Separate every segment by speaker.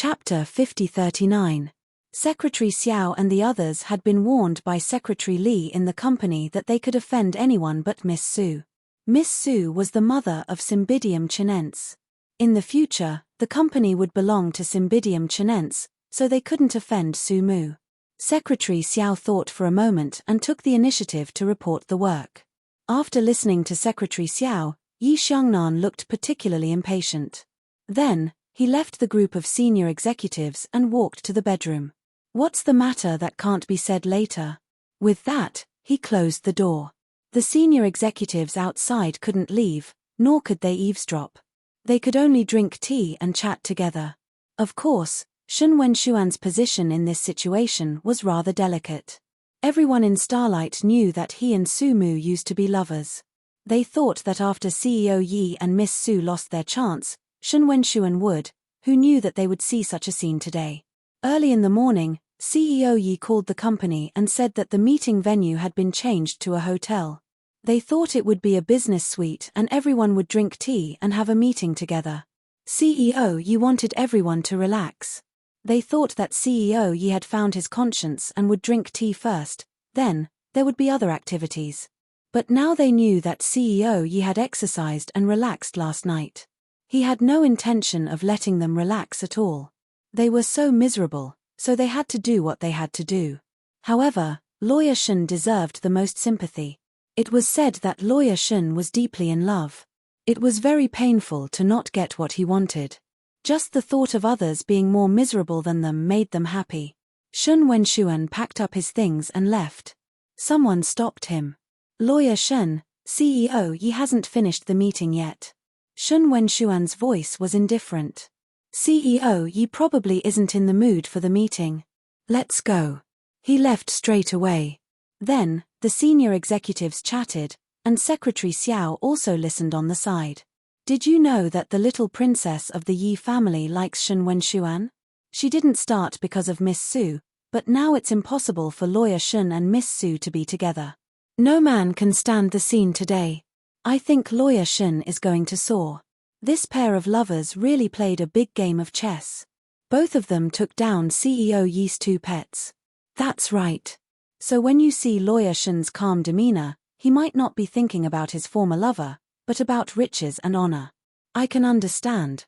Speaker 1: Chapter 5039. Secretary Xiao and the others had been warned by Secretary Li in the company that they could offend anyone but Miss Su. Miss Su was the mother of Cymbidium chinense. In the future, the company would belong to Cymbidium chinense, so they couldn't offend Su Mu. Secretary Xiao thought for a moment and took the initiative to report the work. After listening to Secretary Xiao, Yi Xiangnan looked particularly impatient. Then, he left the group of senior executives and walked to the bedroom. What's the matter that can't be said later? With that, he closed the door. The senior executives outside couldn't leave, nor could they eavesdrop. They could only drink tea and chat together. Of course, Shun Wenshuan's position in this situation was rather delicate. Everyone in Starlight knew that he and Su Mu used to be lovers. They thought that after CEO Yi and Miss Su lost their chance, Shun Wenshuan would, who knew that they would see such a scene today. Early in the morning, CEO Yi called the company and said that the meeting venue had been changed to a hotel. They thought it would be a business suite and everyone would drink tea and have a meeting together. CEO Yi wanted everyone to relax. They thought that CEO Yi had found his conscience and would drink tea first, then, there would be other activities. But now they knew that CEO Yi had exercised and relaxed last night. He had no intention of letting them relax at all. They were so miserable, so they had to do what they had to do. However, Lawyer Shun deserved the most sympathy. It was said that Lawyer Shun was deeply in love. It was very painful to not get what he wanted. Just the thought of others being more miserable than them made them happy. Shun Wenshuan packed up his things and left. Someone stopped him. Lawyer Shun, CEO Yi hasn't finished the meeting yet. Shun Wenshuan's voice was indifferent. CEO Yi probably isn't in the mood for the meeting. Let's go. He left straight away. Then, the senior executives chatted, and Secretary Xiao also listened on the side. Did you know that the little princess of the Yi family likes Shun Wenshuan? She didn't start because of Miss Su, but now it's impossible for Lawyer Shun and Miss Su to be together. No man can stand the scene today. I think Lawyer Shun is going to soar. This pair of lovers really played a big game of chess. Both of them took down CEO Yi's two pets. That's right. So when you see Lawyer Shun's calm demeanor, he might not be thinking about his former lover, but about riches and honor. I can understand.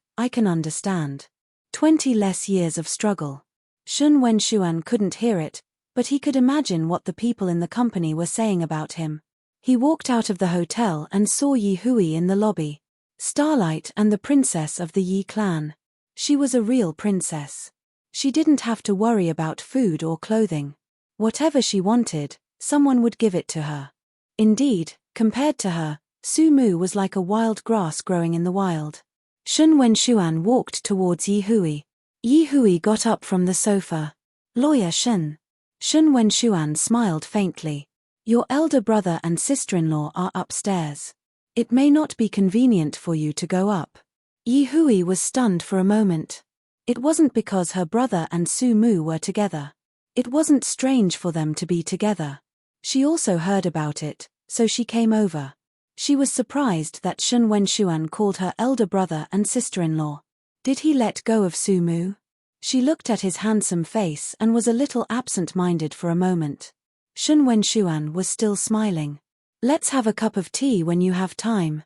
Speaker 1: 20 less years of struggle. Shun Wenshuan couldn't hear it, but he could imagine what the people in the company were saying about him. He walked out of the hotel and saw Yi Hui in the lobby. Starlight and the princess of the Yi clan. She was a real princess. She didn't have to worry about food or clothing. Whatever she wanted, someone would give it to her. Indeed, compared to her, Su Mu was like a wild grass growing in the wild. Shun Wenshuan walked towards Yi Hui. Yi Hui got up from the sofa. Lawyer Shun. Shun Wenshuan smiled faintly. Your elder brother and sister-in-law are upstairs. It may not be convenient for you to go up. Yi Hui was stunned for a moment. It wasn't because her brother and Su Mu were together. It wasn't strange for them to be together. She also heard about it, so she came over. She was surprised that Shun Wenshuan called her elder brother and sister-in-law. Did he let go of Su Mu? She looked at his handsome face and was a little absent-minded for a moment. Shun Wenshuan was still smiling. Let's have a cup of tea when you have time.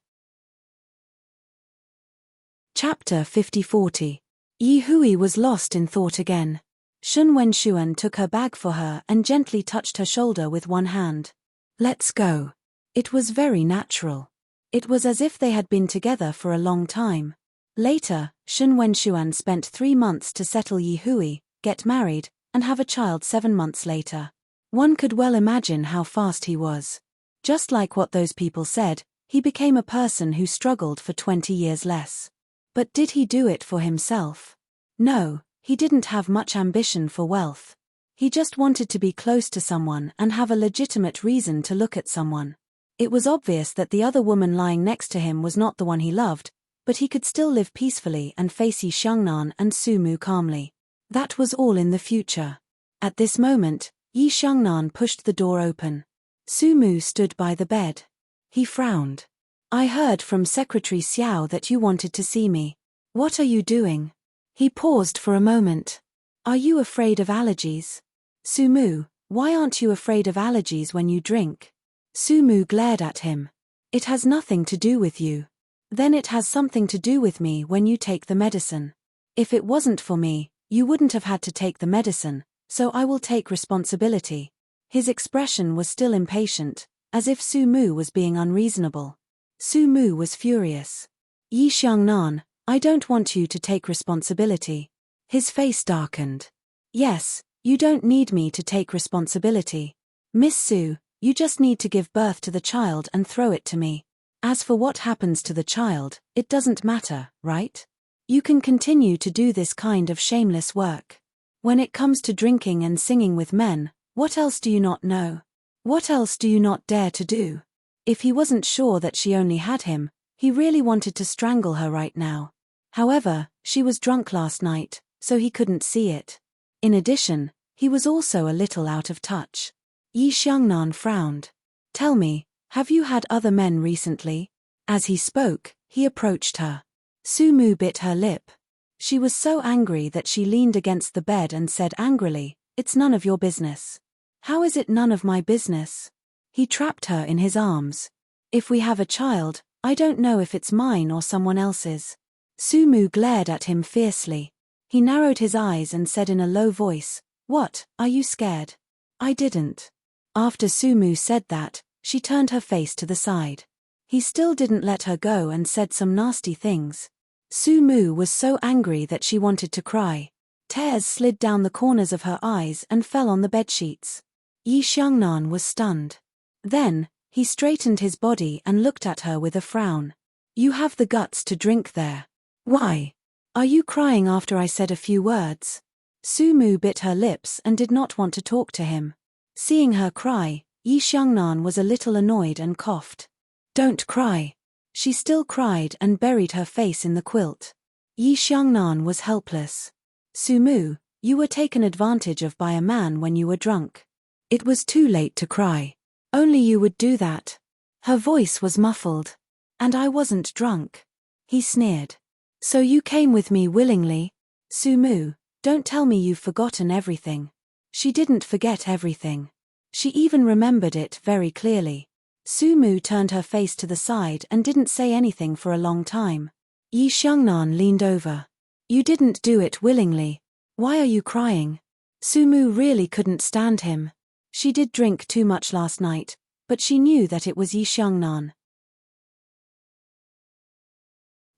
Speaker 1: Chapter 5040. Yi Hui was lost in thought again. Shun Wenshuan took her bag for her and gently touched her shoulder with one hand. Let's go. It was very natural. It was as if they had been together for a long time. Later, Shun Wenshuan spent 3 months to settle Yi Hui, get married, and have a child 7 months later. One could well imagine how fast he was. Just like what those people said, he became a person who struggled for 20 years less. But did he do it for himself? No, he didn't have much ambition for wealth. He just wanted to be close to someone and have a legitimate reason to look at someone. It was obvious that the other woman lying next to him was not the one he loved, but he could still live peacefully and face Yi Xiangnan and Su Mu calmly. That was all in the future. At this moment, Yi Xiangnan pushed the door open. Su Mu stood by the bed. He frowned. I heard from Secretary Xiao that you wanted to see me. What are you doing? He paused for a moment. Are you afraid of allergies? Sumu, why aren't you afraid of allergies when you drink? Sumu glared at him. It has nothing to do with you. Then it has something to do with me when you take the medicine. If it wasn't for me, you wouldn't have had to take the medicine, so I will take responsibility. His expression was still impatient, as if Sumu was being unreasonable. Sumu was furious. Yi Xiangnan, I don't want you to take responsibility. His face darkened. Yes, you don't need me to take responsibility. Miss Su, you just need to give birth to the child and throw it to me. As for what happens to the child, it doesn't matter, right? You can continue to do this kind of shameless work. When it comes to drinking and singing with men, what else do you not know? What else do you not dare to do? If he wasn't sure that she only had him, he really wanted to strangle her right now. However, she was drunk last night, so he couldn't see it. In addition, he was also a little out of touch. Yi Xiangnan frowned. Tell me, have you had other men recently? As he spoke, he approached her. Sumu bit her lip. She was so angry that she leaned against the bed and said angrily, It's none of your business. How is it none of my business? He trapped her in his arms. If we have a child, I don't know if it's mine or someone else's. Sumu glared at him fiercely. He narrowed his eyes and said in a low voice, What, are you scared? I didn't. After Sumu said that, she turned her face to the side. He still didn't let her go and said some nasty things. Sumu was so angry that she wanted to cry. Tears slid down the corners of her eyes and fell on the bedsheets. Yi Xiangnan was stunned. Then, he straightened his body and looked at her with a frown. You have the guts to drink there. Why? Are you crying after I said a few words? Sumu bit her lips and did not want to talk to him. Seeing her cry, Yi Xiangnan was a little annoyed and coughed. Don't cry. She still cried and buried her face in the quilt. Yi Xiangnan was helpless. Sumu, you were taken advantage of by a man when you were drunk. It was too late to cry. Only you would do that. Her voice was muffled. And I wasn't drunk. He sneered. So you came with me willingly? Sumu, don't tell me you've forgotten everything. She didn't forget everything. She even remembered it very clearly. Sumu turned her face to the side and didn't say anything for a long time. Yi Xiangnan leaned over. You didn't do it willingly. Why are you crying? Sumu really couldn't stand him. She did drink too much last night, but she knew that it was Yi Xiangnan.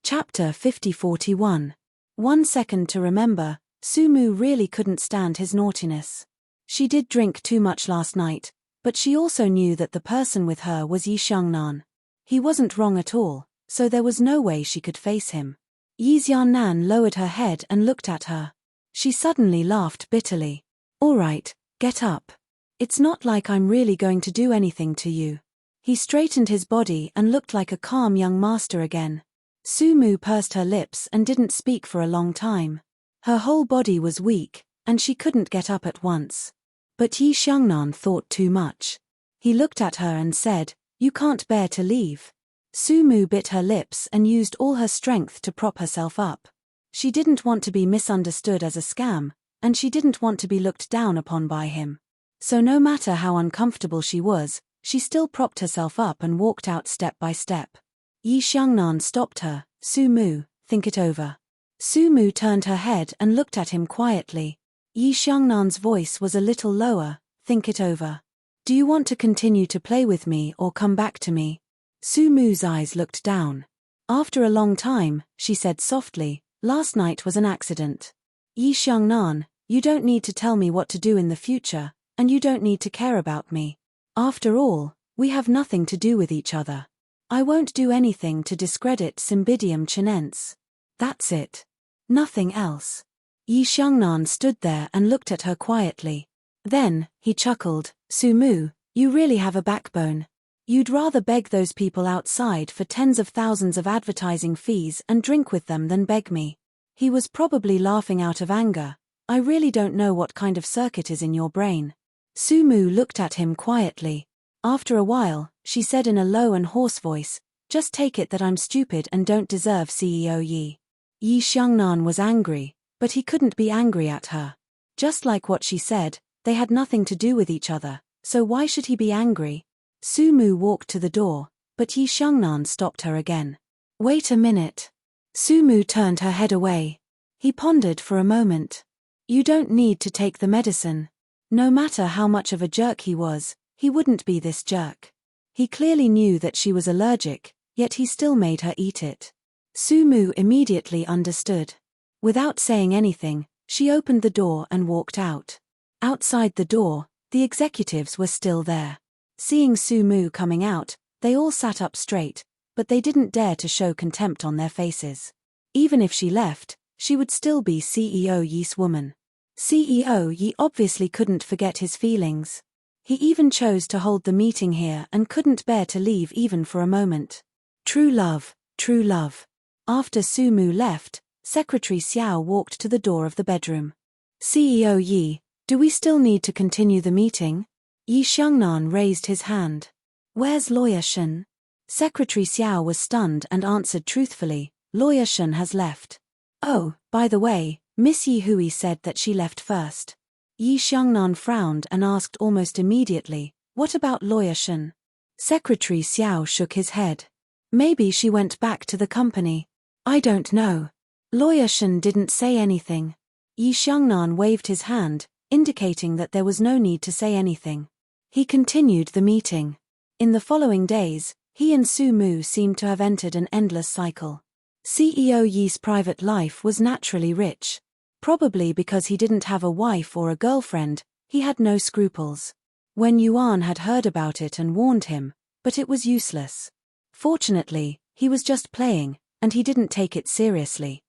Speaker 1: Chapter 50-41. 1 second to remember, Sumu really couldn't stand his naughtiness. She did drink too much last night, but she also knew that the person with her was Yi Xiangnan. He wasn't wrong at all, so there was no way she could face him. Yi Xiangnan lowered her head and looked at her. She suddenly laughed bitterly. All right, get up. It's not like I'm really going to do anything to you. He straightened his body and looked like a calm young master again. Sumu pursed her lips and didn't speak for a long time. Her whole body was weak, and she couldn't get up at once. But Yi Xiangnan thought too much. He looked at her and said, You can't bear to leave. Sumu bit her lips and used all her strength to prop herself up. She didn't want to be misunderstood as a scam, and she didn't want to be looked down upon by him. So no matter how uncomfortable she was, she still propped herself up and walked out step by step. Yi Xiangnan stopped her. Sumu, think it over. Sumu turned her head and looked at him quietly. Yi Xiangnan's voice was a little lower. Think it over. Do you want to continue to play with me or come back to me? Sumu's eyes looked down. After a long time, she said softly, Last night was an accident. Yi Xiangnan, you don't need to tell me what to do in the future, and you don't need to care about me. After all, we have nothing to do with each other. I won't do anything to discredit Cymbidium chinense. That's it. Nothing else. Yi Xiangnan stood there and looked at her quietly. Then, he chuckled, Sumu, you really have a backbone. You'd rather beg those people outside for tens of thousands of advertising fees and drink with them than beg me. He was probably laughing out of anger. I really don't know what kind of circuit is in your brain. Sumu looked at him quietly. After a while, she said in a low and hoarse voice, Just take it that I'm stupid and don't deserve CEO Yi. Yi Xiangnan was angry. But he couldn't be angry at her. Just like what she said, they had nothing to do with each other, so why should he be angry? Su Mu walked to the door, but Yi Xiangnan stopped her again. Wait a minute. Su Mu turned her head away. He pondered for a moment. You don't need to take the medicine. No matter how much of a jerk he was, he wouldn't be this jerk. He clearly knew that she was allergic, yet he still made her eat it. Su Mu immediately understood. Without saying anything, she opened the door and walked out. Outside the door, the executives were still there. Seeing Su Mu coming out, they all sat up straight, but they didn't dare to show contempt on their faces. Even if she left, she would still be CEO Yi's woman. CEO Yi obviously couldn't forget his feelings. He even chose to hold the meeting here and couldn't bear to leave even for a moment. True love, true love. After Su Mu left, Secretary Xiao walked to the door of the bedroom. CEO Yi, do we still need to continue the meeting? Yi Xiangnan raised his hand. Where's Lawyer Shen? Secretary Xiao was stunned and answered truthfully, Lawyer Shen has left. Oh, by the way, Miss Yi Hui said that she left first. Yi Xiangnan frowned and asked almost immediately, what about Lawyer Shen? Secretary Xiao shook his head. Maybe she went back to the company. I don't know. Lawyer Shen didn't say anything. Yi Xiangnan waved his hand, indicating that there was no need to say anything. He continued the meeting. In the following days, he and Su Mu seemed to have entered an endless cycle. CEO Yi's private life was naturally rich. Probably because he didn't have a wife or a girlfriend, he had no scruples. Wen Yuan had heard about it and warned him, but it was useless. Fortunately, he was just playing, and he didn't take it seriously.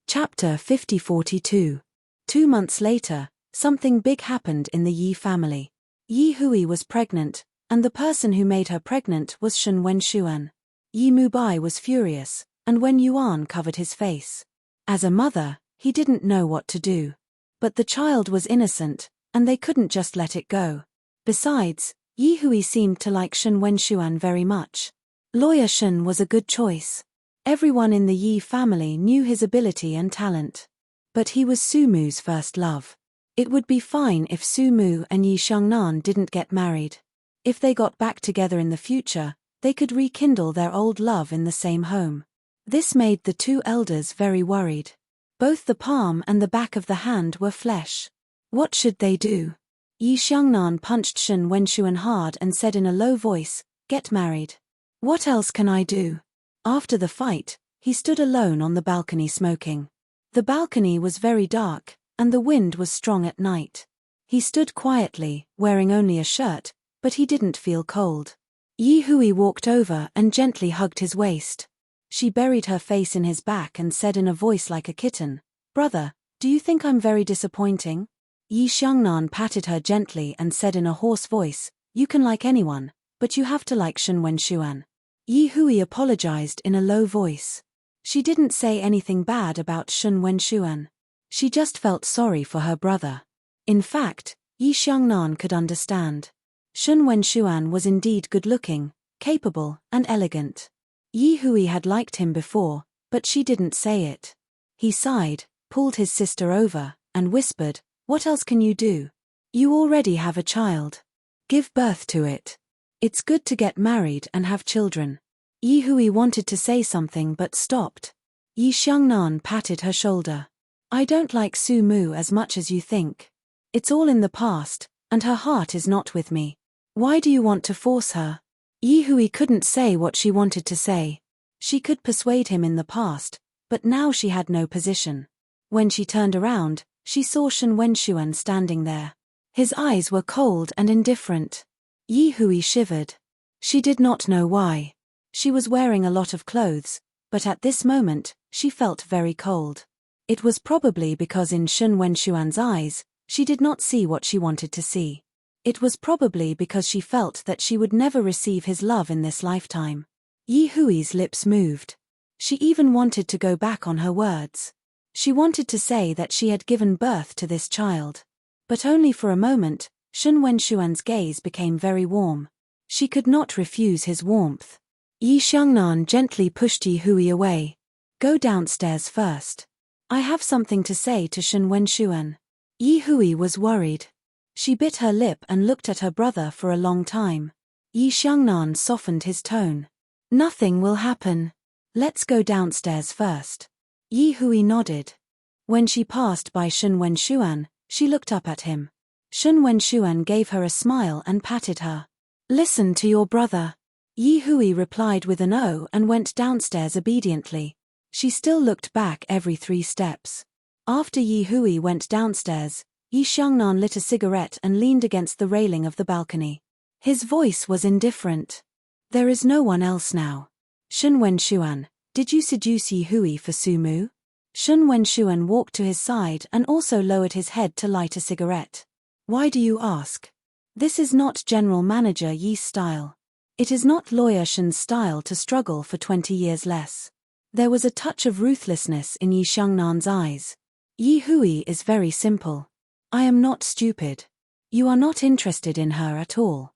Speaker 1: Chapter 50-42. 2 months later, something big happened in the Yi family. Yi Hui was pregnant, and the person who made her pregnant was Shen Wenshuan. Yi Mubai was furious, and Wen Yuan covered his face. As a mother, he didn't know what to do. But the child was innocent, and they couldn't just let it go. Besides, Yi Hui seemed to like Shen Wenshuan very much. Lawyer Shen was a good choice. Everyone in the Yi family knew his ability and talent. But he was Su Mu's first love. It would be fine if Su Mu and Yi Xiangnan didn't get married. If they got back together in the future, they could rekindle their old love in the same home. This made the two elders very worried. Both the palm and the back of the hand were flesh. What should they do? Yi Xiangnan punched Shen Wenshuan hard and said in a low voice, "Get married." What else can I do? After the fight, he stood alone on the balcony smoking. The balcony was very dark, and the wind was strong at night. He stood quietly, wearing only a shirt, but he didn't feel cold. Yi Hui walked over and gently hugged his waist. She buried her face in his back and said in a voice like a kitten, "Brother, do you think I'm very disappointing?" Yi Xiangnan patted her gently and said in a hoarse voice, "You can like anyone, but you have to like Shen Wenshuan." Yi Hui apologized in a low voice. She didn't say anything bad about Shen Wenshuan. She just felt sorry for her brother. In fact, Yi Xiangnan could understand. Shen Wenshuan was indeed good-looking, capable, and elegant. Yi Hui had liked him before, but she didn't say it. He sighed, pulled his sister over, and whispered, "What else can you do? You already have a child. Give birth to it. It's good to get married and have children." Yi Hui wanted to say something but stopped. Yi Xiangnan patted her shoulder. "I don't like Su Mu as much as you think. It's all in the past, and her heart is not with me. Why do you want to force her?" Yi Hui couldn't say what she wanted to say. She could persuade him in the past, but now she had no position. When she turned around, she saw Shen Wenshuan standing there. His eyes were cold and indifferent. Yi Hui shivered. She did not know why. She was wearing a lot of clothes, but at this moment, she felt very cold. It was probably because in Shen Wenshuan's eyes, she did not see what she wanted to see. It was probably because she felt that she would never receive his love in this lifetime. Yi Hui's lips moved. She even wanted to go back on her words. She wanted to say that she had given birth to this child. But only for a moment, Shen Wenshuan's gaze became very warm. She could not refuse his warmth. Yi Xiangnan gently pushed Yi Hui away. Go downstairs first. I have something to say to Shen Wenshuan. Yi Hui was worried. She bit her lip and looked at her brother for a long time. Yi Xiangnan softened his tone. Nothing will happen. Let's go downstairs first. Yi Hui nodded. When she passed by Shen Wenshuan, she looked up at him. Shen Wenshuan gave her a smile and patted her. Listen to your brother. Yi Hui replied with an "oh" and went downstairs obediently. She still looked back every 3 steps. After Yi Hui went downstairs, Yi Xiangnan lit a cigarette and leaned against the railing of the balcony. His voice was indifferent. There is no one else now. Shen Wenshuan, did you seduce Yi Hui for Su Mu? Shen Wenshuan walked to his side and also lowered his head to light a cigarette. Why do you ask? This is not General Manager Yi's style. It is not Lawyer Shen's style to struggle for 20 years less. There was a touch of ruthlessness in Yi Xiangnan's eyes. Yi Hui is very simple. I am not stupid. You are not interested in her at all.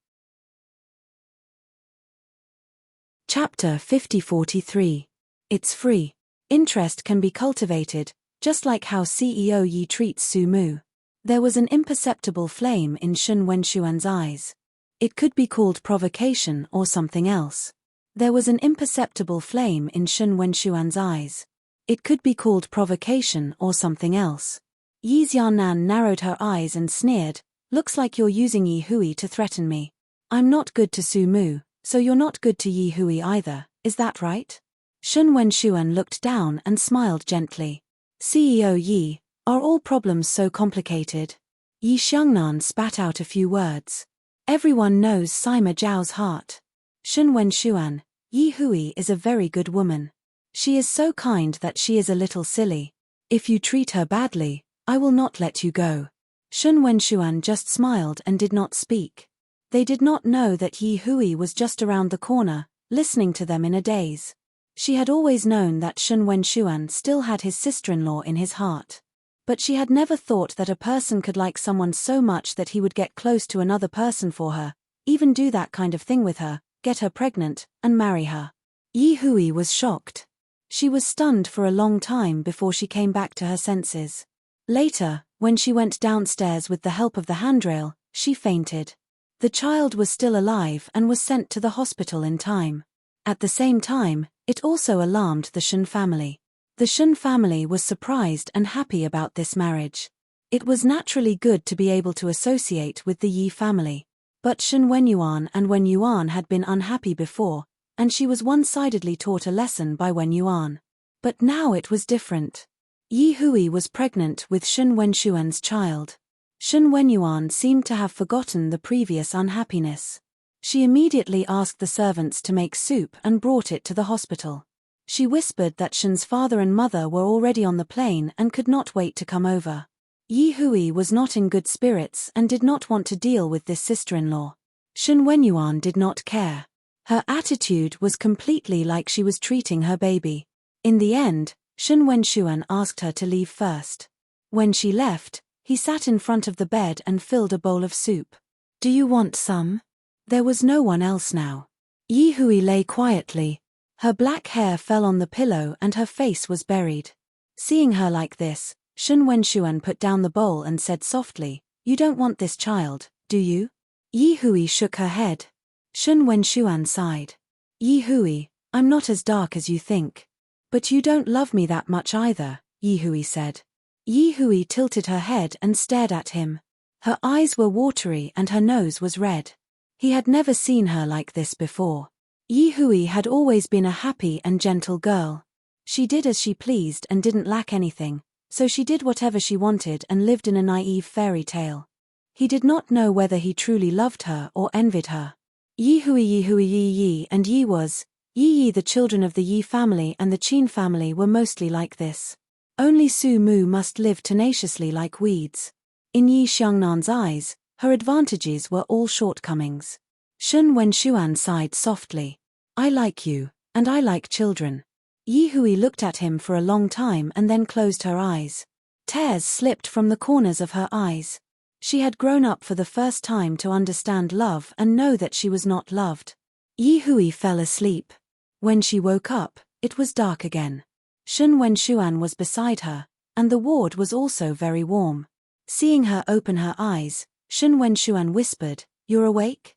Speaker 1: Chapter 50-43. It's free. Interest can be cultivated, just like how CEO Yi treats Su Mu. There was an imperceptible flame in Shen Wenshuan's eyes. It could be called provocation or something else. There was an imperceptible flame in Shen Wenshuan's eyes. It could be called provocation or something else. Yi Xiaonan narrowed her eyes and sneered, looks like you're using Yi Hui to threaten me. I'm not good to Su Mu, so you're not good to Yi Hui either, is that right? Shen Wenshuan looked down and smiled gently. CEO Yi, are all problems so complicated? Yi Xiangnan spat out a few words. Everyone knows Sima Zhao's heart. Shen Wenshuan, Yi Hui is a very good woman. She is so kind that she is a little silly. If you treat her badly, I will not let you go. Shen Wenshuan just smiled and did not speak. They did not know that Yi Hui was just around the corner, listening to them in a daze. She had always known that Shen Wenshuan still had his sister-in-law in his heart. But she had never thought that a person could like someone so much that he would get close to another person for her, even do that kind of thing with her, get her pregnant, and marry her. Yi Hui was shocked. She was stunned for a long time before she came back to her senses. Later, when she went downstairs with the help of the handrail, she fainted. The child was still alive and was sent to the hospital in time. At the same time, it also alarmed the Shen family. The Shen family was surprised and happy about this marriage. It was naturally good to be able to associate with the Yi family. But Shen Wenyuan and Wenyuan had been unhappy before, and she was one-sidedly taught a lesson by Wenyuan. But now it was different. Yi Hui was pregnant with Shen Wenshuan's child. Shen Wenyuan seemed to have forgotten the previous unhappiness. She immediately asked the servants to make soup and brought it to the hospital. She whispered that Shen's father and mother were already on the plane and could not wait to come over. Yi Hui was not in good spirits and did not want to deal with this sister-in-law. Shen Wenyuan did not care. Her attitude was completely like she was treating her baby. In the end, Shen Wenshuan asked her to leave first. When she left, he sat in front of the bed and filled a bowl of soup. Do you want some? There was no one else now. Yi Hui lay quietly. Her black hair fell on the pillow and her face was buried. Seeing her like this, Shen Wenshuan put down the bowl and said softly, "You don't want this child, do you?" Yi Hui shook her head. Shen Wenshuan sighed. "Yi Hui, I'm not as dark as you think. But you don't love me that much either," Yi Hui said. Yi Hui tilted her head and stared at him. Her eyes were watery and her nose was red. He had never seen her like this before. Yi Hui had always been a happy and gentle girl. She did as she pleased and didn't lack anything, so she did whatever she wanted and lived in a naive fairy tale. He did not know whether he truly loved her or envied her. Yi Hui Yi and Yi was, Yi the children of the Yi family and the Qin family were mostly like this. Only Su Mu must live tenaciously like weeds. In Yi Xiangnan's eyes, her advantages were all shortcomings. Shen Wenshuan sighed softly. I like you, and I like children. Yi Hui looked at him for a long time and then closed her eyes. Tears slipped from the corners of her eyes. She had grown up for the first time to understand love and know that she was not loved. Yi Hui fell asleep. When she woke up, it was dark again. Shun Wenshuan was beside her, and the ward was also very warm. Seeing her open her eyes, Shun Wenshuan whispered, "You're awake?"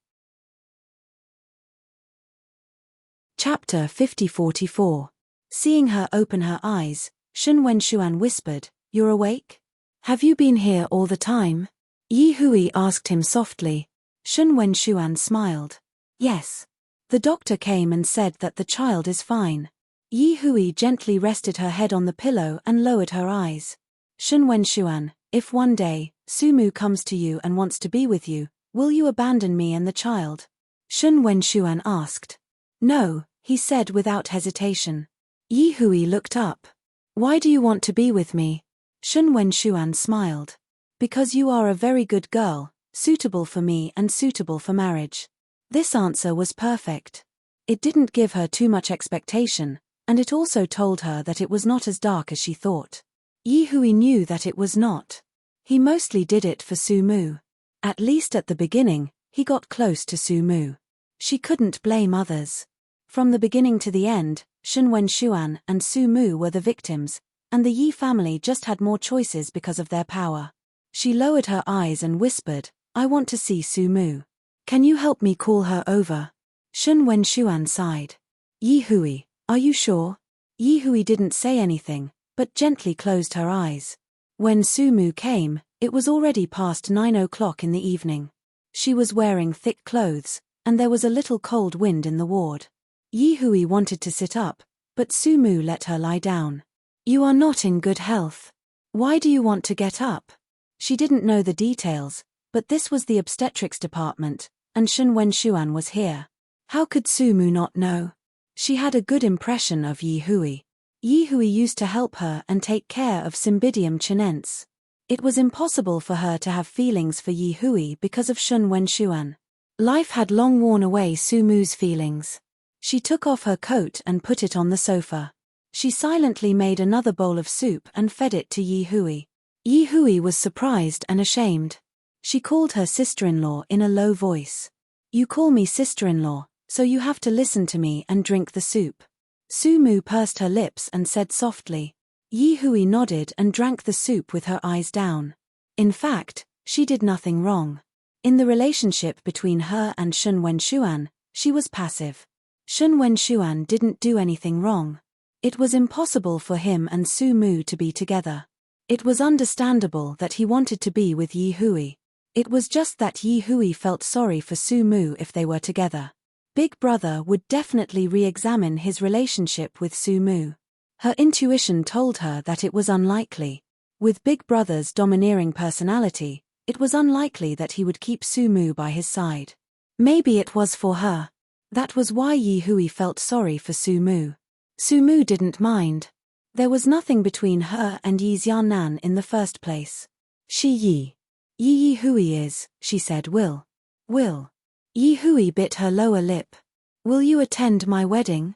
Speaker 1: Chapter 50-44. Seeing her open her eyes, Shun Wenshuan whispered, "You're awake? Have you been here all the time?" Yi Hui asked him softly. Shun Wenshuan smiled. "Yes. The doctor came and said that the child is fine." Yi Hui gently rested her head on the pillow and lowered her eyes. "Shun Wenshuan, if one day, Sumu comes to you and wants to be with you, will you abandon me and the child?" Shun Wenshuan asked. "No," he said without hesitation. Yi Hui looked up. "Why do you want to be with me?" Shun Wenshuan smiled. "Because you are a very good girl, suitable for me and suitable for marriage." This answer was perfect. It didn't give her too much expectation, and it also told her that it was not as dark as she thought. Yi Hui knew that it was not. He mostly did it for Sumu. At least at the beginning, he got close to Sumu. She couldn't blame others. From the beginning to the end, Shun Wenshuan and Sumu were the victims, and the Yi family just had more choices because of their power. She lowered her eyes and whispered, "I want to see Sumu. Can you help me call her over?" Shun Wenshuan sighed. "Yi Hui, are you sure?" Yi Hui didn't say anything, but gently closed her eyes. When Sumu came, it was already past 9 o'clock in the evening. She was wearing thick clothes, and there was a little cold wind in the ward. Yi Hui wanted to sit up, but Sumu let her lie down. "You are not in good health. Why do you want to get up?" She didn't know the details, but this was the obstetrics department, and Shun Wenshuan was here. How could Sumu not know? She had a good impression of Yi Hui. Yi Hui used to help her and take care of Cymbidium chinense. It was impossible for her to have feelings for Yi Hui because of Shun Wenshuan. Life had long worn away Sumu's feelings. She took off her coat and put it on the sofa. She silently made another bowl of soup and fed it to Yi Hui. Yi Hui was surprised and ashamed. She called her sister-in-law in a low voice. "You call me sister-in-law, so you have to listen to me and drink the soup." Sumu pursed her lips and said softly. Yi Hui nodded and drank the soup with her eyes down. In fact, she did nothing wrong. In the relationship between her and Shun Wenshuan, she was passive. Shun Wenshuan didn't do anything wrong. It was impossible for him and Sumu to be together. It was understandable that he wanted to be with Yi Hui. It was just that Yi Hui felt sorry for Sumu if they were together. Big Brother would definitely re-examine his relationship with Sumu. Her intuition told her that it was unlikely. With Big Brother's domineering personality, it was unlikely that he would keep Sumu by his side. Maybe it was for her. That was why Yi Hui felt sorry for Sumu. Sumu didn't mind. There was nothing between her and Yi Xiaonan in the first place. Yi Hui is, she said. Will. Yi Hui bit her lower lip. "Will you attend my wedding?"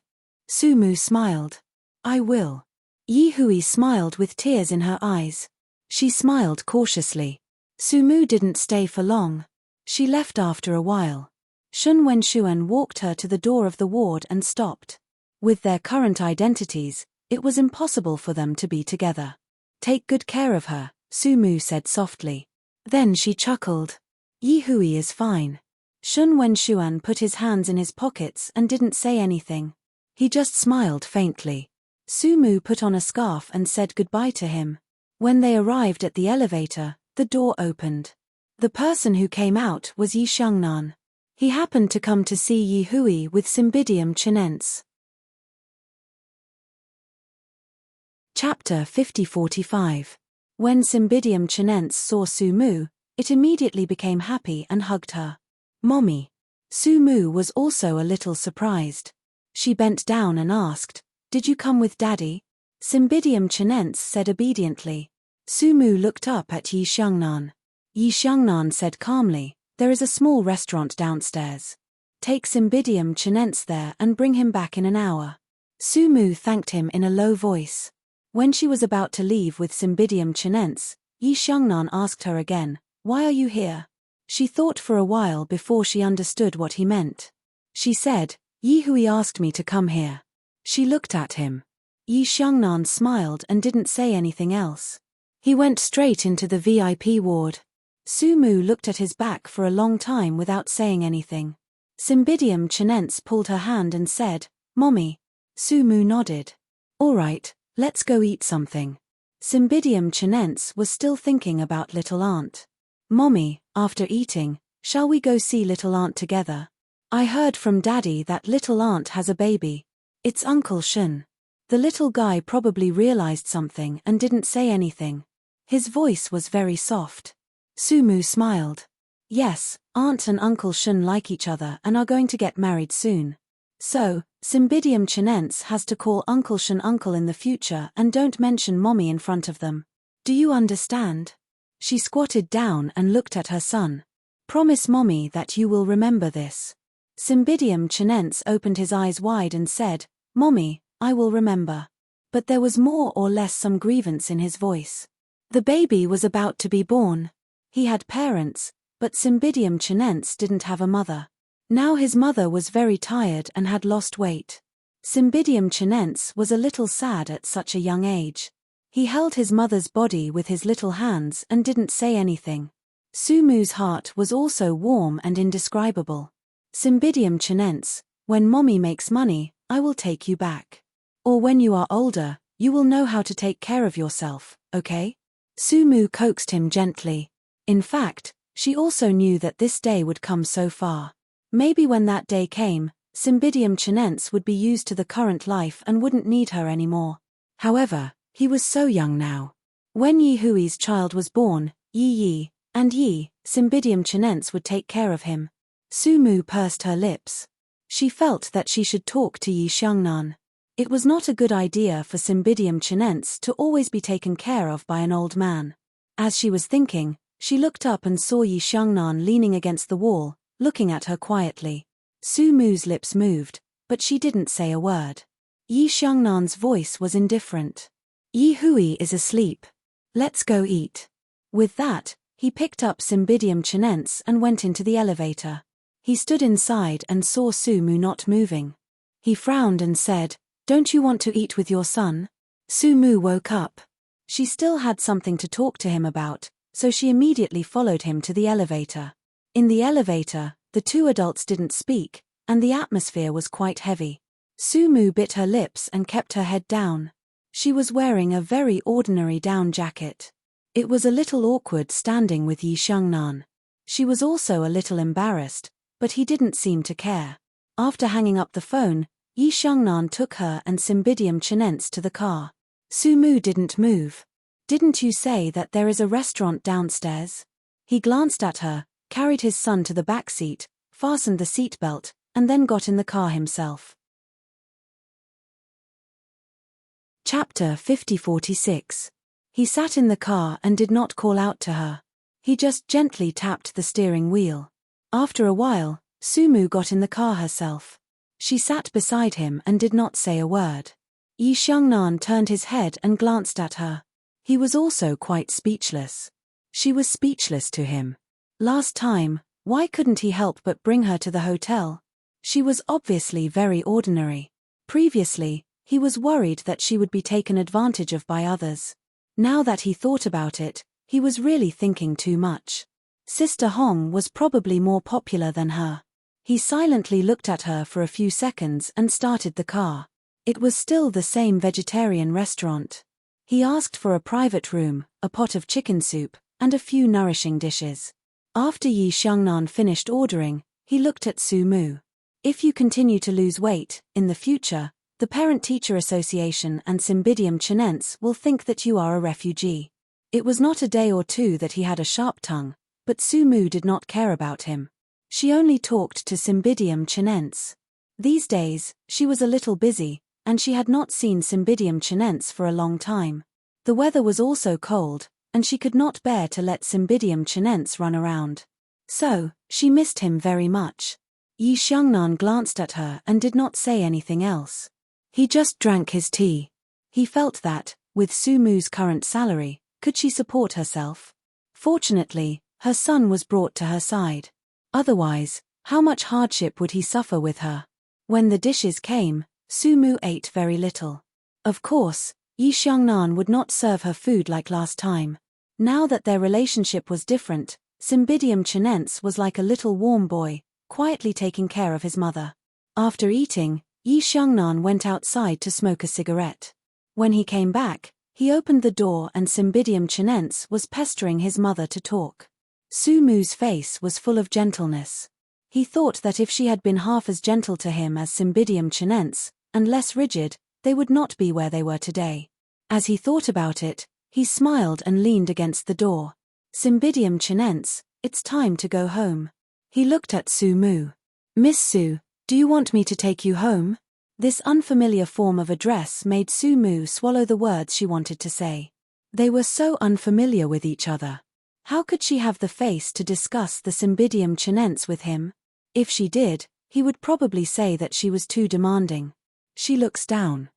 Speaker 1: Sumu smiled. "I will." Yi Hui smiled with tears in her eyes. She smiled cautiously. Sumu didn't stay for long. She left after a while. Shun Wenshuan walked her to the door of the ward and stopped. With their current identities, it was impossible for them to be together. "Take good care of her," Sumu said softly. Then she chuckled. "Yi Hui is fine." Shun Wenshuan put his hands in his pockets and didn't say anything. He just smiled faintly. Sumu put on a scarf and said goodbye to him. When they arrived at the elevator, the door opened. The person who came out was Yi Xiangnan. He happened to come to see Yi Hui with Cymbidium chinense. Chapter 50-45. When Cymbidium chinense saw Sumu, it immediately became happy and hugged her. "Mommy." Sumu was also a little surprised. She bent down and asked, "Did you come with Daddy?" Cymbidium chinense said obediently. Sumu looked up at Yi Xiangnan. Yi Xiangnan said calmly, "There is a small restaurant downstairs. Take Cymbidium chinense there and bring him back in an hour." Sumu thanked him in a low voice. When she was about to leave with Cymbidium chinense, Yi Xiangnan asked her again, "Why are you here?" She thought for a while before she understood what he meant. She said, "Yi Hui asked me to come here." She looked at him. Yi Xiangnan smiled and didn't say anything else. He went straight into the VIP ward. Su Mu looked at his back for a long time without saying anything. Cymbidium Chinense pulled her hand and said, "Mommy." Su Mu nodded. "All right, let's go eat something." Cymbidium Chinense was still thinking about little aunt. "Mommy, after eating, shall we go see little aunt together? I heard from Daddy that little aunt has a baby. It's Uncle Shun." The little guy probably realized something and didn't say anything. His voice was very soft. Su Mu smiled. "Yes, Aunt and Uncle Shun like each other and are going to get married soon. So, Cymbidium Chinense has to call Uncle Shun uncle in the future and don't mention Mommy in front of them. Do you understand?" She squatted down and looked at her son. "Promise Mommy that you will remember this." Cymbidium Chinense opened his eyes wide and said, "Mommy, I will remember." But there was more or less some grievance in his voice. The baby was about to be born. He had parents, but Cymbidium Chinense didn't have a mother. Now his mother was very tired and had lost weight. Cymbidium Chinense was a little sad at such a young age. He held his mother's body with his little hands and didn't say anything. Su Mu's heart was also warm and indescribable. "Cymbidium Chinense, when Mommy makes money, I will take you back. Or when you are older, you will know how to take care of yourself, okay?" Su Mu coaxed him gently. In fact, she also knew that this day would come so far. Maybe when that day came, Cymbidium Chinense would be used to the current life and wouldn't need her anymore. However, he was so young now. When Yi Hui's child was born, Yi, Cymbidium Chinense would take care of him. Su Mu pursed her lips. She felt that she should talk to Yi Xiangnan. It was not a good idea for Cymbidium Chinense to always be taken care of by an old man. As she was thinking, she looked up and saw Yi Xiangnan leaning against the wall, looking at her quietly. Su Mu's lips moved, but she didn't say a word. Yi Xiangnan's voice was indifferent. "Yi Hui is asleep. Let's go eat." With that, he picked up Cymbidium Chinense and went into the elevator. He stood inside and saw Su Mu not moving. He frowned and said, "Don't you want to eat with your son?" Su Mu woke up. She still had something to talk to him about, so she immediately followed him to the elevator. In the elevator, the two adults didn't speak, and the atmosphere was quite heavy. Su Mu bit her lips and kept her head down. She was wearing a very ordinary down jacket. It was a little awkward standing with Yi Xiangnan. She was also a little embarrassed, but he didn't seem to care. After hanging up the phone, Yi Xiangnan took her and Cymbidium Chinense to the car. Su Mu didn't move. "Didn't you say that there is a restaurant downstairs?" He glanced at her, carried his son to the back seat, fastened the seatbelt, and then got in the car himself. Chapter 50-46. He sat in the car and did not call out to her. He just gently tapped the steering wheel. After a while, Su Mu got in the car herself. She sat beside him and did not say a word. Yi Xiangnan turned his head and glanced at her. He was also quite speechless. She was speechless to him. Last time, why couldn't he help but bring her to the hotel? She was obviously very ordinary. Previously, he was worried that she would be taken advantage of by others. Now that he thought about it, he was really thinking too much. Sister Hong was probably more popular than her. He silently looked at her for a few seconds and started the car. It was still the same vegetarian restaurant. He asked for a private room, a pot of chicken soup, and a few nourishing dishes. After Yi Xiangnan finished ordering, he looked at Su Mu. "If you continue to lose weight, in the future, the Parent-Teacher Association and Cymbidium Chinense will think that you are a refugee." It was not a day or two that he had a sharp tongue, but Su Mu did not care about him. She only talked to Cymbidium Chinense. These days, she was a little busy, and she had not seen Cymbidium Chinense for a long time. The weather was also cold, and she could not bear to let Cymbidium Chinense run around. So, she missed him very much. Yi Xiangnan glanced at her and did not say anything else. He just drank his tea. He felt that, with Su Mu's current salary, could she support herself? Fortunately, her son was brought to her side. Otherwise, how much hardship would he suffer with her? When the dishes came, Su Mu ate very little. Of course, Yi Xiangnan would not serve her food like last time. Now that their relationship was different, Cymbidium chinense was like a little warm boy, quietly taking care of his mother. After eating, Yi Xiangnan went outside to smoke a cigarette. When he came back, he opened the door and Cymbidium chinense was pestering his mother to talk. Su Mu's face was full of gentleness. He thought that if she had been half as gentle to him as Cymbidium chinense, and less rigid, they would not be where they were today. As he thought about it, he smiled and leaned against the door. Cymbidium chinense, it's time to go home. He looked at Su Mu. Miss Su, do you want me to take you home? This unfamiliar form of address made Su Mu swallow the words she wanted to say. They were so unfamiliar with each other. How could she have the face to discuss the Cymbidium chinense with him? If she did, he would probably say that she was too demanding. She looks down.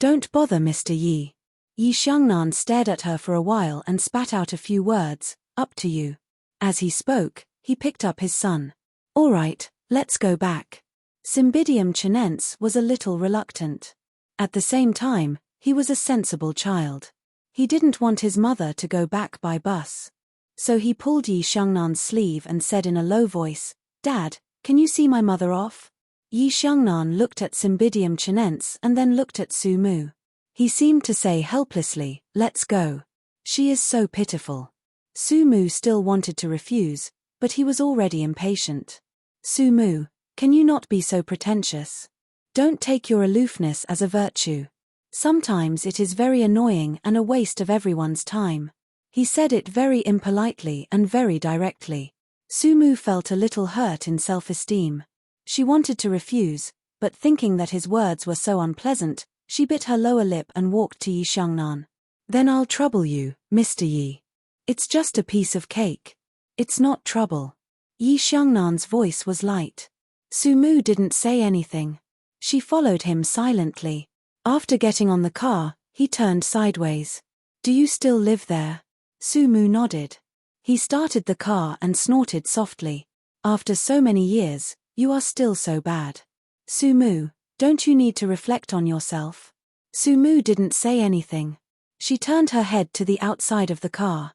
Speaker 1: Don't bother, Mr. Yi. Yi Xiangnan stared at her for a while and spat out a few words, up to you. As he spoke, he picked up his son. All right, let's go back. Cymbidium chinense was a little reluctant. At the same time, he was a sensible child. He didn't want his mother to go back by bus. So he pulled Yi Xiangnan's sleeve and said in a low voice, Dad, can you see my mother off? Yi Xiangnan looked at Cymbidium chinense and then looked at Su Mu. He seemed to say helplessly, let's go. She is so pitiful. Su Mu still wanted to refuse, but he was already impatient. Su Mu, can you not be so pretentious? Don't take your aloofness as a virtue. Sometimes it is very annoying and a waste of everyone's time. He said it very impolitely and very directly. Su Mu felt a little hurt in self-esteem. She wanted to refuse, but thinking that his words were so unpleasant, she bit her lower lip and walked to Yi Xiangnan. Then I'll trouble you, Mr. Yi. It's just a piece of cake. It's not trouble. Yi Xiangnan's voice was light. Su Mu didn't say anything. She followed him silently. After getting on the car, he turned sideways. Do you still live there? Su Mu nodded. He started the car and snorted softly. After so many years, you are still so bad. Su Mu, don't you need to reflect on yourself? Su Mu didn't say anything. She turned her head to the outside of the car.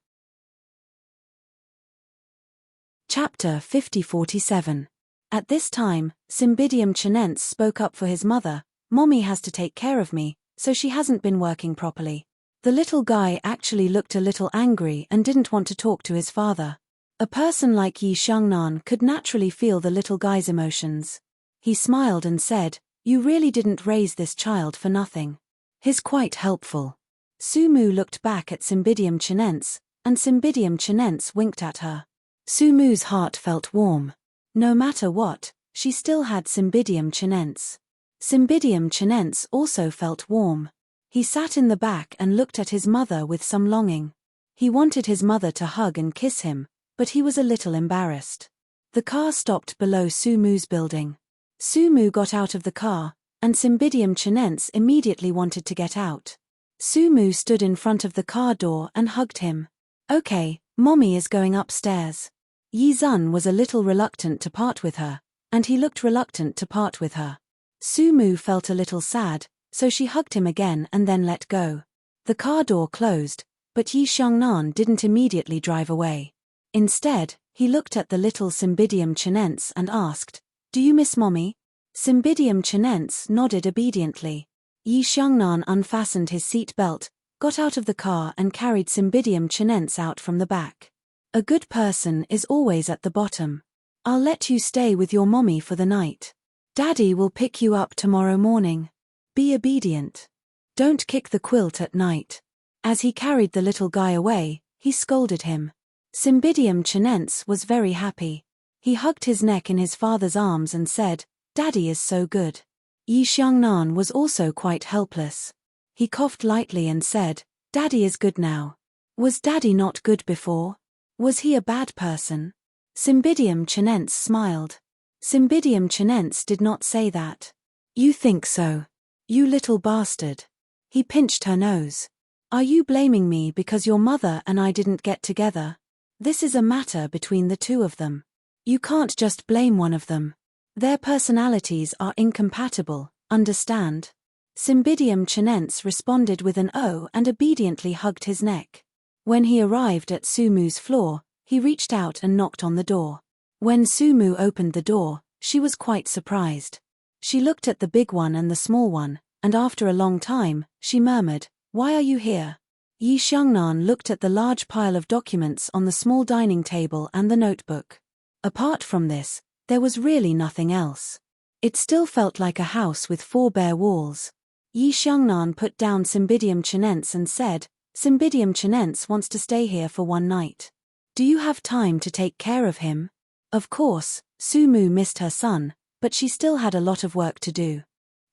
Speaker 1: Chapter 50-47. At this time, Cymbidium chinense spoke up for his mother. Mommy has to take care of me, so she hasn't been working properly. The little guy actually looked a little angry and didn't want to talk to his father. A person like Yi Xiangnan could naturally feel the little guy's emotions. He smiled and said, You really didn't raise this child for nothing. He's quite helpful. Su Mu looked back at Cymbidium chinense, and Cymbidium chinense winked at her. Su Mu's heart felt warm. No matter what, she still had Cymbidium chinense. Cymbidium chinense also felt warm. He sat in the back and looked at his mother with some longing. He wanted his mother to hug and kiss him, but he was a little embarrassed. The car stopped below Su Mu's building. Su Mu got out of the car, and Cymbidium chinense immediately wanted to get out. Su Mu stood in front of the car door and hugged him. Okay, Mommy is going upstairs. Yi Zun was a little reluctant to part with her, and he looked reluctant to part with her. Su Mu felt a little sad, so she hugged him again and then let go. The car door closed, but Yi Xiangnan didn't immediately drive away. Instead, he looked at the little Cymbidium chinense and asked, Do you miss Mommy? Cymbidium chinense nodded obediently. Yi Xiangnan unfastened his seat belt, got out of the car and carried Cymbidium chinense out from the back. A good person is always at the bottom. I'll let you stay with your mommy for the night. Daddy will pick you up tomorrow morning. Be obedient. Don't kick the quilt at night. As he carried the little guy away, he scolded him. Cymbidium chinense was very happy. He hugged his neck in his father's arms and said, Daddy is so good. Yi Xiangnan was also quite helpless. He coughed lightly and said, Daddy is good now. Was Daddy not good before? Was he a bad person? Cymbidium chinense smiled. Cymbidium chinense did not say that. You think so? You little bastard. He pinched her nose. Are you blaming me because your mother and I didn't get together? This is a matter between the two of them. You can't just blame one of them. Their personalities are incompatible, understand? Cymbidium chinense responded with an "oh" and obediently hugged his neck. When he arrived at Sumu's floor, he reached out and knocked on the door. When Sumu opened the door, she was quite surprised. She looked at the big one and the small one, and after a long time, she murmured, "Why are you here?" Yi Xiangnan looked at the large pile of documents on the small dining table and the notebook. Apart from this, there was really nothing else. It still felt like a house with 4 bare walls. Yi Xiangnan put down Cymbidium chinense and said, "Cymbidium chinense wants to stay here for 1 night. Do you have time to take care of him?" Of course, Sumu missed her son, but she still had a lot of work to do.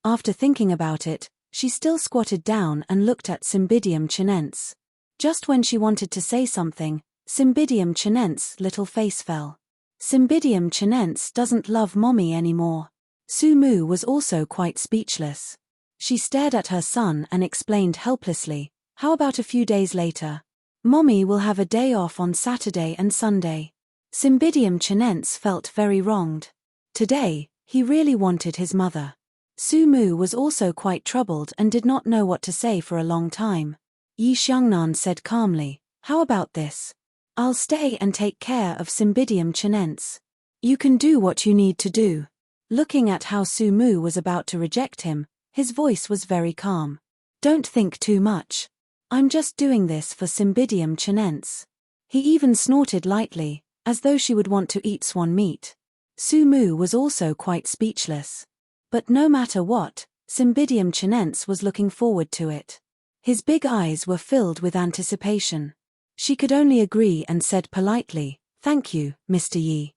Speaker 1: After thinking about it, she still squatted down and looked at Cymbidium chinense. Just when she wanted to say something, Cymbidium chinense's little face fell. Cymbidium chinense doesn't love mommy anymore. Sumu was also quite speechless. She stared at her son and explained helplessly, "How about a few days later? Mommy will have a day off on Saturday and Sunday." Cymbidium chinense felt very wronged. Today, he really wanted his mother. Sumu was also quite troubled and did not know what to say for a long time. Yi Xiangnan said calmly, "How about this? I'll stay and take care of Cymbidium chinense. You can do what you need to do." Looking at how Sumu was about to reject him, his voice was very calm. "Don't think too much. I'm just doing this for Cymbidium chinense." He even snorted lightly, as though she would want to eat swan meat. Sumu was also quite speechless. But no matter what, Cymbidium chinense was looking forward to it. His big eyes were filled with anticipation. She could only agree and said politely, "Thank you, Mr. Yi."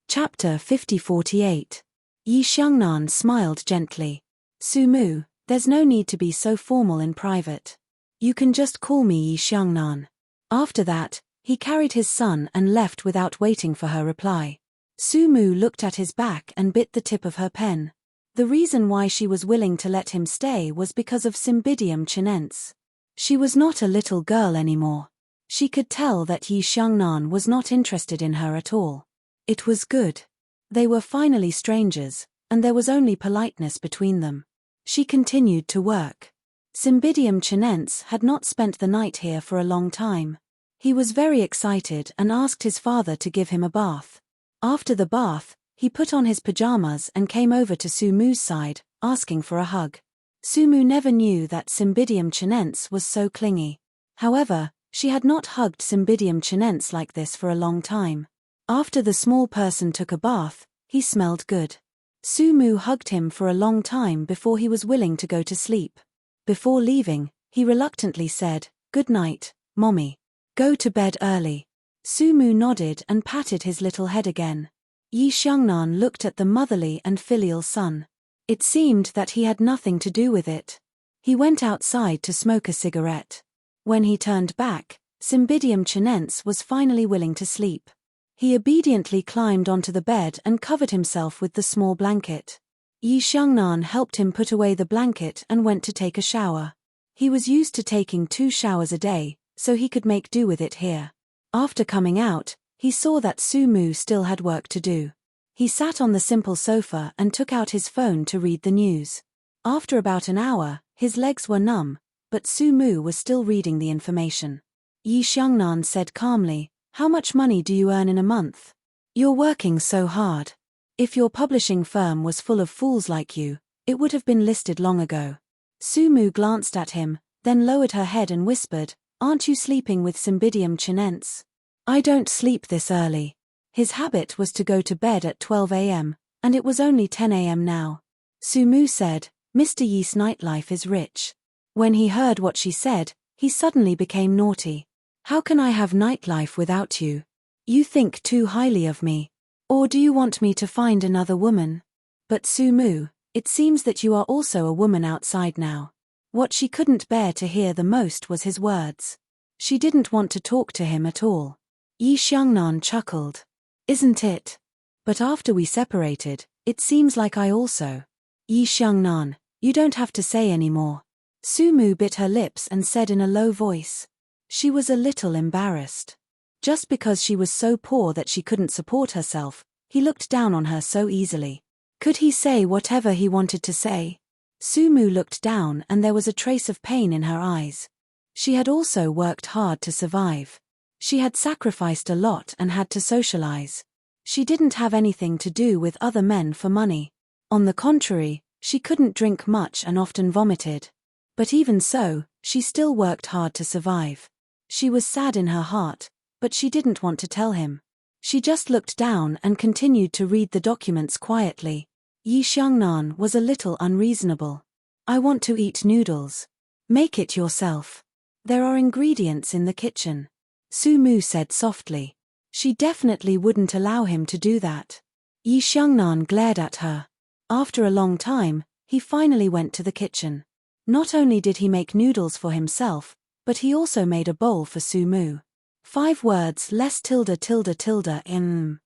Speaker 1: Chapter 50-48. Yi Xiangnan smiled gently. "Sumu, there's no need to be so formal in private. You can just call me Yi Xiangnan." After that, he carried his son and left without waiting for her reply. Sumu looked at his back and bit the tip of her pen. The reason why she was willing to let him stay was because of Cymbidium chinense. She was not a little girl anymore. She could tell that Yi Xiangnan was not interested in her at all. It was good. They were finally strangers, and there was only politeness between them. She continued to work. Cymbidium chinense had not spent the night here for a long time. He was very excited and asked his father to give him a bath. After the bath, he put on his pajamas and came over to Sumu's side, asking for a hug. Sumu never knew that Cymbidium chinense was so clingy. However, she had not hugged Cymbidium chinense like this for a long time. After the small person took a bath, he smelled good. Sumu hugged him for a long time before he was willing to go to sleep. Before leaving, he reluctantly said, "Good night, Mommy. Go to bed early." Sumu nodded and patted his little head again. Yi Xiangnan looked at the motherly and filial son. It seemed that he had nothing to do with it. He went outside to smoke a cigarette. When he turned back, Cymbidium chinense was finally willing to sleep. He obediently climbed onto the bed and covered himself with the small blanket. Yi Xiangnan helped him put away the blanket and went to take a shower. He was used to taking 2 showers a day, so he could make do with it here. After coming out, he saw that Sumu still had work to do. He sat on the simple sofa and took out his phone to read the news. After about an hour, his legs were numb, but Sumu was still reading the information. Yi Xiangnan said calmly, "How much money do you earn in a month? You're working so hard. If your publishing firm was full of fools like you, it would have been listed long ago." Sumu glanced at him, then lowered her head and whispered, "Aren't you sleeping with Cymbidium chinense?" "I don't sleep this early." His habit was to go to bed at 12 a.m., and it was only 10 a.m. now. Sumu said, "Mr. Yi's nightlife is rich." When he heard what she said, he suddenly became naughty. "How can I have nightlife without you? You think too highly of me. Or do you want me to find another woman?" "But Sumu, it seems that you are also a woman outside now." What she couldn't bear to hear the most was his words. She didn't want to talk to him at all. Yi Xiangnan chuckled. "Isn't it? But after we separated, it seems like I also." "Yi Xiangnan, you don't have to say any more." Sumu bit her lips and said in a low voice. She was a little embarrassed. Just because she was so poor that she couldn't support herself, he looked down on her so easily. Could he say whatever he wanted to say? Sumu looked down and there was a trace of pain in her eyes. She had also worked hard to survive. She had sacrificed a lot and had to socialize. She didn't have anything to do with other men for money. On the contrary, she couldn't drink much and often vomited. But even so, she still worked hard to survive. She was sad in her heart, but she didn't want to tell him. She just looked down and continued to read the documents quietly. Yi Xiangnan was a little unreasonable. I want to eat noodles. Make it yourself. There are ingredients in the kitchen. Sumu said softly. She definitely wouldn't allow him to do that. Yi Xiangnan glared at her. After a long time, he finally went to the kitchen. Not only did he make noodles for himself, but he also made a bowl for Sumu. 5 words less tilde tilde tilde in.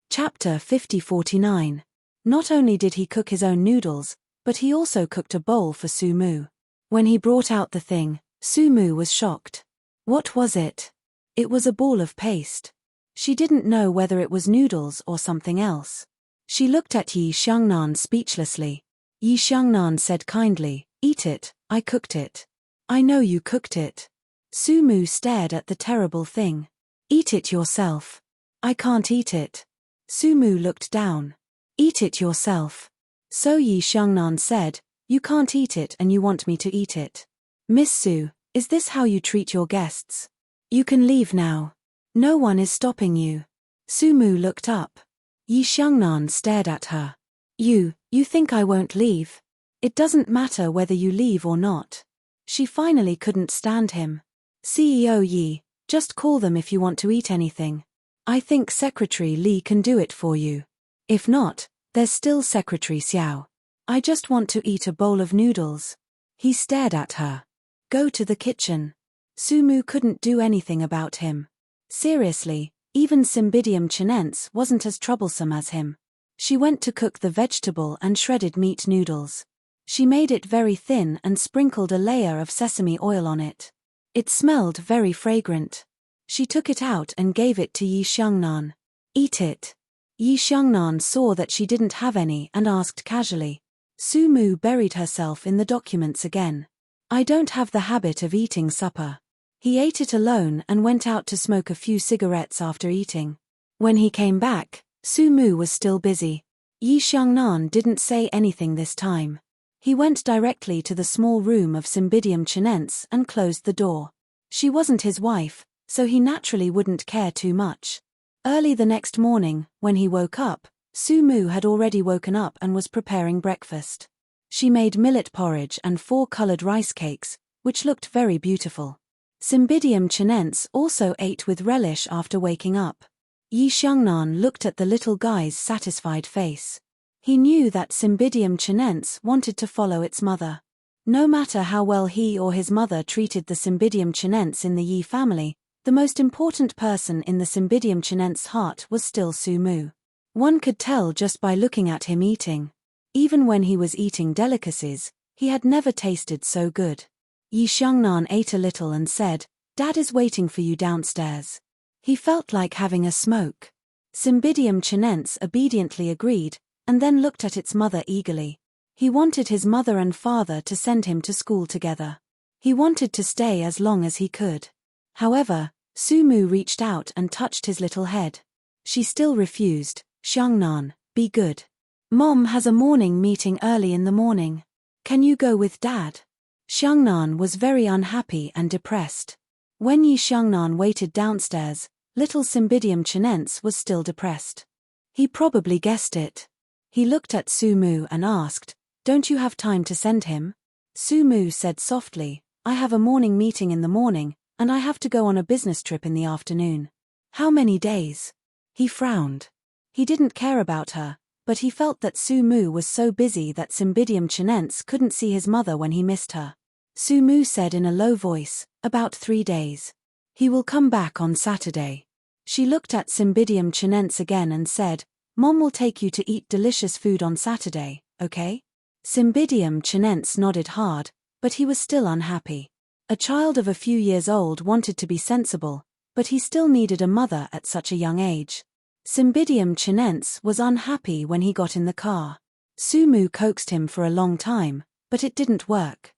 Speaker 1: Chapter 50-49. Not only did he cook his own noodles, but he also cooked a bowl for Sumu. When he brought out the thing, Sumu was shocked. What was it? It was a ball of paste. She didn't know whether it was noodles or something else. She looked at Yi Xiangnan speechlessly. Yi Xiangnan said kindly, "Eat it, I cooked it." "I know you cooked it." Sumu stared at the terrible thing. "Eat it yourself." "I can't eat it." Sumu looked down. "Eat it yourself." So Yi Xiangnan said, "You can't eat it and you want me to eat it. Miss Su, is this how you treat your guests? You can leave now. No one is stopping you." Sumu looked up. Yi Xiangnan stared at her. You think I won't leave? It doesn't matter whether you leave or not." She finally couldn't stand him. "CEO Yi, just call them if you want to eat anything. I think Secretary Li can do it for you. If not, there's still Secretary Xiao. I just want to eat a bowl of noodles." He stared at her. "Go to the kitchen." Sumu couldn't do anything about him. Seriously, even Cymbidium chinense wasn't as troublesome as him. She went to cook the vegetable and shredded meat noodles. She made it very thin and sprinkled a layer of sesame oil on it. It smelled very fragrant. She took it out and gave it to Yi Xiangnan. "Eat it." Yi Xiangnan saw that she didn't have any and asked casually. Sumu buried herself in the documents again. "I don't have the habit of eating supper." He ate it alone and went out to smoke a few cigarettes after eating. When he came back, Sumu was still busy. Yi Xiangnan didn't say anything this time. He went directly to the small room of Cymbidium chinense and closed the door. She wasn't his wife, so he naturally wouldn't care too much. Early the next morning, when he woke up, Sumu had already woken up and was preparing breakfast. She made millet porridge and 4 colored rice cakes, which looked very beautiful. Cymbidium chinense also ate with relish after waking up. Yi Xiangnan looked at the little guy's satisfied face. He knew that Cymbidium chinense wanted to follow its mother. No matter how well he or his mother treated the Cymbidium chinense in the Yi family, the most important person in the Cymbidium chinense heart was still Sumu. One could tell just by looking at him eating. Even when he was eating delicacies, he had never tasted so good. Yi Xiangnan ate a little and said, "Dad is waiting for you downstairs." He felt like having a smoke. Cymbidium chinense obediently agreed, and then looked at its mother eagerly. He wanted his mother and father to send him to school together. He wanted to stay as long as he could. However, Sumu reached out and touched his little head. She still refused. "Xiangnan, be good. Mom has a morning meeting early in the morning. Can you go with Dad?" Xiangnan was very unhappy and depressed. When Yi Xiangnan waited downstairs, little Cymbidium chinense was still depressed. He probably guessed it. He looked at Sumu and asked, "Don't you have time to send him?" Sumu said softly, "I have a morning meeting in the morning, and I have to go on a business trip in the afternoon." "How many days?" He frowned. He didn't care about her, but he felt that Sumu was so busy that Cymbidium chinense couldn't see his mother when he missed her. Sumu said in a low voice, "About 3 days. He will come back on Saturday." She looked at Cymbidium chinense again and said, "Mom will take you to eat delicious food on Saturday, okay?" Cymbidium chinense nodded hard, but he was still unhappy. A child of a few years old wanted to be sensible, but he still needed a mother at such a young age. Cymbidium chinense was unhappy when he got in the car. Sumu coaxed him for a long time, but it didn't work.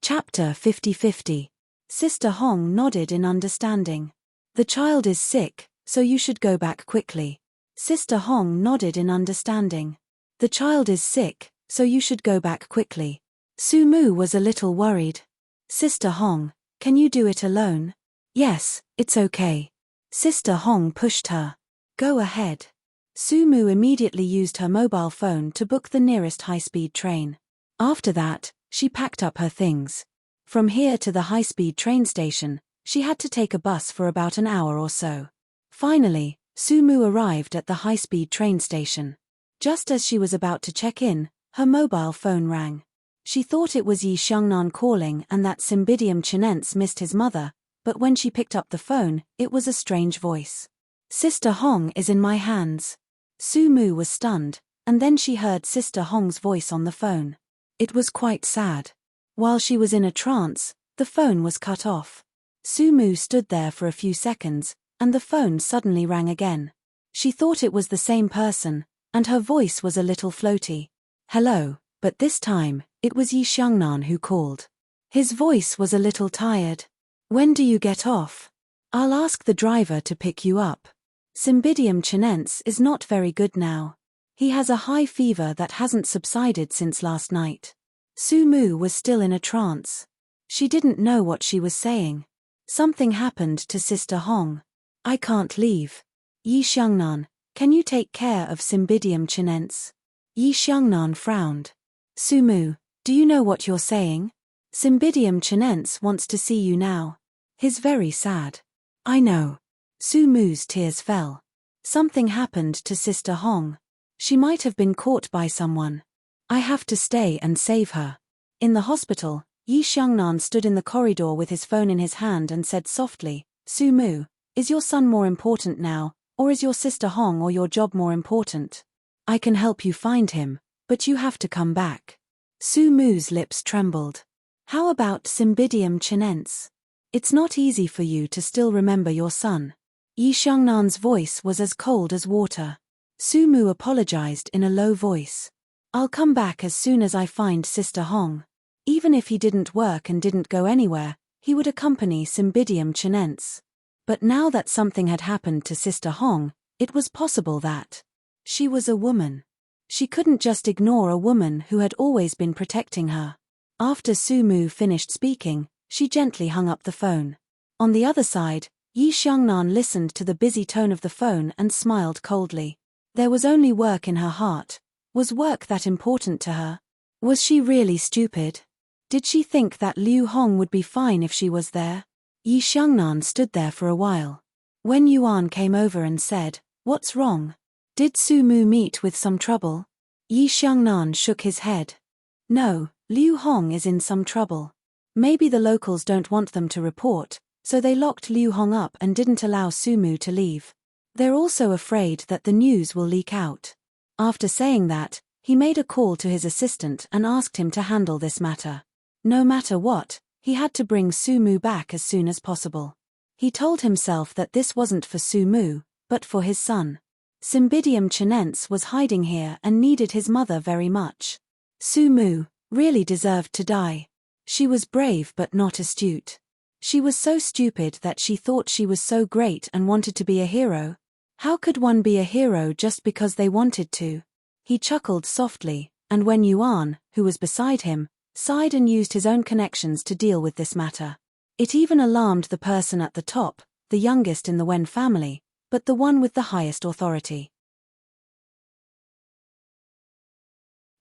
Speaker 1: Chapter 50-50. Sister Hong nodded in understanding. The child is sick, so you should go back quickly. Sister Hong nodded in understanding. The child is sick, so you should go back quickly. Sumu was a little worried. Sister Hong, can you do it alone? Yes, it's okay. Sister Hong pushed her. Go ahead. Sumu immediately used her mobile phone to book the nearest high-speed train. After that, she packed up her things. From here to the high-speed train station, she had to take a bus for about an hour or so. Finally, Sumu arrived at the high-speed train station. Just as she was about to check in, her mobile phone rang. She thought it was Yi Xiangnan calling and that Cymbidium chinense missed his mother, but when she picked up the phone, it was a strange voice. Sister Hong is in my hands. Sumu was stunned, and then she heard Sister Hong's voice on the phone. It was quite sad. While she was in a trance, the phone was cut off. Sumu stood there for a few seconds, and the phone suddenly rang again. She thought it was the same person, and her voice was a little floaty. Hello, but this time, it was Yi Xiangnan who called. His voice was a little tired. When do you get off? I'll ask the driver to pick you up. Cymbidium chinense is not very good now. He has a high fever that hasn't subsided since last night. Sumu was still in a trance. She didn't know what she was saying. Something happened to Sister Hong. I can't leave. Yi Xiangnan, can you take care of Cymbidium chinense? Yi Xiangnan frowned. Sumu, do you know what you're saying? Cymbidium chinense wants to see you now. He's very sad. I know. Sumu's tears fell. Something happened to Sister Hong. She might have been caught by someone. I have to stay and save her. In the hospital, Yi Xiangnan stood in the corridor with his phone in his hand and said softly, Sumu, is your son more important now, or is your Sister Hong or your job more important? I can help you find him, but you have to come back. Sumu's lips trembled. How about Cymbidium chinense? It's not easy for you to still remember your son. Yi Xiangnan's voice was as cold as water. Sumu apologized in a low voice. I'll come back as soon as I find Sister Hong. Even if he didn't work and didn't go anywhere, he would accompany Cymbidium chinense. But now that something had happened to Sister Hong, it was possible that she was a woman. She couldn't just ignore a woman who had always been protecting her. After Sumu finished speaking, she gently hung up the phone. On the other side, Yi Xiangnan listened to the busy tone of the phone and smiled coldly. There was only work in her heart. Was work that important to her? Was she really stupid? Did she think that Liu Hong would be fine if she was there? Yi Xiangnan stood there for a while. When Yuan came over and said, "What's wrong? Did Sumu meet with some trouble?" Yi Xiangnan shook his head. No, Liu Hong is in some trouble. Maybe the locals don't want them to report, so they locked Liu Hong up and didn't allow Sumu to leave. They're also afraid that the news will leak out. After saying that, he made a call to his assistant and asked him to handle this matter. No matter what, he had to bring Sumu back as soon as possible. He told himself that this wasn't for Sumu, but for his son. Cymbidium chinense was hiding here and needed his mother very much. Sumu really deserved to die. She was brave but not astute. She was so stupid that she thought she was so great and wanted to be a hero. How could one be a hero just because they wanted to? He chuckled softly, and when Yuan, who was beside him, sighed and used his own connections to deal with this matter. It even alarmed the person at the top, the youngest in the Wen family, but the one with the highest authority.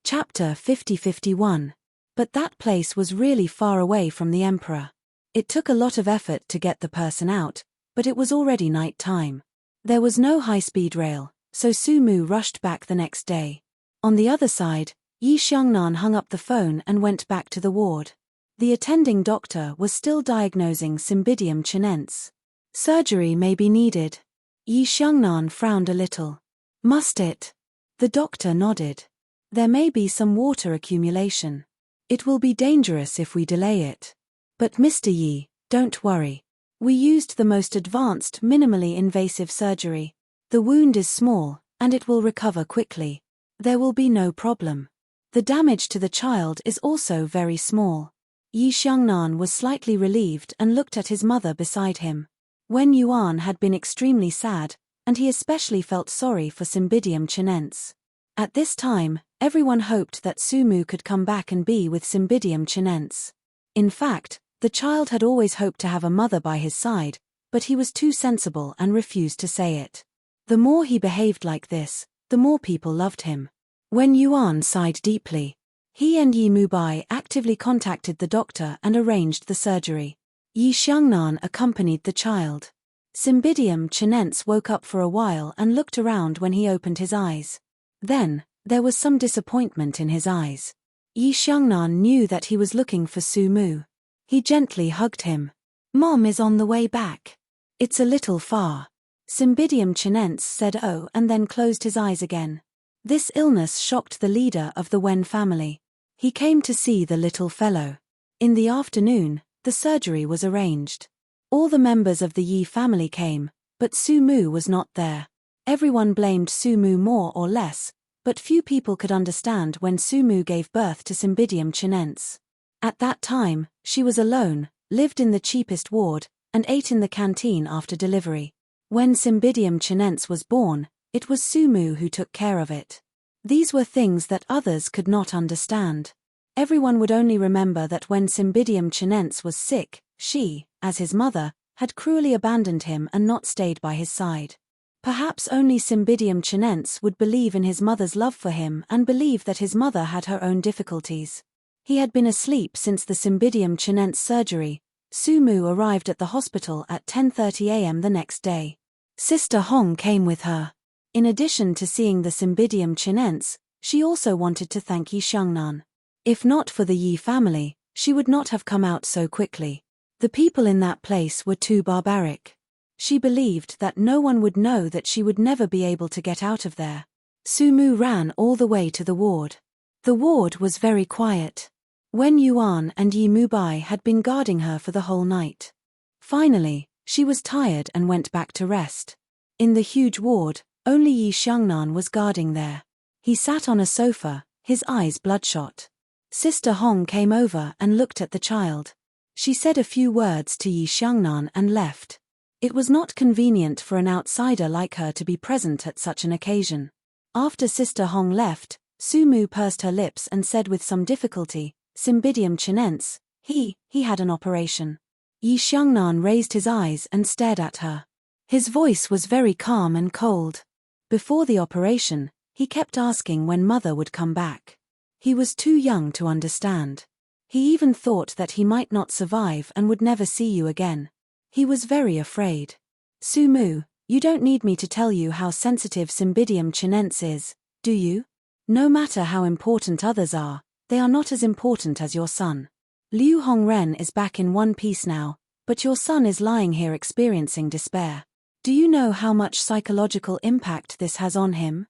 Speaker 1: Chapter 50-51. But that place was really far away from the emperor. It took a lot of effort to get the person out, but it was already night time. There was no high-speed rail, so Sumu rushed back the next day. On the other side, Yi Xiangnan hung up the phone and went back to the ward. The attending doctor was still diagnosing Cymbidium chinense. Surgery may be needed. Yi Xiangnan frowned a little. Must it? The doctor nodded. There may be some water accumulation. It will be dangerous if we delay it. But Mr. Yi, don't worry. We used the most advanced, minimally invasive surgery. The wound is small, and it will recover quickly. There will be no problem. The damage to the child is also very small. Yi Xiangnan was slightly relieved and looked at his mother beside him. Wen Yuan had been extremely sad, and he especially felt sorry for Cymbidium chinense. At this time, everyone hoped that Sumu could come back and be with Cymbidium chinense. In fact, the child had always hoped to have a mother by his side, but he was too sensible and refused to say it. The more he behaved like this, the more people loved him. Wen Yuan sighed deeply. He and Yi Mubai actively contacted the doctor and arranged the surgery. Yi Xiangnan accompanied the child. Cymbidium chinense woke up for a while and looked around when he opened his eyes. Then, there was some disappointment in his eyes. Yi Xiangnan knew that he was looking for Su Mu. He gently hugged him. "Mom is on the way back. It's a little far." Cymbidium chinense said oh and then closed his eyes again. This illness shocked the leader of the Wen family. He came to see the little fellow. In the afternoon, the surgery was arranged. All the members of the Yi family came, but Su Mu was not there. Everyone blamed Su Mu more or less, but few people could understand when Su Mu gave birth to Cymbidium chinense. At that time, she was alone, lived in the cheapest ward, and ate in the canteen after delivery. When Cymbidium chinense was born, it was Su Mu who took care of it. These were things that others could not understand. Everyone would only remember that when Cymbidium chinense was sick, she, as his mother, had cruelly abandoned him and not stayed by his side. Perhaps only Cymbidium chinense would believe in his mother's love for him and believe that his mother had her own difficulties. He had been asleep since the Cymbidium chinense surgery. Su Mu arrived at the hospital at 10:30 a.m. the next day. Sister Hong came with her. In addition to seeing the Cymbidium chinense, she also wanted to thank Yi Xiangnan. If not for the Yi family, she would not have come out so quickly. The people in that place were too barbaric. She believed that no one would know that she would never be able to get out of there. Su Mu ran all the way to the ward. The ward was very quiet. Wen Yuan and Yi Mubai had been guarding her for the whole night. Finally, she was tired and went back to rest. In the huge ward, only Yi Xiangnan was guarding there. He sat on a sofa, his eyes bloodshot. Sister Hong came over and looked at the child. She said a few words to Yi Xiangnan and left. It was not convenient for an outsider like her to be present at such an occasion. After Sister Hong left, Su Mu pursed her lips and said with some difficulty, "Cymbidium chinense, he had an operation." Yi Xiangnan raised his eyes and stared at her. His voice was very calm and cold. Before the operation, he kept asking when mother would come back. He was too young to understand. He even thought that he might not survive and would never see you again. He was very afraid. "Su Mu, you don't need me to tell you how sensitive Cymbidium chinense is, do you? No matter how important others are, they are not as important as your son. Liu Hongren is back in one piece now, but your son is lying here experiencing despair. Do you know how much psychological impact this has on him?"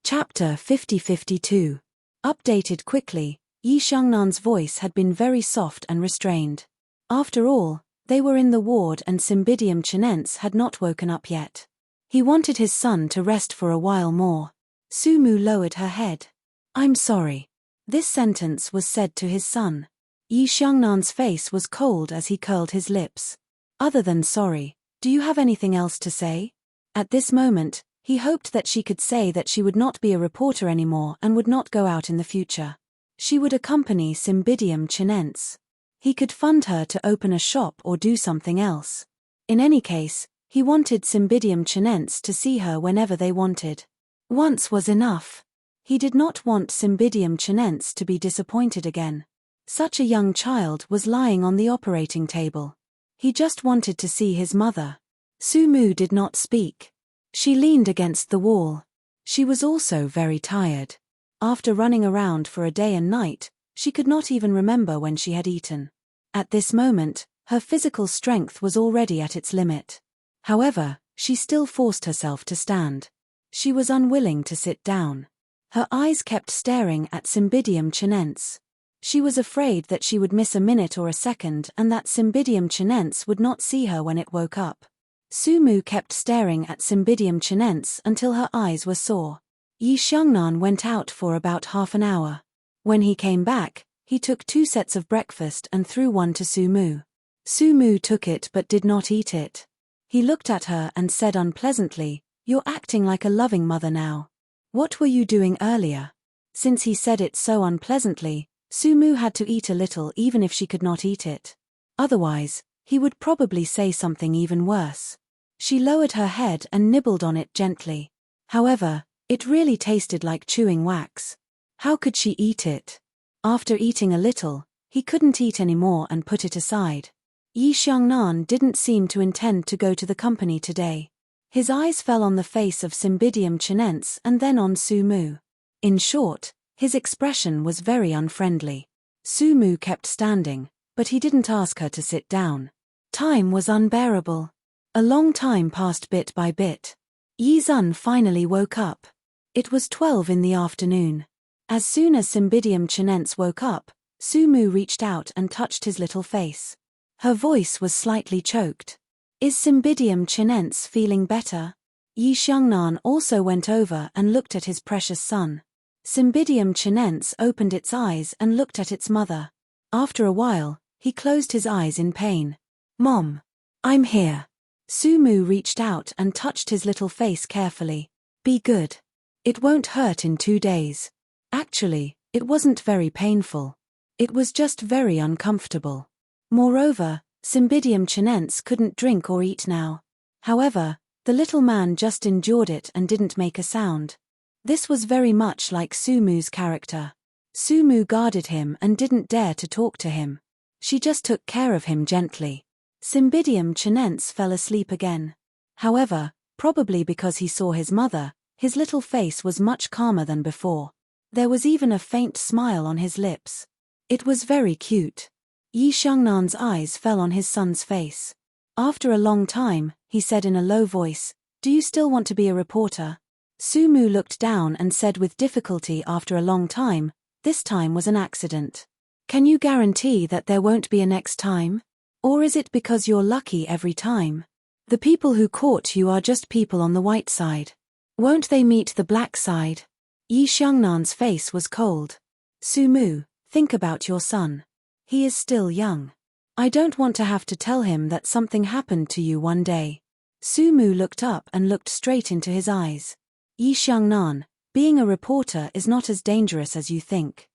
Speaker 1: Chapter 50-52. Updated quickly. Yi Xiangnan's voice had been very soft and restrained. After all, they were in the ward and Cymbidium chinense had not woken up yet. He wanted his son to rest for a while more. Su Mu lowered her head. "I'm sorry." This sentence was said to his son. Yi Xiangnan's face was cold as he curled his lips. "Other than sorry, do you have anything else to say?" At this moment, he hoped that she could say that she would not be a reporter anymore and would not go out in the future. She would accompany Cymbidium chinense. He could fund her to open a shop or do something else. In any case, he wanted Cymbidium chinense to see her whenever they wanted. Once was enough. He did not want Cymbidium chinense to be disappointed again. Such a young child was lying on the operating table. He just wanted to see his mother. Su Mu did not speak. She leaned against the wall. She was also very tired. After running around for a day and night, she could not even remember when she had eaten. At this moment, her physical strength was already at its limit. However, she still forced herself to stand. She was unwilling to sit down. Her eyes kept staring at Cymbidium chinense. She was afraid that she would miss a minute or a second and that Cymbidium chinense would not see her when it woke up. Sumu kept staring at Cymbidium chinense until her eyes were sore. Yi Xiangnan went out for about half an hour. When he came back, he took 2 sets of breakfast and threw one to Sumu. Sumu took it but did not eat it. He looked at her and said unpleasantly, "You're acting like a loving mother now. What were you doing earlier?" Since he said it so unpleasantly, Sumu had to eat a little even if she could not eat it. Otherwise, he would probably say something even worse. She lowered her head and nibbled on it gently. However, it really tasted like chewing wax. How could she eat it? After eating a little, he couldn't eat any more and put it aside. Yi Xiangnan didn't seem to intend to go to the company today. His eyes fell on the face of Cymbidium chinense and then on Sumu. In short, his expression was very unfriendly. Sumu kept standing, but he didn't ask her to sit down. Time was unbearable. A long time passed bit by bit. Yi Zun finally woke up. It was 12 in the afternoon. As soon as Cymbidium chinense woke up, Sumu reached out and touched his little face. Her voice was slightly choked. "Is Cymbidium chinense feeling better?" Yi Xiangnan also went over and looked at his precious son. Cymbidium chinense opened its eyes and looked at its mother. After a while, he closed his eyes in pain. "Mom, I'm here." Sumu reached out and touched his little face carefully. "Be good. It won't hurt in 2 days." Actually, it wasn't very painful. It was just very uncomfortable. Moreover, Cymbidium chinense couldn't drink or eat now. However, the little man just endured it and didn't make a sound. This was very much like Sumu's character. Sumu guarded him and didn't dare to talk to him. She just took care of him gently. Cymbidium chinense fell asleep again. However, probably because he saw his mother, his little face was much calmer than before. There was even a faint smile on his lips. It was very cute. Yi Xiangnan's eyes fell on his son's face. After a long time, he said in a low voice, "Do you still want to be a reporter?" Sumu looked down and said with difficulty after a long time, "This time was an accident. Can you guarantee that there won't be a next time? Or is it because you're lucky every time? The people who caught you are just people on the white side. Won't they meet the black side?" Yi Xiangnan's face was cold. "Sumu, think about your son. He is still young. I don't want to have to tell him that something happened to you one day." Sumu looked up and looked straight into his eyes. "Yi Xiangnan, being a reporter is not as dangerous as you think."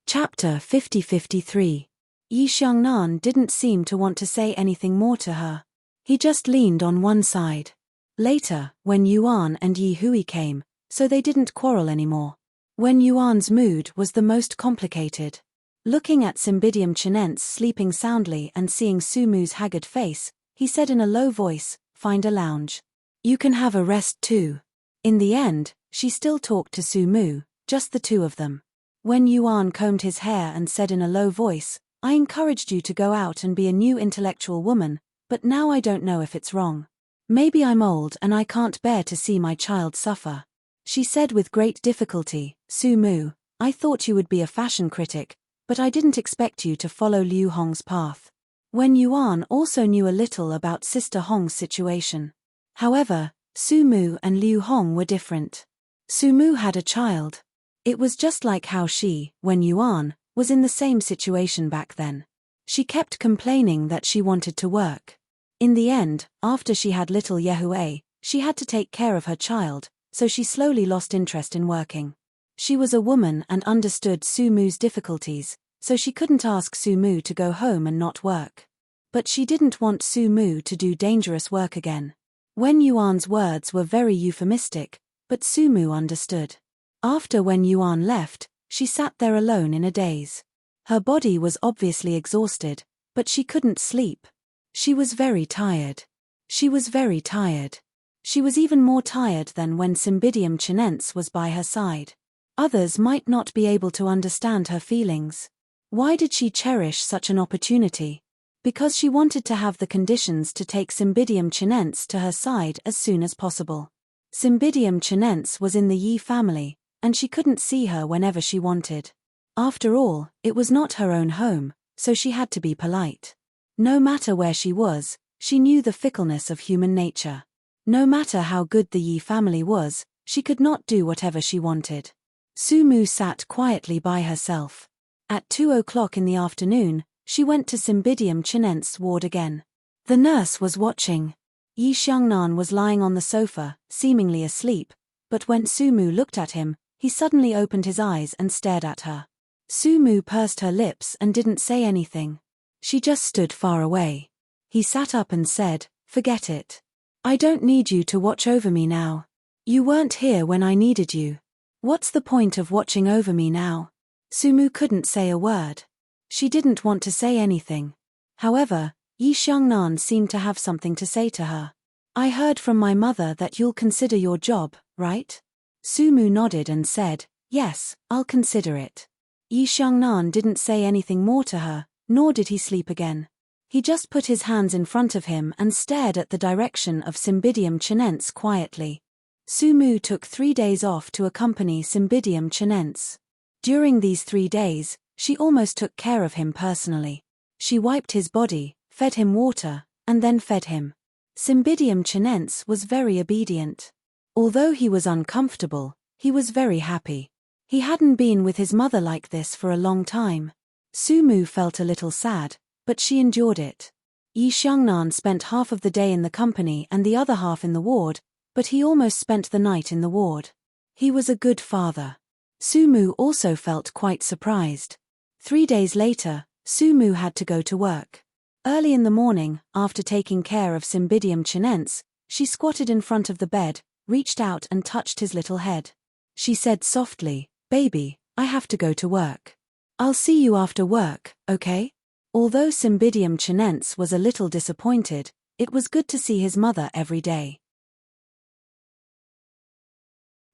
Speaker 1: Chapter 50-53. Yi Xiangnan didn't seem to want to say anything more to her. He just leaned on one side. Later, when Yuan and Yi Hui came, so they didn't quarrel anymore. When Yuan's mood was the most complicated. Looking at Cymbidium chinense sleeping soundly and seeing Sumu's haggard face, he said in a low voice, "Find a lounge. You can have a rest too." In the end, she still talked to Sumu, just the two of them. When Yuan combed his hair and said in a low voice, "I encouraged you to go out and be a new intellectual woman, but now I don't know if it's wrong. Maybe I'm old and I can't bear to see my child suffer." She said with great difficulty, "Sumu, I thought you would be a fashion critic, but I didn't expect you to follow Liu Hong's path." When Yuan also knew a little about Sister Hong's situation. However, Sumu and Liu Hong were different. Sumu had a child. It was just like how she, when Yuan, was in the same situation back then. She kept complaining that she wanted to work. In the end, after she had little Yehui, she had to take care of her child, so she slowly lost interest in working. She was a woman and understood Sumu's difficulties, so she couldn't ask Sumu to go home and not work. But she didn't want Sumu to do dangerous work again. When Yuan's words were very euphemistic, but Sumu understood. After when Yuan left, she sat there alone in a daze. Her body was obviously exhausted, but she couldn't sleep. She was very tired. She was very tired. She was even more tired than when Cymbidium chinense was by her side. Others might not be able to understand her feelings. Why did she cherish such an opportunity? Because she wanted to have the conditions to take Cymbidium chinense to her side as soon as possible. Cymbidium chinense was in the Yi family, and she couldn't see her whenever she wanted. After all, it was not her own home, so she had to be polite. No matter where she was, she knew the fickleness of human nature. No matter how good the Yi family was, she could not do whatever she wanted. Sumu sat quietly by herself. At 2 o'clock in the afternoon, she went to Cymbidium Chinense's ward again. The nurse was watching. Yi Xiangnan was lying on the sofa, seemingly asleep, but when Sumu looked at him, he suddenly opened his eyes and stared at her. Sumu pursed her lips and didn't say anything. She just stood far away. He sat up and said, "Forget it. I don't need you to watch over me now. You weren't here when I needed you. What's the point of watching over me now?" Sumu couldn't say a word. She didn't want to say anything. However, Yi Xiangnan seemed to have something to say to her. "I heard from my mother that you'll consider your job, right?" Sumu nodded and said, "Yes, I'll consider it." Yi Xiangnan didn't say anything more to her, nor did he sleep again. He just put his hands in front of him and stared at the direction of Cymbidium Chinense quietly. Sumu took 3 days off to accompany Cymbidium Chinense. During these 3 days, she almost took care of him personally. She wiped his body, fed him water, and then fed him. Cymbidium Chinense was very obedient. Although he was uncomfortable, he was very happy. He hadn't been with his mother like this for a long time. Sumu felt a little sad, but she endured it. Yi Xiangnan spent half of the day in the company and the other half in the ward, but he almost spent the night in the ward. He was a good father. Sumu also felt quite surprised. 3 days later, Sumu had to go to work. Early in the morning, after taking care of Cymbidium Chinense, she squatted in front of the bed, reached out and touched his little head. She said softly, "Baby, I have to go to work. I'll see you after work, okay?" Although Cymbidium Chinense was a little disappointed, it was good to see his mother every day.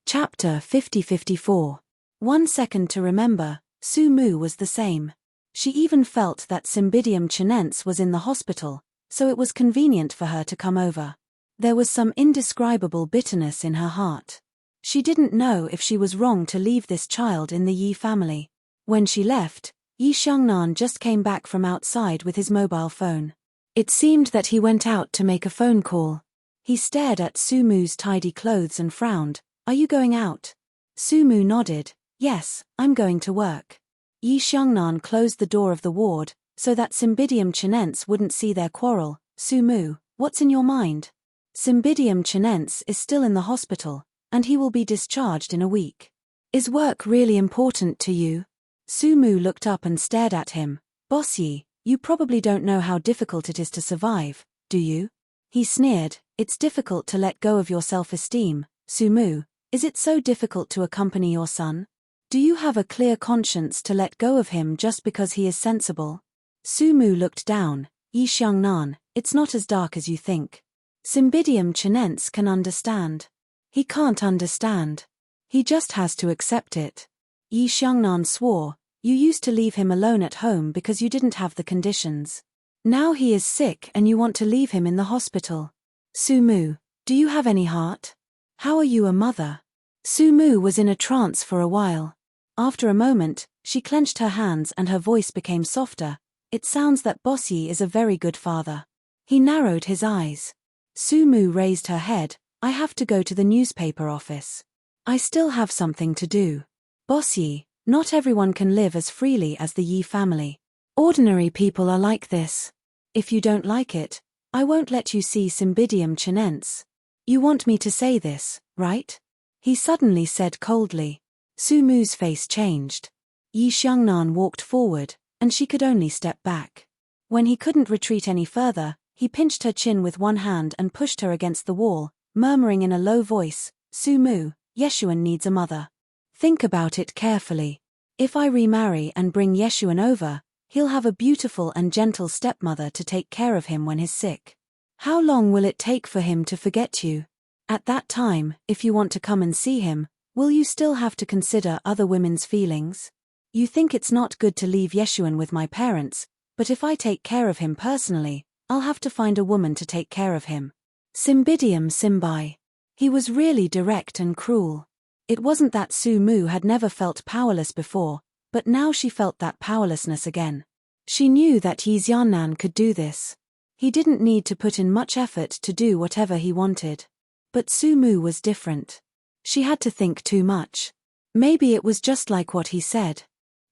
Speaker 1: Chapter 50-54. 1 second to remember. Sumu was the same. She even felt that Cymbidium Chinense was in the hospital, so it was convenient for her to come over. There was some indescribable bitterness in her heart. She didn't know if she was wrong to leave this child in the Yi family. When she left, Yi Xiangnan just came back from outside with his mobile phone. It seemed that he went out to make a phone call. He stared at Sumu's tidy clothes and frowned. "Are you going out?" Sumu nodded. "Yes, I'm going to work." Yi Xiangnan closed the door of the ward, so that Cymbidium Chinense wouldn't see their quarrel. "Sumu, what's in your mind?" "Cymbidium Chinense is still in the hospital, and he will be discharged in a week. Is work really important to you?" Sumu looked up and stared at him. "Boss Yi, you probably don't know how difficult it is to survive, do you?" He sneered. "It's difficult to let go of your self-esteem, Sumu. Is it so difficult to accompany your son? Do you have a clear conscience to let go of him just because he is sensible?" Sumu looked down. "Yi Xiangnan, it's not as dark as you think. Cymbidium Chinense can understand." "He can't understand. He just has to accept it." Yi Xiangnan swore. "You used to leave him alone at home because you didn't have the conditions. Now he is sick and you want to leave him in the hospital. Sumu, do you have any heart? How are you a mother?" Sumu was in a trance for a while. After a moment, she clenched her hands and her voice became softer. "It sounds that Boss Yi is a very good father." He narrowed his eyes. Sumu raised her head. "I have to go to the newspaper office. I still have something to do. Boss Yi, not everyone can live as freely as the Yi family. Ordinary people are like this. If you don't like it, I won't let you see Cymbidium Chinense. You want me to say this, right?" He suddenly said coldly. Sumu's face changed. Yi Xiangnan walked forward, and she could only step back. When he couldn't retreat any further, he pinched her chin with one hand and pushed her against the wall, murmuring in a low voice, "Sumu, Yeshuan needs a mother. Think about it carefully. If I remarry and bring Yeshuan over, he'll have a beautiful and gentle stepmother to take care of him when he's sick. How long will it take for him to forget you? At that time, if you want to come and see him, will you still have to consider other women's feelings? You think it's not good to leave Yeshuan with my parents, but if I take care of him personally, I'll have to find a woman to take care of him." Cymbidium Cymbi. He was really direct and cruel. It wasn't that Su Mu had never felt powerless before, but now she felt that powerlessness again. She knew that Yi Xiannan could do this. He didn't need to put in much effort to do whatever he wanted. But Su Mu was different. She had to think too much. Maybe it was just like what he said.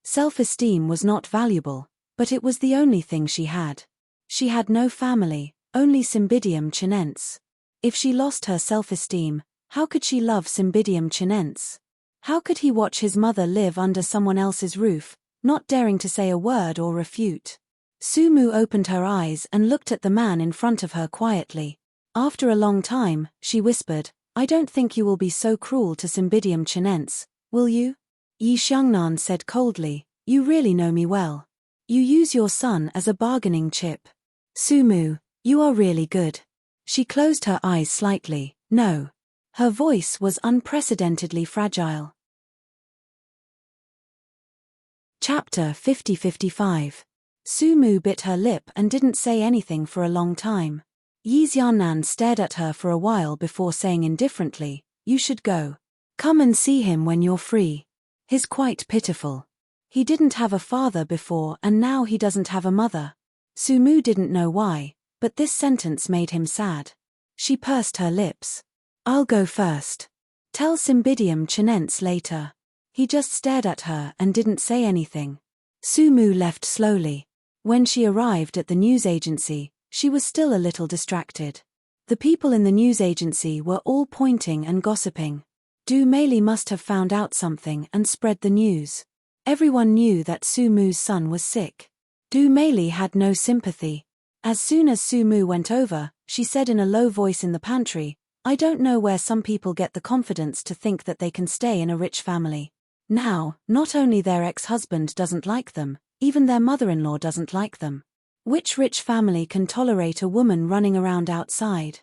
Speaker 1: Self-esteem was not valuable, but it was the only thing she had. She had no family, only Cymbidium Chinense. If she lost her self-esteem, how could she love Cymbidium Chinense? How could he watch his mother live under someone else's roof, not daring to say a word or refute? Su Mu opened her eyes and looked at the man in front of her quietly. After a long time, she whispered, "I don't think you will be so cruel to Cymbidium Chinense, will you?" Yi Xiangnan said coldly, "You really know me well. You use your son as a bargaining chip. Su Mu, you are really good." She closed her eyes slightly. No. Her voice was unprecedentedly fragile. Chapter 50-55. Su Mu bit her lip and didn't say anything for a long time. Yi Xiannan stared at her for a while before saying indifferently, "You should go. Come and see him when you're free. He's quite pitiful. He didn't have a father before and now he doesn't have a mother." Su Mu didn't know why, but this sentence made him sad. She pursed her lips. "I'll go first. Tell Cymbidium Chinense later." He just stared at her and didn't say anything. Su Mu left slowly. When she arrived at the news agency, she was still a little distracted. The people in the news agency were all pointing and gossiping. Du Meili must have found out something and spread the news. Everyone knew that Su Mu's son was sick. Du Meili had no sympathy. As soon as Su Mu went over, she said in a low voice in the pantry, "I don't know where some people get the confidence to think that they can stay in a rich family. Now, not only their ex-husband doesn't like them, even their mother-in-law doesn't like them. Which rich family can tolerate a woman running around outside?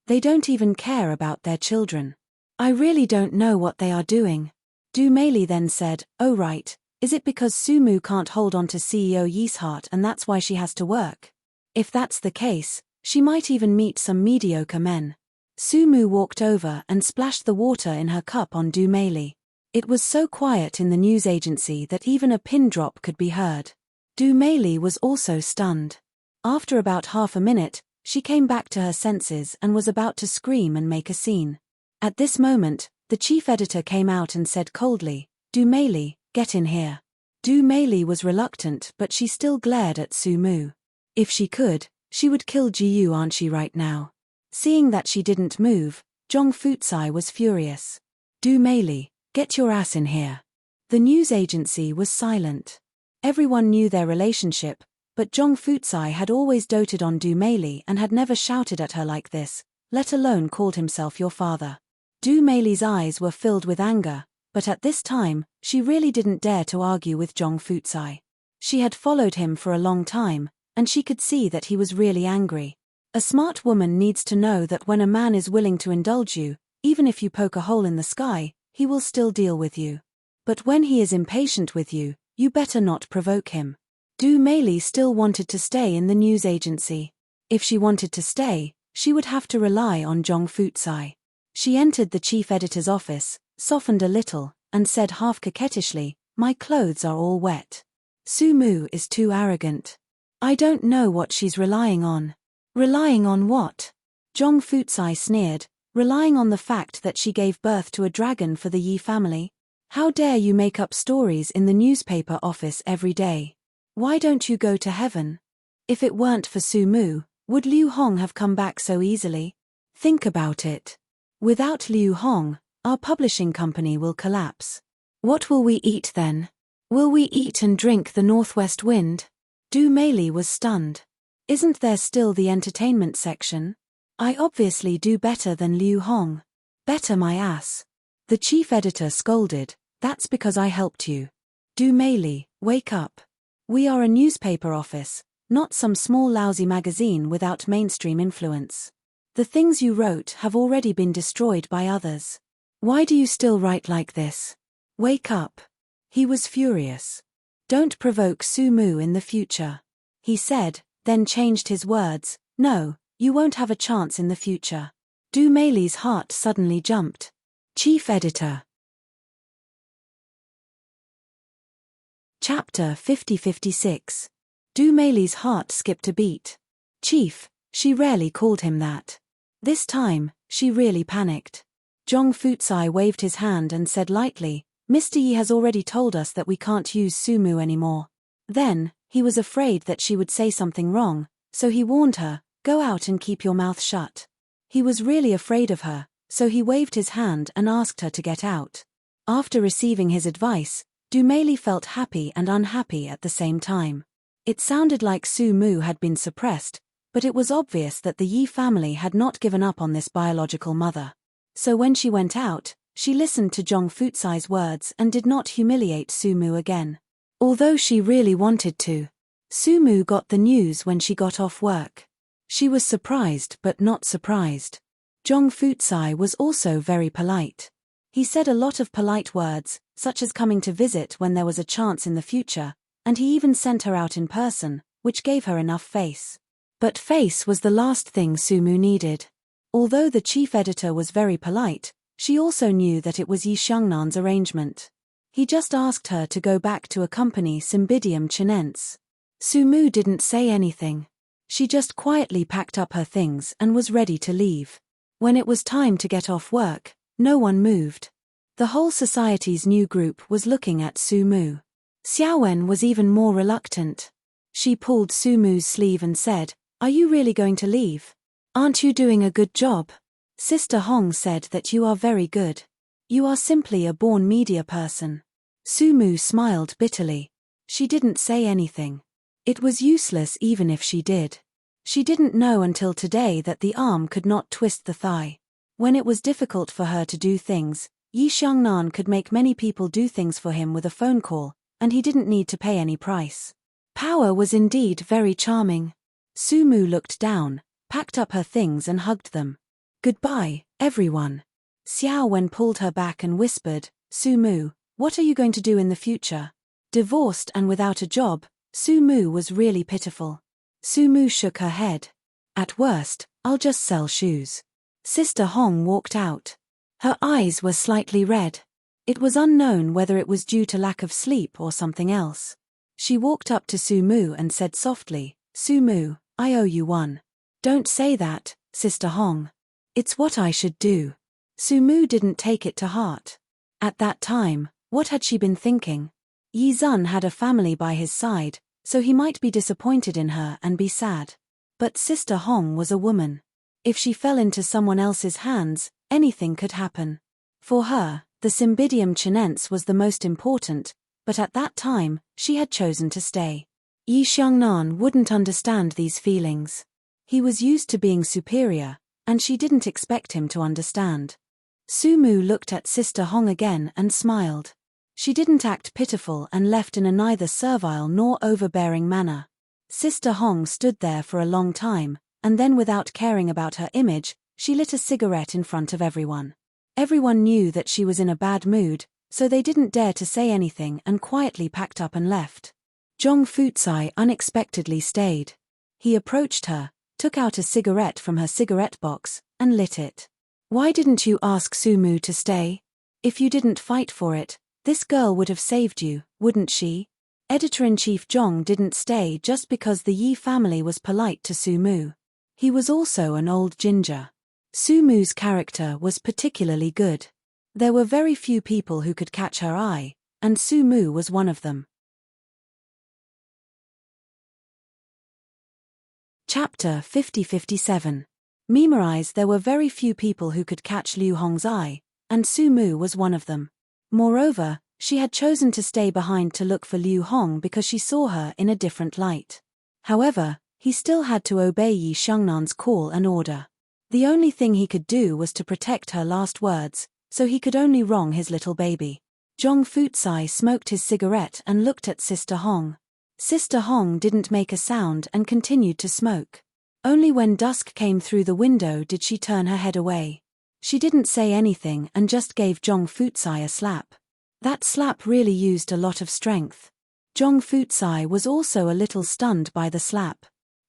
Speaker 1: They don't even care about their children. I really don't know what they are doing." Du Meili then said, "Oh right, is it because Su Mu can't hold on to CEO Yi's heart and that's why she has to work? If that's the case, she might even meet some mediocre men." Su Mu walked over and splashed the water in her cup on Du Meili. It was so quiet in the news agency that even a pin drop could be heard. Du Meili was also stunned. After about half a minute, she came back to her senses and was about to scream and make a scene. At this moment, the chief editor came out and said coldly, "Du Meili, get in here." Du Meili was reluctant but she still glared at Su Mu. If she could, she would kill Jiyu aren't she right now? Seeing that she didn't move, Zhong Futsai was furious. "Du Meili, get your ass in here." The news agency was silent. Everyone knew their relationship, but Zhong Futsai had always doted on Du Meili and had never shouted at her like this, let alone called himself your father. Du Meili's eyes were filled with anger, but at this time, she really didn't dare to argue with Zhong Futsai. She had followed him for a long time, and she could see that he was really angry. A smart woman needs to know that when a man is willing to indulge you, even if you poke a hole in the sky, he will still deal with you. But when he is impatient with you, you better not provoke him. Du Meili still wanted to stay in the news agency. If she wanted to stay, she would have to rely on Zhong Futsai. She entered the chief editor's office, softened a little, and said half coquettishly, "My clothes are all wet. Su Mu is too arrogant. I don't know what she's relying on." "Relying on what?" Zhong Futsai sneered, "Relying on the fact that she gave birth to a dragon for the Yi family? How dare you make up stories in the newspaper office every day? Why don't you go to heaven? If it weren't for Su Mu, would Liu Hong have come back so easily? Think about it. Without Liu Hong, our publishing company will collapse. What will we eat then? Will we eat and drink the northwest wind?" Du Meili was stunned. "Isn't there still the entertainment section? I obviously do better than Liu Hong." "Better my ass." The chief editor scolded, "That's because I helped you. Du Meili, wake up. We are a newspaper office, not some small lousy magazine without mainstream influence. The things you wrote have already been destroyed by others. Why do you still write like this? Wake up." He was furious. "Don't provoke Su Mu in the future," he said, then changed his words, "No, you won't have a chance in the future." Du Meili's heart suddenly jumped. "Chief editor." Chapter 50-56. Du Mei's heart skipped a beat. Chief, she rarely called him that. This time, she really panicked. Zhong Futsai waved his hand and said lightly, Mr. Yi has already told us that we can't use Sumu anymore. Then, he was afraid that she would say something wrong, so he warned her, go out and keep your mouth shut. He was really afraid of her, so he waved his hand and asked her to get out. After receiving his advice, Du Mei felt happy and unhappy at the same time. It sounded like Sumu had been suppressed, but it was obvious that the Yi family had not given up on this biological mother. So when she went out, she listened to Zhong Futsai's words and did not humiliate Sumu again. Although she really wanted to. Sumu got the news when she got off work. She was surprised but not surprised. Zhong Futsai was also very polite. He said a lot of polite words, such as coming to visit when there was a chance in the future, and he even sent her out in person, which gave her enough face. But face was the last thing Sumu needed. Although the chief editor was very polite, she also knew that it was Yi Xiangnan's arrangement. He just asked her to go back to accompany Cymbidium chinense. Sumu didn't say anything. She just quietly packed up her things and was ready to leave. When it was time to get off work, no one moved. The whole society's new group was looking at Sumu. Xiaowen was even more reluctant. She pulled Sumu's sleeve and said, Are you really going to leave? Aren't you doing a good job? Sister Hong said that you are very good. You are simply a born media person. Sumu smiled bitterly. She didn't say anything. It was useless even if she did. She didn't know until today that the arm could not twist the thigh. When it was difficult for her to do things, Yi Xiangnan could make many people do things for him with a phone call, and he didn't need to pay any price. Power was indeed very charming. Sumu looked down, packed up her things and hugged them. Goodbye, everyone. Xiaowen pulled her back and whispered, Sumu, what are you going to do in the future? Divorced and without a job, Sumu was really pitiful. Sumu shook her head. At worst, I'll just sell shoes. Sister Hong walked out. Her eyes were slightly red. It was unknown whether it was due to lack of sleep or something else. She walked up to Sumu and said softly, Sumu, I owe you one. Don't say that, Sister Hong. It's what I should do. Sumu didn't take it to heart. At that time, what had she been thinking? Yi Zun had a family by his side, so he might be disappointed in her and be sad. But Sister Hong was a woman. If she fell into someone else's hands, anything could happen. For her, the Cymbidium chinense was the most important, but at that time, she had chosen to stay. Yi Xiangnan wouldn't understand these feelings. He was used to being superior, and she didn't expect him to understand. Sumu looked at Sister Hong again and smiled. She didn't act pitiful and left in a neither servile nor overbearing manner. Sister Hong stood there for a long time, and then without caring about her image, she lit a cigarette in front of everyone. Everyone knew that she was in a bad mood, so they didn't dare to say anything and quietly packed up and left. Zhong Futsai unexpectedly stayed. He approached her, took out a cigarette from her cigarette box, and lit it. Why didn't you ask Sumu to stay? If you didn't fight for it, this girl would have saved you, wouldn't she? Editor-in-Chief Zhong didn't stay just because the Yi family was polite to Sumu. He was also an old ginger. Sumu's character was particularly good. There were very few people who could catch her eye, and Sumu was one of them. Chapter 50-57. Memorize. There were very few people who could catch Liu Hong's eye, and Sumu was one of them. Moreover, she had chosen to stay behind to look for Liu Hong because she saw her in a different light. However, he still had to obey Yi Xiangnan's call and order. The only thing he could do was to protect her last words, so he could only wrong his little baby. Zhong Futsai smoked his cigarette and looked at Sister Hong. Sister Hong didn't make a sound and continued to smoke. Only when dusk came through the window did she turn her head away. She didn't say anything and just gave Zhong Futsai a slap. That slap really used a lot of strength. Zhong Futsai was also a little stunned by the slap.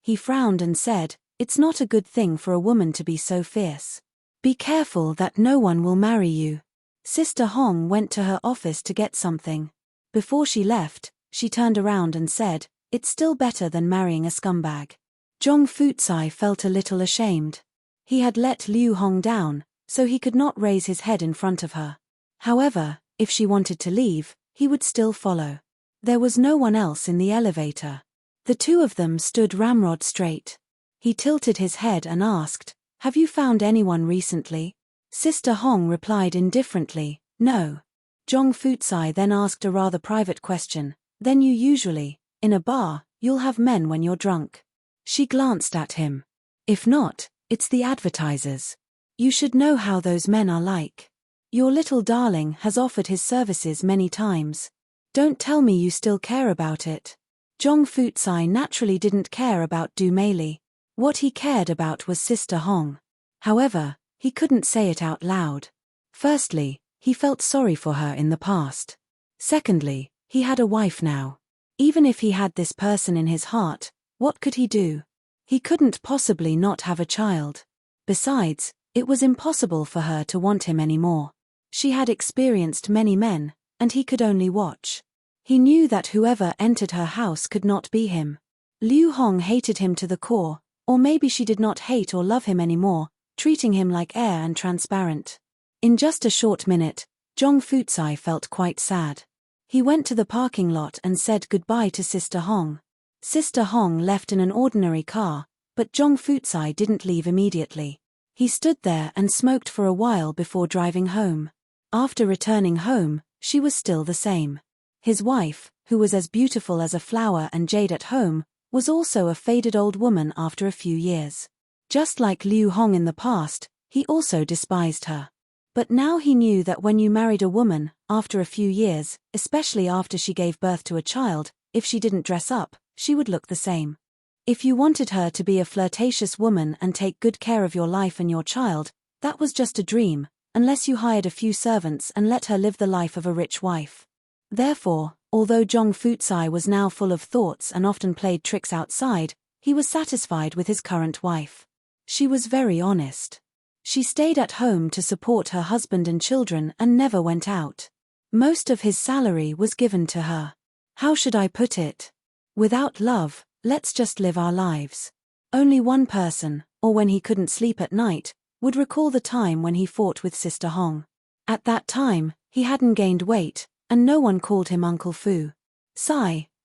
Speaker 1: He frowned and said, It's not a good thing for a woman to be so fierce. Be careful that no one will marry you. Sister Hong went to her office to get something. Before she left, she turned around and said, "It's still better than marrying a scumbag." Zhong Futsai felt a little ashamed. He had let Liu Hong down, so he could not raise his head in front of her. However, if she wanted to leave, he would still follow. There was no one else in the elevator. The two of them stood ramrod straight. He tilted his head and asked, "Have you found anyone recently?" Sister Hong replied indifferently, "No." Zhong Futsai then asked a rather private question, "Then you usually, in a bar, you'll have men when you're drunk?" She glanced at him. "If not, it's the advertisers. You should know how those men are like. Your little darling has offered his services many times. Don't tell me you still care about it." Zhong Futsai naturally didn't care about Du Meili. What he cared about was Sister Hong. However, he couldn't say it out loud. Firstly, he felt sorry for her in the past. Secondly, he had a wife now. Even if he had this person in his heart, what could he do? He couldn't possibly not have a child. Besides, it was impossible for her to want him anymore. She had experienced many men, and he could only watch. He knew that whoever entered her house could not be him. Liu Hong hated him to the core, or maybe she did not hate or love him anymore, treating him like air and transparent. In just a short minute, Zhong Futsai felt quite sad. He went to the parking lot and said goodbye to Sister Hong. Sister Hong left in an ordinary car, but Zhong Futsai didn't leave immediately. He stood there and smoked for a while before driving home. After returning home, she was still the same. His wife, who was as beautiful as a flower and jade at home, was also a faded old woman after a few years. Just like Liu Hong in the past, he also despised her. But now he knew that when you married a woman, after a few years, especially after she gave birth to a child, if she didn't dress up, she would look the same. If you wanted her to be a flirtatious woman and take good care of your life and your child, that was just a dream, unless you hired a few servants and let her live the life of a rich wife. Therefore, although Zhong Futsai was now full of thoughts and often played tricks outside, he was satisfied with his current wife. She was very honest. She stayed at home to support her husband and children and never went out. Most of his salary was given to her. How should I put it? Without love, let's just live our lives. Only one person, or when he couldn't sleep at night, would recall the time when he fought with Sister Hong. At that time, he hadn't gained weight, and no one called him Uncle Fu.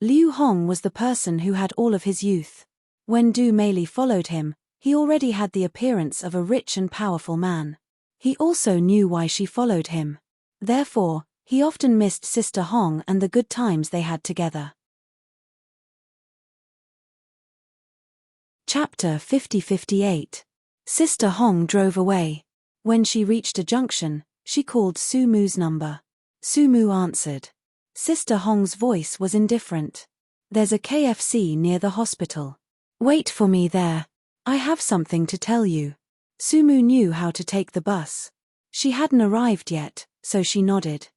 Speaker 1: Liu Hong was the person who had all of his youth. When Du Meili followed him, he already had the appearance of a rich and powerful man. He also knew why she followed him. Therefore, he often missed Sister Hong and the good times they had together. Chapter 50-58. Sister Hong drove away. When she reached a junction, she called Su Mu's number. Su Mu answered. Sister Hong's voice was indifferent. "There's a KFC near the hospital. Wait for me there. I have something to tell you." Su Mu knew how to take the bus. She hadn't arrived yet, so she nodded.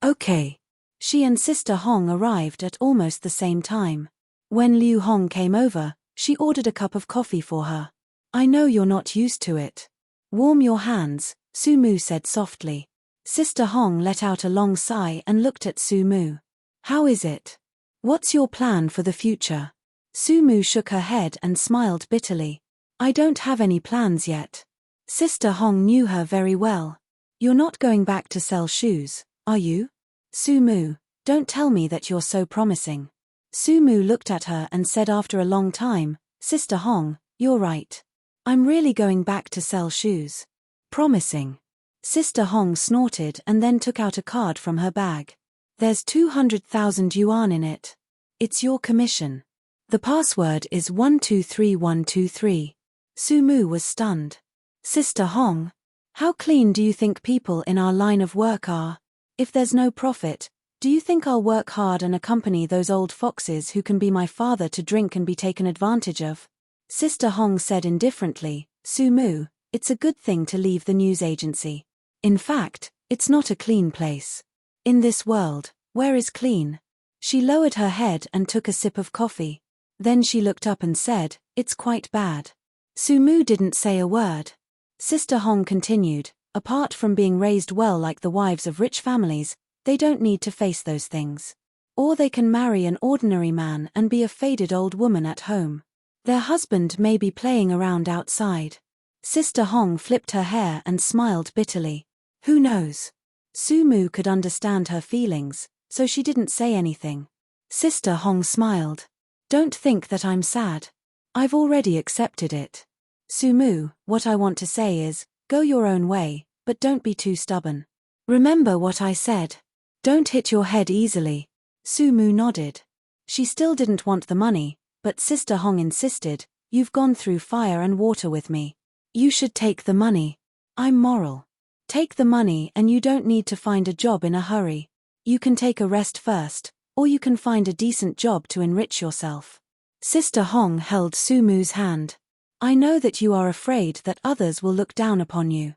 Speaker 1: Okay. She and Sister Hong arrived at almost the same time. When Liu Hong came over, she ordered a cup of coffee for her. "I know you're not used to it. Warm your hands," Su Mu said softly. Sister Hong let out a long sigh and looked at Su Mu. "How is it? What's your plan for the future?" Su Mu shook her head and smiled bitterly. "I don't have any plans yet." Sister Hong knew her very well. "You're not going back to sell shoes, are you?" "Su Mu, don't tell me that you're so promising." Su Mu looked at her and said after a long time, "Sister Hong, you're right. I'm really going back to sell shoes." "Promising." Sister Hong snorted and then took out a card from her bag. "There's 200,000 yuan in it. It's your commission. The password is 123123. Su Mu was stunned. "Sister Hong, how clean do you think people in our line of work are? If there's no profit, do you think I'll work hard and accompany those old foxes who can be my father to drink and be taken advantage of?" Sister Hong said indifferently, "Su Mu, it's a good thing to leave the news agency. In fact, it's not a clean place. In this world, where is clean?" She lowered her head and took a sip of coffee. Then she looked up and said, "It's quite bad." Su Mu didn't say a word. Sister Hong continued, "Apart from being raised well like the wives of rich families, they don't need to face those things. Or they can marry an ordinary man and be a faded old woman at home. Their husband may be playing around outside. Sister Hong flipped her hair and smiled bitterly. Who knows? Sumu could understand her feelings, so she didn't say anything. Sister Hong smiled. Don't think that I'm sad. I've already accepted it. Sumu, what I want to say is, go your own way, but don't be too stubborn. Remember what I said. Don't hit your head easily. Sumu nodded. She still didn't want the money, but Sister Hong insisted, you've gone through fire and water with me. You should take the money. I'm moral. Take the money and you don't need to find a job in a hurry. You can take a rest first, or you can find a decent job to enrich yourself. Sister Hong held Sumu's hand. I know that you are afraid that others will look down upon you.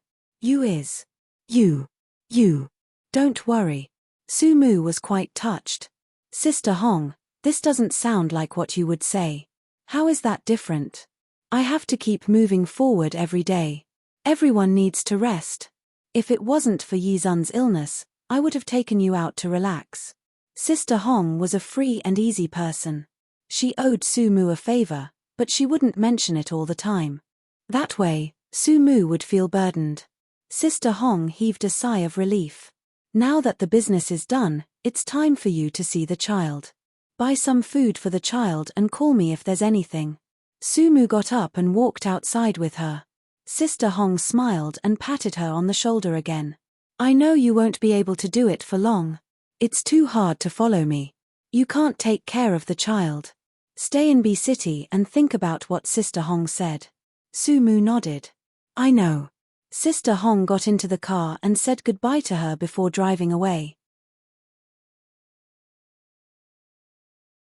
Speaker 1: You. Don't worry. Sumu was quite touched. Sister Hong, this doesn't sound like what you would say. How is that different? I have to keep moving forward every day. Everyone needs to rest. If it wasn't for Yizun's illness, I would have taken you out to relax. Sister Hong was a free and easy person. She owed Sumu a favor, but she wouldn't mention it all the time. That way, Sumu would feel burdened. Sister Hong heaved a sigh of relief. Now that the business is done, it's time for you to see the child. Buy some food for the child and call me if there's anything. Sumu got up and walked outside with her. Sister Hong smiled and patted her on the shoulder again. I know you won't be able to do it for long. It's too hard to follow me. You can't take care of the child. Stay in B City and think about what Sister Hong said. Sumu nodded. I know. Sister Hong got into the car and said goodbye to her before driving away.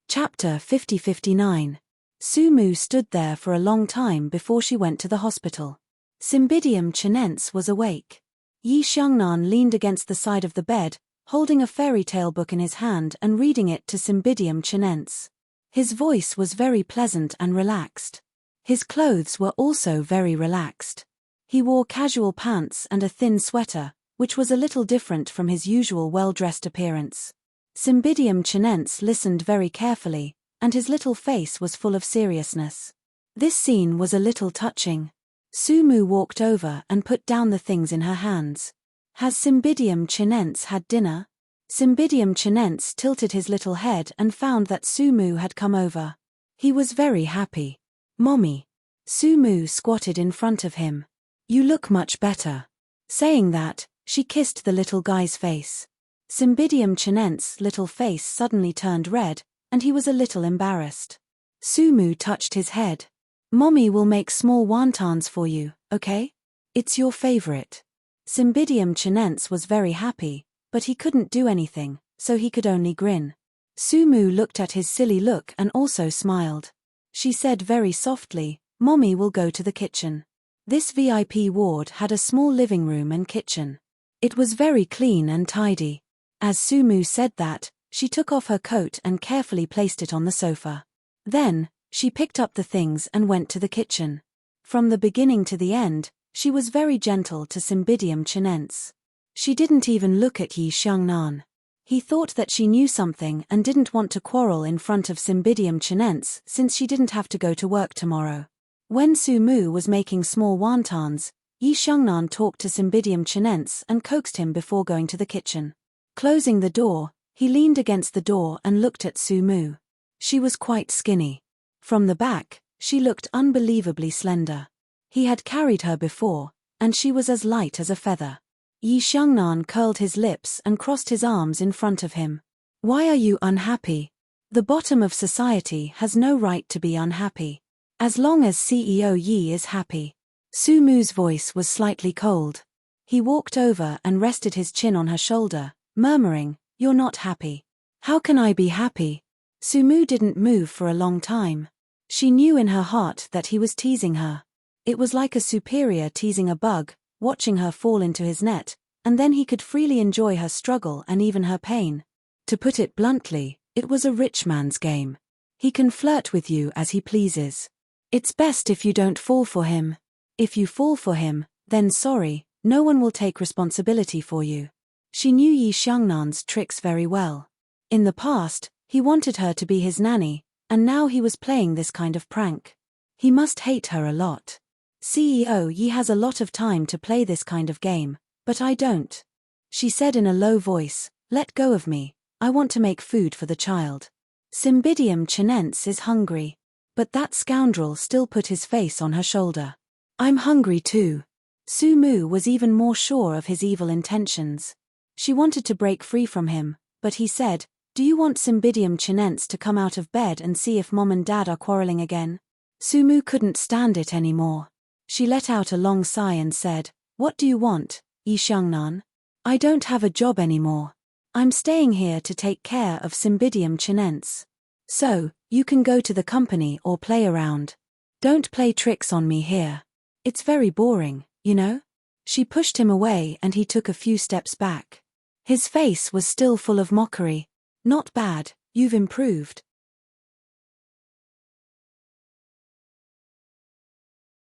Speaker 1: Chapter 50-59. Sumu stood there for a long time before she went to the hospital. Cymbidium chinense was awake. Yi Xiangnan leaned against the side of the bed, holding a fairy tale book in his hand and reading it to Cymbidium chinense. His voice was very pleasant and relaxed. His clothes were also very relaxed. He wore casual pants and a thin sweater, which was a little different from his usual well-dressed appearance. Cymbidium chinense listened very carefully, and his little face was full of seriousness. This scene was a little touching. Sumu walked over and put down the things in her hands. Has Cymbidium chinense had dinner? Cymbidium chinense tilted his little head and found that Sumu had come over. He was very happy. Mommy. Sumu squatted in front of him. You look much better. Saying that, she kissed the little guy's face. Cymbidium chinense's little face suddenly turned red, and he was a little embarrassed. Sumu touched his head. Mommy will make small wontons for you, okay? It's your favorite. Cymbidium chinense was very happy, but he couldn't do anything, so he could only grin. Sumu looked at his silly look and also smiled. She said very softly, Mommy will go to the kitchen. This VIP ward had a small living room and kitchen. It was very clean and tidy. As Sumu said that, she took off her coat and carefully placed it on the sofa. Then, she picked up the things and went to the kitchen. From the beginning to the end, she was very gentle to Cymbidium chinense. She didn't even look at Yi Xiangnan. He thought that she knew something and didn't want to quarrel in front of Cymbidium chinense since she didn't have to go to work tomorrow. When Sumu was making small wontons, Yi Xiangnan talked to Cymbidium chinense and coaxed him before going to the kitchen. Closing the door, he leaned against the door and looked at Sumu. She was quite skinny. From the back, she looked unbelievably slender. He had carried her before, and she was as light as a feather. Yi Xiangnan curled his lips and crossed his arms in front of him. Why are you unhappy? The bottom of society has no right to be unhappy. As long as CEO Yi is happy. Sumu's voice was slightly cold. He walked over and rested his chin on her shoulder, murmuring, You're not happy. How can I be happy? Sumu didn't move for a long time. She knew in her heart that he was teasing her. It was like a superior teasing a bug, watching her fall into his net, and then he could freely enjoy her struggle and even her pain. To put it bluntly, it was a rich man's game. He can flirt with you as he pleases. It's best if you don't fall for him. If you fall for him, then sorry, no one will take responsibility for you. She knew Yi Xiangnan's tricks very well. In the past, he wanted her to be his nanny, and now he was playing this kind of prank. He must hate her a lot. CEO Yi has a lot of time to play this kind of game, but I don't. She said in a low voice, let go of me, I want to make food for the child. Cymbidium chinense is hungry. But that scoundrel still put his face on her shoulder. I'm hungry too. Sumu was even more sure of his evil intentions. She wanted to break free from him, but he said, do you want Cymbidium chinense to come out of bed and see if mom and dad are quarreling again? Sumu couldn't stand it anymore. She let out a long sigh and said, what do you want, Yi Xiangnan? I don't have a job anymore. I'm staying here to take care of Cymbidium chinense. So, you can go to the company or play around. Don't play tricks on me here. It's very boring, you know? She pushed him away and he took a few steps back. His face was still full of mockery. Not bad, you've improved.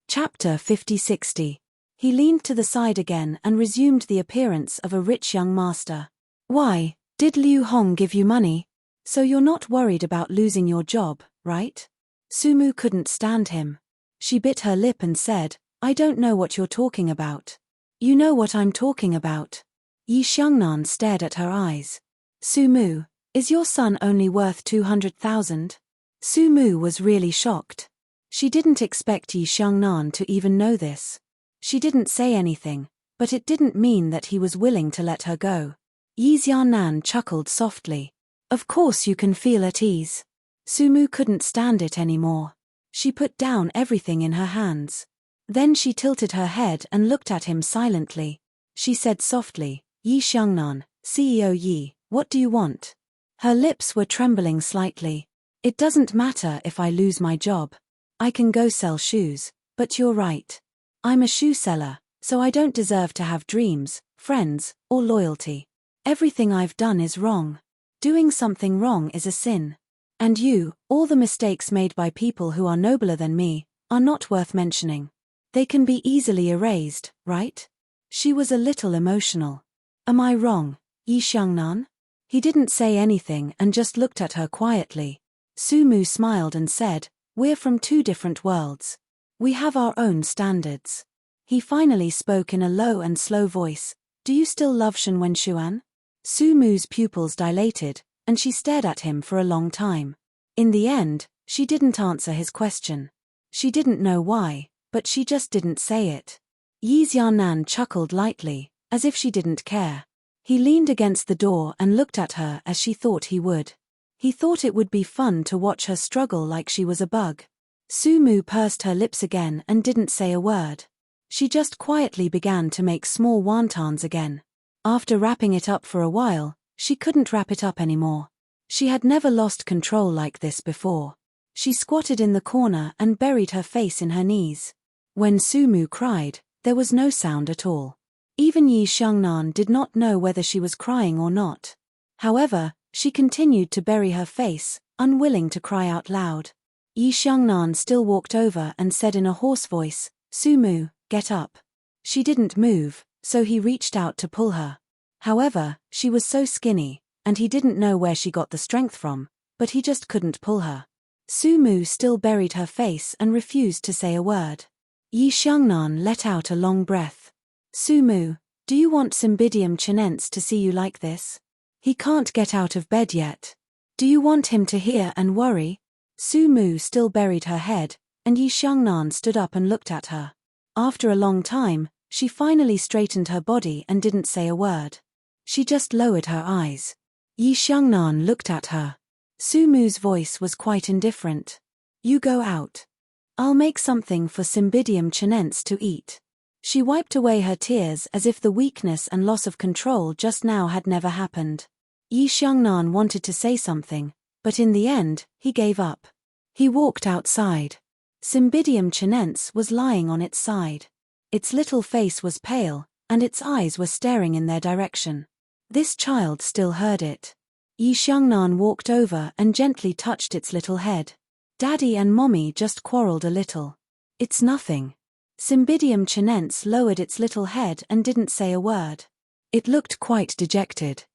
Speaker 1: Chapter 50-60. He leaned to the side again and resumed the appearance of a rich young master. Why, did Liu Hong give you money? So you're not worried about losing your job, right? Sumu couldn't stand him. She bit her lip and said, I don't know what you're talking about. You know what I'm talking about. Yi Xiangnan stared at her eyes. Sumu, is your son only worth 200,000? Sumu was really shocked. She didn't expect Yi Xiangnan to even know this. She didn't say anything, but it didn't mean that he was willing to let her go. Yi Xiangnan chuckled softly. Of course you can feel at ease. Sumu couldn't stand it anymore. She put down everything in her hands. Then she tilted her head and looked at him silently. She said softly, Yi Xiangnan, CEO Yi, what do you want? Her lips were trembling slightly. It doesn't matter if I lose my job. I can go sell shoes, but you're right. I'm a shoe seller, so I don't deserve to have dreams, friends, or loyalty. Everything I've done is wrong. Doing something wrong is a sin. And you, all the mistakes made by people who are nobler than me, are not worth mentioning. They can be easily erased, right? She was a little emotional. Am I wrong, Yi Xiangnan? He didn't say anything and just looked at her quietly. Sumu smiled and said, we're from two different worlds. We have our own standards. He finally spoke in a low and slow voice. Do you still love Shen Wenshuan? Sumu's pupils dilated, and she stared at him for a long time. In the end, she didn't answer his question. She didn't know why, but she just didn't say it. Yi Xiaonan chuckled lightly, as if she didn't care. He leaned against the door and looked at her as she thought he would. He thought it would be fun to watch her struggle like she was a bug. Sumu pursed her lips again and didn't say a word. She just quietly began to make small wontons again. After wrapping it up for a while, she couldn't wrap it up anymore. She had never lost control like this before. She squatted in the corner and buried her face in her knees. When Sumu cried, there was no sound at all. Even Yi Xiangnan did not know whether she was crying or not. However, she continued to bury her face, unwilling to cry out loud. Yi Xiangnan still walked over and said in a hoarse voice, Sumu, get up. She didn't move, so he reached out to pull her. However, she was so skinny, and he didn't know where she got the strength from, but he just couldn't pull her. Sumu still buried her face and refused to say a word. Yi Xiangnan let out a long breath. Sumu, do you want Cymbidium chinense to see you like this? He can't get out of bed yet. Do you want him to hear and worry? Sumu still buried her head, and Yi Xiangnan stood up and looked at her. After a long time, she finally straightened her body and didn't say a word. She just lowered her eyes. Yi Xiangnan looked at her. Sumu's voice was quite indifferent. You go out. I'll make something for Cymbidium chinense to eat. She wiped away her tears as if the weakness and loss of control just now had never happened. Yi Xiangnan wanted to say something, but in the end, he gave up. He walked outside. Cymbidium chinense was lying on its side. Its little face was pale, and its eyes were staring in their direction. This child still heard it. Yi Xiangnan walked over and gently touched its little head. Daddy and Mommy just quarreled a little. It's nothing. Cymbidium chinense lowered its little head and didn't say a word. It looked quite dejected.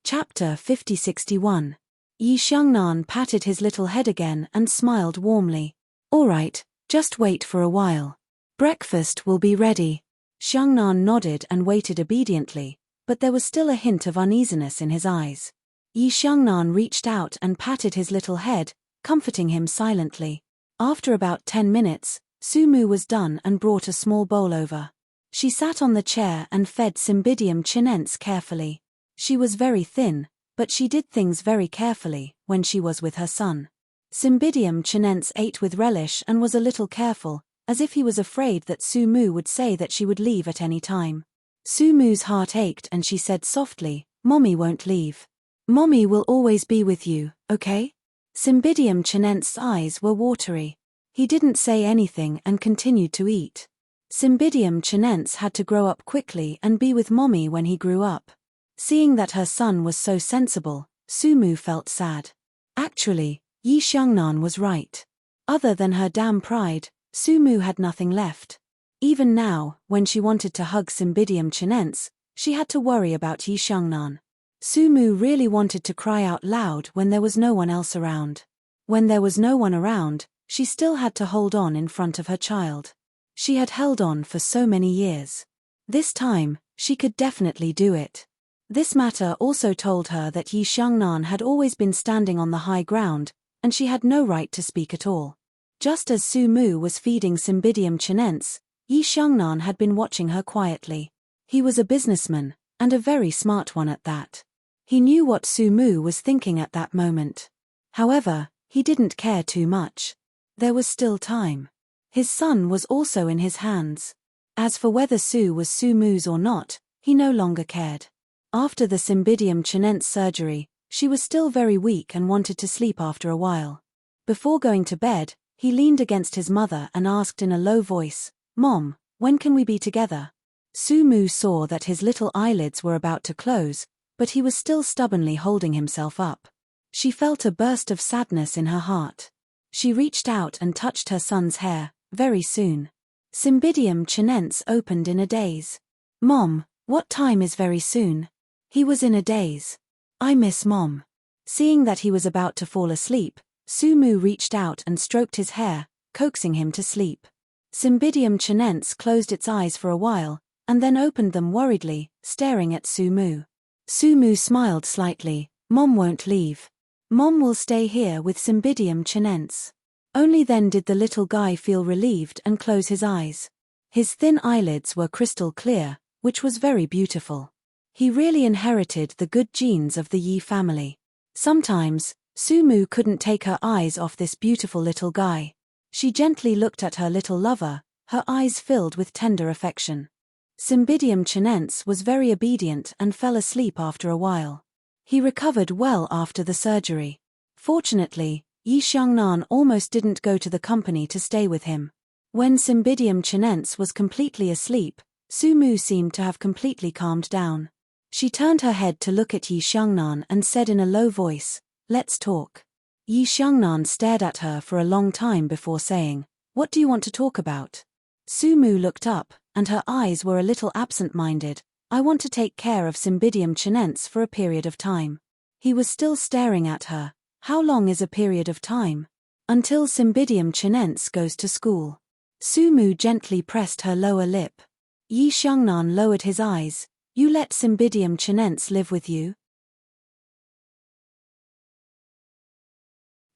Speaker 1: Chapter 5061. Yi Xiangnan patted his little head again and smiled warmly. All right, just wait for a while. Breakfast will be ready. Xiangnan nodded and waited obediently, but there was still a hint of uneasiness in his eyes. Yi Xiangnan reached out and patted his little head, comforting him silently. After about 10 minutes, Su Mu was done and brought a small bowl over. She sat on the chair and fed Cymbidium chinense carefully. She was very thin, but she did things very carefully when she was with her son. Cymbidium chinense ate with relish and was a little careful, as if he was afraid that Su Mu would say that she would leave at any time. Su Mu's heart ached and she said softly, "Mommy won't leave. Mommy will always be with you, okay?" Cymbidium chinense's eyes were watery. He didn't say anything and continued to eat. Cymbidium chinense had to grow up quickly and be with Mommy when he grew up. Seeing that her son was so sensible, Su Mu felt sad. Actually, Yi Xiangnan was right. Other than her damn pride, Su Mu had nothing left. Even now, when she wanted to hug Cymbidium chinense, she had to worry about Yi Xiangnan. Su Mu really wanted to cry out loud when there was no one else around. When there was no one around, she still had to hold on in front of her child. She had held on for so many years. This time, she could definitely do it. This matter also told her that Yi Xiangnan had always been standing on the high ground, and she had no right to speak at all. Just as Su Mu was feeding Cymbidium chinense, Yi Xiangnan had been watching her quietly. He was a businessman, and a very smart one at that. He knew what Su Mu was thinking at that moment. However, he didn't care too much. There was still time. His son was also in his hands. As for whether Su was Su Mu's or not, he no longer cared. After the Cymbidium chinense surgery, she was still very weak and wanted to sleep after a while. Before going to bed, he leaned against his mother and asked in a low voice, "Mom, when can we be together?" Su Mu saw that his little eyelids were about to close, but he was still stubbornly holding himself up. She felt a burst of sadness in her heart. She reached out and touched her son's hair, very soon. Cymbidium chinense opened in a daze. "Mom, what time is very soon?" He was in a daze. "I miss Mom." Seeing that he was about to fall asleep, Su Mu reached out and stroked his hair, coaxing him to sleep. Cymbidium chinense closed its eyes for a while, and then opened them worriedly, staring at Su Mu. Su Mu smiled slightly. "Mom won't leave. Mom will stay here with Cymbidium chinense." Only then did the little guy feel relieved and close his eyes. His thin eyelids were crystal clear, which was very beautiful. He really inherited the good genes of the Yi family. Sometimes, Su Mu couldn't take her eyes off this beautiful little guy. She gently looked at her little lover, her eyes filled with tender affection. Cymbidium chinense was very obedient and fell asleep after a while. He recovered well after the surgery. Fortunately, Yi Xiangnan almost didn't go to the company to stay with him. When Cymbidium chinense was completely asleep, Su Mu seemed to have completely calmed down. She turned her head to look at Yi Xiangnan and said in a low voice, "Let's talk." Yi Xiangnan stared at her for a long time before saying, "What do you want to talk about?" Su Mu looked up, and her eyes were a little absent-minded. "I want to take care of Cymbidium chinense for a period of time." He was still staring at her. How long is a period of time? Until Cymbidium chinense goes to school. Su Mu gently pressed her lower lip. Yi Xiangnan lowered his eyes. "You let Cymbidium chinense live with you?"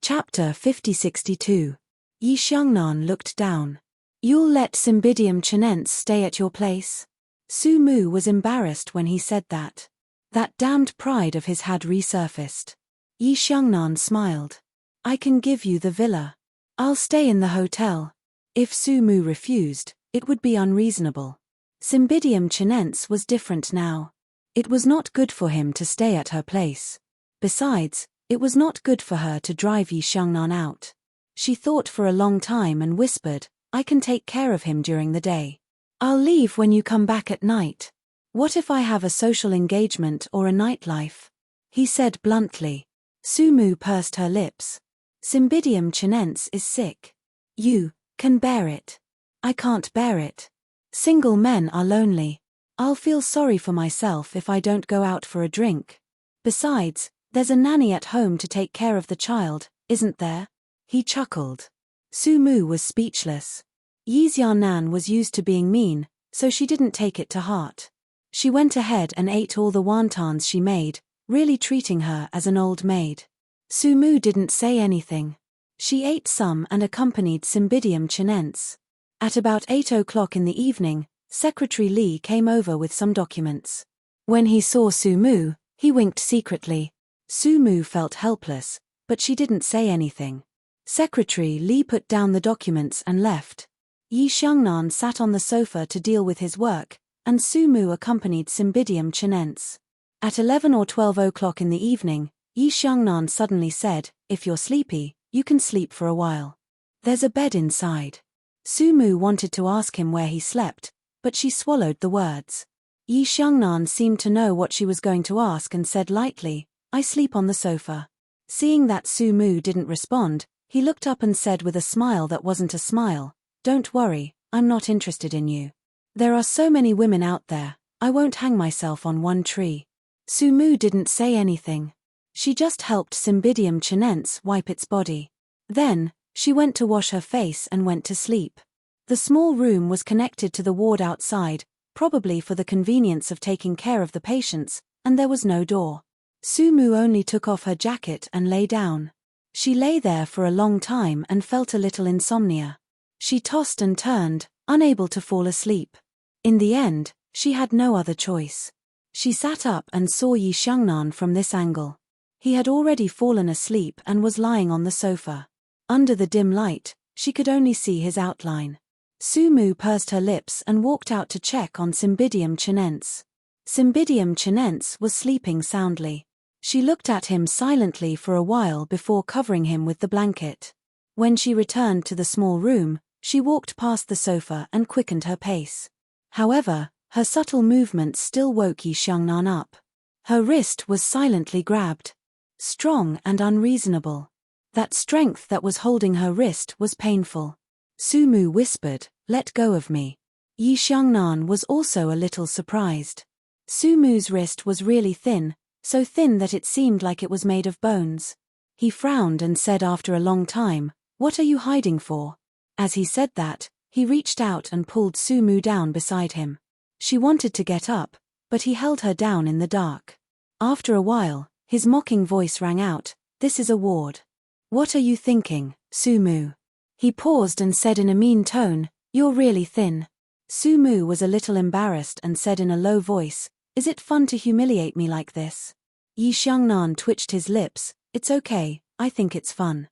Speaker 1: Chapter 5062. Yi Xiangnan looked down. "You'll let Cymbidium chinense stay at your place?" Su Mu was embarrassed when he said that. That damned pride of his had resurfaced. Yi Xiangnan smiled. "I can give you the villa. I'll stay in the hotel." If Su Mu refused, it would be unreasonable. Cymbidium chinense was different now. It was not good for him to stay at her place. Besides, it was not good for her to drive Yi Xiangnan out. She thought for a long time and whispered, "I can take care of him during the day. I'll leave when you come back at night. What if I have a social engagement or a nightlife?" He said bluntly. Su Mu pursed her lips. "Cymbidium chinense is sick. You can bear it. I can't bear it. Single men are lonely. I'll feel sorry for myself if I don't go out for a drink." Besides, there's a nanny at home to take care of the child, isn't there? He chuckled. Sumu was speechless. Yi Xiaonan was used to being mean, so she didn't take it to heart. She went ahead and ate all the wontons she made, really treating her as an old maid. Sumu didn't say anything. She ate some and accompanied Cymbidium chinense. At about 8 o'clock in the evening, Secretary Li came over with some documents. When he saw Sumu, he winked secretly. Sumu felt helpless, but she didn't say anything. Secretary Li put down the documents and left. Yi Xiangnan sat on the sofa to deal with his work, and Sumu accompanied Cymbidium chinense. At 11 or 12 o'clock in the evening, Yi Xiangnan suddenly said, "If you're sleepy, you can sleep for a while. There's a bed inside." Sumu wanted to ask him where he slept, but she swallowed the words. Yi Xiangnan seemed to know what she was going to ask and said lightly, "I sleep on the sofa." Seeing that Sumu didn't respond, he looked up and said with a smile that wasn't a smile, "Don't worry, I'm not interested in you. There are so many women out there, I won't hang myself on one tree." Sumu didn't say anything. She just helped Cymbidium chinense wipe its body. Then, she went to wash her face and went to sleep. The small room was connected to the ward outside, probably for the convenience of taking care of the patients, and there was no door. Sumu only took off her jacket and lay down. She lay there for a long time and felt a little insomnia. She tossed and turned, unable to fall asleep. In the end, she had no other choice. She sat up and saw Yi Xiangnan from this angle. He had already fallen asleep and was lying on the sofa. Under the dim light, she could only see his outline. Sumu pursed her lips and walked out to check on Cymbidium chinense. Cymbidium chinense was sleeping soundly. She looked at him silently for a while before covering him with the blanket. When she returned to the small room, she walked past the sofa and quickened her pace. However, her subtle movements still woke Yi Xiangnan up. Her wrist was silently grabbed. Strong and unreasonable. That strength that was holding her wrist was painful. Sumu whispered, "Let go of me." Yi Xiangnan was also a little surprised. Sumu's wrist was really thin, so thin that it seemed like it was made of bones. He frowned and said after a long time, "What are you hiding for?" As he said that, he reached out and pulled Sumu down beside him. She wanted to get up, but he held her down in the dark. After a while, his mocking voice rang out, "This is a ward. What are you thinking, Sumu?" He paused and said in a mean tone, "You're really thin." Sumu was a little embarrassed and said in a low voice, "Is it fun to humiliate me like this?" Yi Xiangnan twitched his lips, "It's okay, I think it's fun."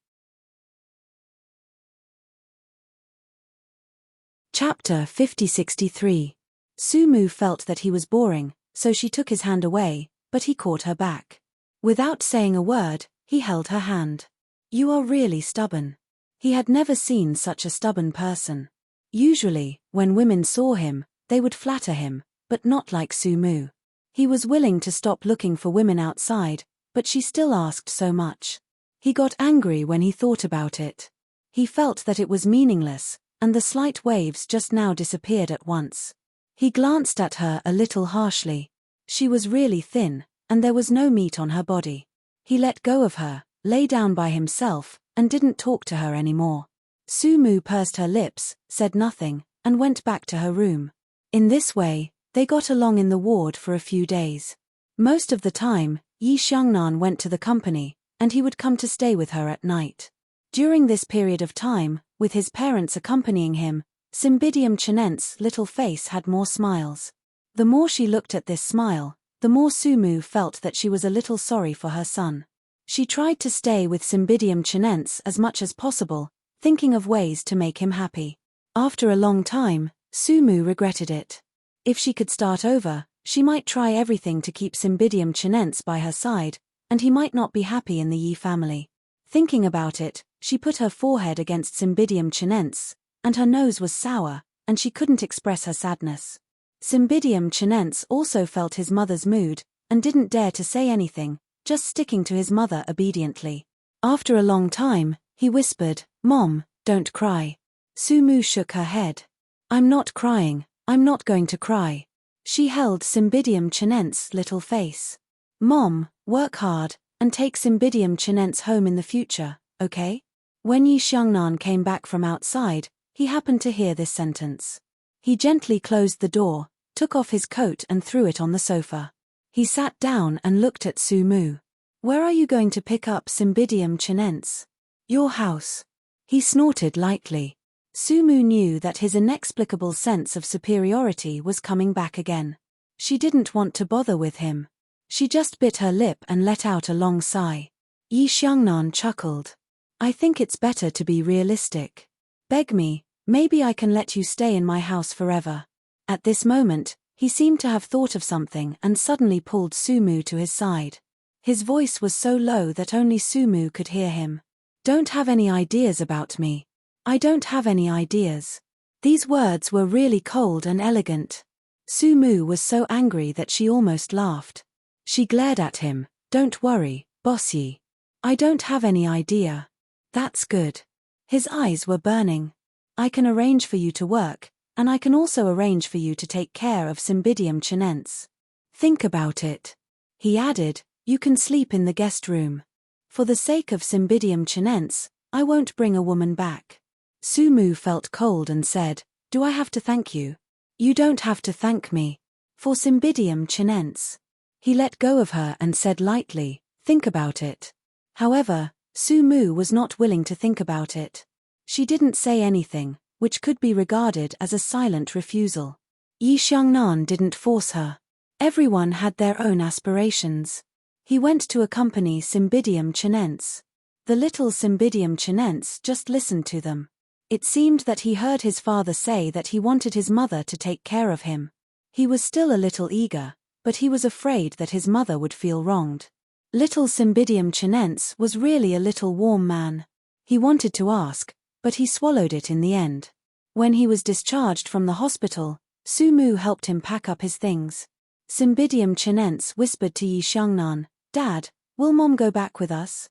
Speaker 1: Chapter 5063. Sumu felt that he was boring, so she took his hand away, but he caught her back. Without saying a word, he held her hand. "You are really stubborn." He had never seen such a stubborn person. Usually, when women saw him, they would flatter him, but not like Sumu. He was willing to stop looking for women outside, but she still asked so much. He got angry when he thought about it. He felt that it was meaningless, and the slight waves just now disappeared at once. He glanced at her a little harshly. She was really thin, and there was no meat on her body. He let go of her, lay down by himself, and didn't talk to her anymore. Sumu pursed her lips, said nothing, and went back to her room. In this way, they got along in the ward for a few days. Most of the time, Yi Xiangnan went to the company, and he would come to stay with her at night. During this period of time, with his parents accompanying him, Cymbidium chinense's little face had more smiles. The more she looked at this smile, the more Sumu felt that she was a little sorry for her son. She tried to stay with Cymbidium chinense as much as possible, thinking of ways to make him happy. After a long time, Sumu regretted it. If she could start over, she might try everything to keep Cymbidium chinense by her side, and he might not be happy in the Yi family. Thinking about it, she put her forehead against Cymbidium chinense, and her nose was sour, and she couldn't express her sadness. Cymbidium chinense also felt his mother's mood, and didn't dare to say anything, just sticking to his mother obediently. After a long time, he whispered, "Mom, don't cry." Sumu shook her head. "I'm not crying, I'm not going to cry." She held Cymbidium chinense's little face. Mom, work hard, and take Cymbidium chinense home in the future, okay? When Yi Xiangnan came back from outside, he happened to hear this sentence. He gently closed the door, took off his coat and threw it on the sofa. He sat down and looked at Su Mu. Where are you going to pick up Cymbidium chinense? Your house. He snorted lightly. Su Mu knew that his inexplicable sense of superiority was coming back again. She didn't want to bother with him. She just bit her lip and let out a long sigh. Yi Xiangnan chuckled. I think it's better to be realistic. Beg me, maybe I can let you stay in my house forever. At this moment, he seemed to have thought of something and suddenly pulled Su Mu to his side. His voice was so low that only Su Mu could hear him. Don't have any ideas about me. I don't have any ideas. These words were really cold and elegant. Su Mu was so angry that she almost laughed. She glared at him. Don't worry, bossy. I don't have any idea. That's good. His eyes were burning. I can arrange for you to work, and I can also arrange for you to take care of Cymbidium chinense. Think about it. He added, you can sleep in the guest room. For the sake of Cymbidium chinense, I won't bring a woman back. Su Mu felt cold and said, do I have to thank you? You don't have to thank me. For Cymbidium chinense. He let go of her and said lightly, think about it. However, Su Mu was not willing to think about it. She didn't say anything, which could be regarded as a silent refusal. Yi Xiangnan didn't force her. Everyone had their own aspirations. He went to accompany Cymbidium chinense. The little Cymbidium chinense just listened to them. It seemed that he heard his father say that he wanted his mother to take care of him. He was still a little eager, but he was afraid that his mother would feel wronged. Little Cymbidium chinense was really a little warm man. He wanted to ask, but he swallowed it in the end. When he was discharged from the hospital, Su Mu helped him pack up his things. Cymbidium chinense whispered to Yi Xiangnan, Dad, will Mom go back with us?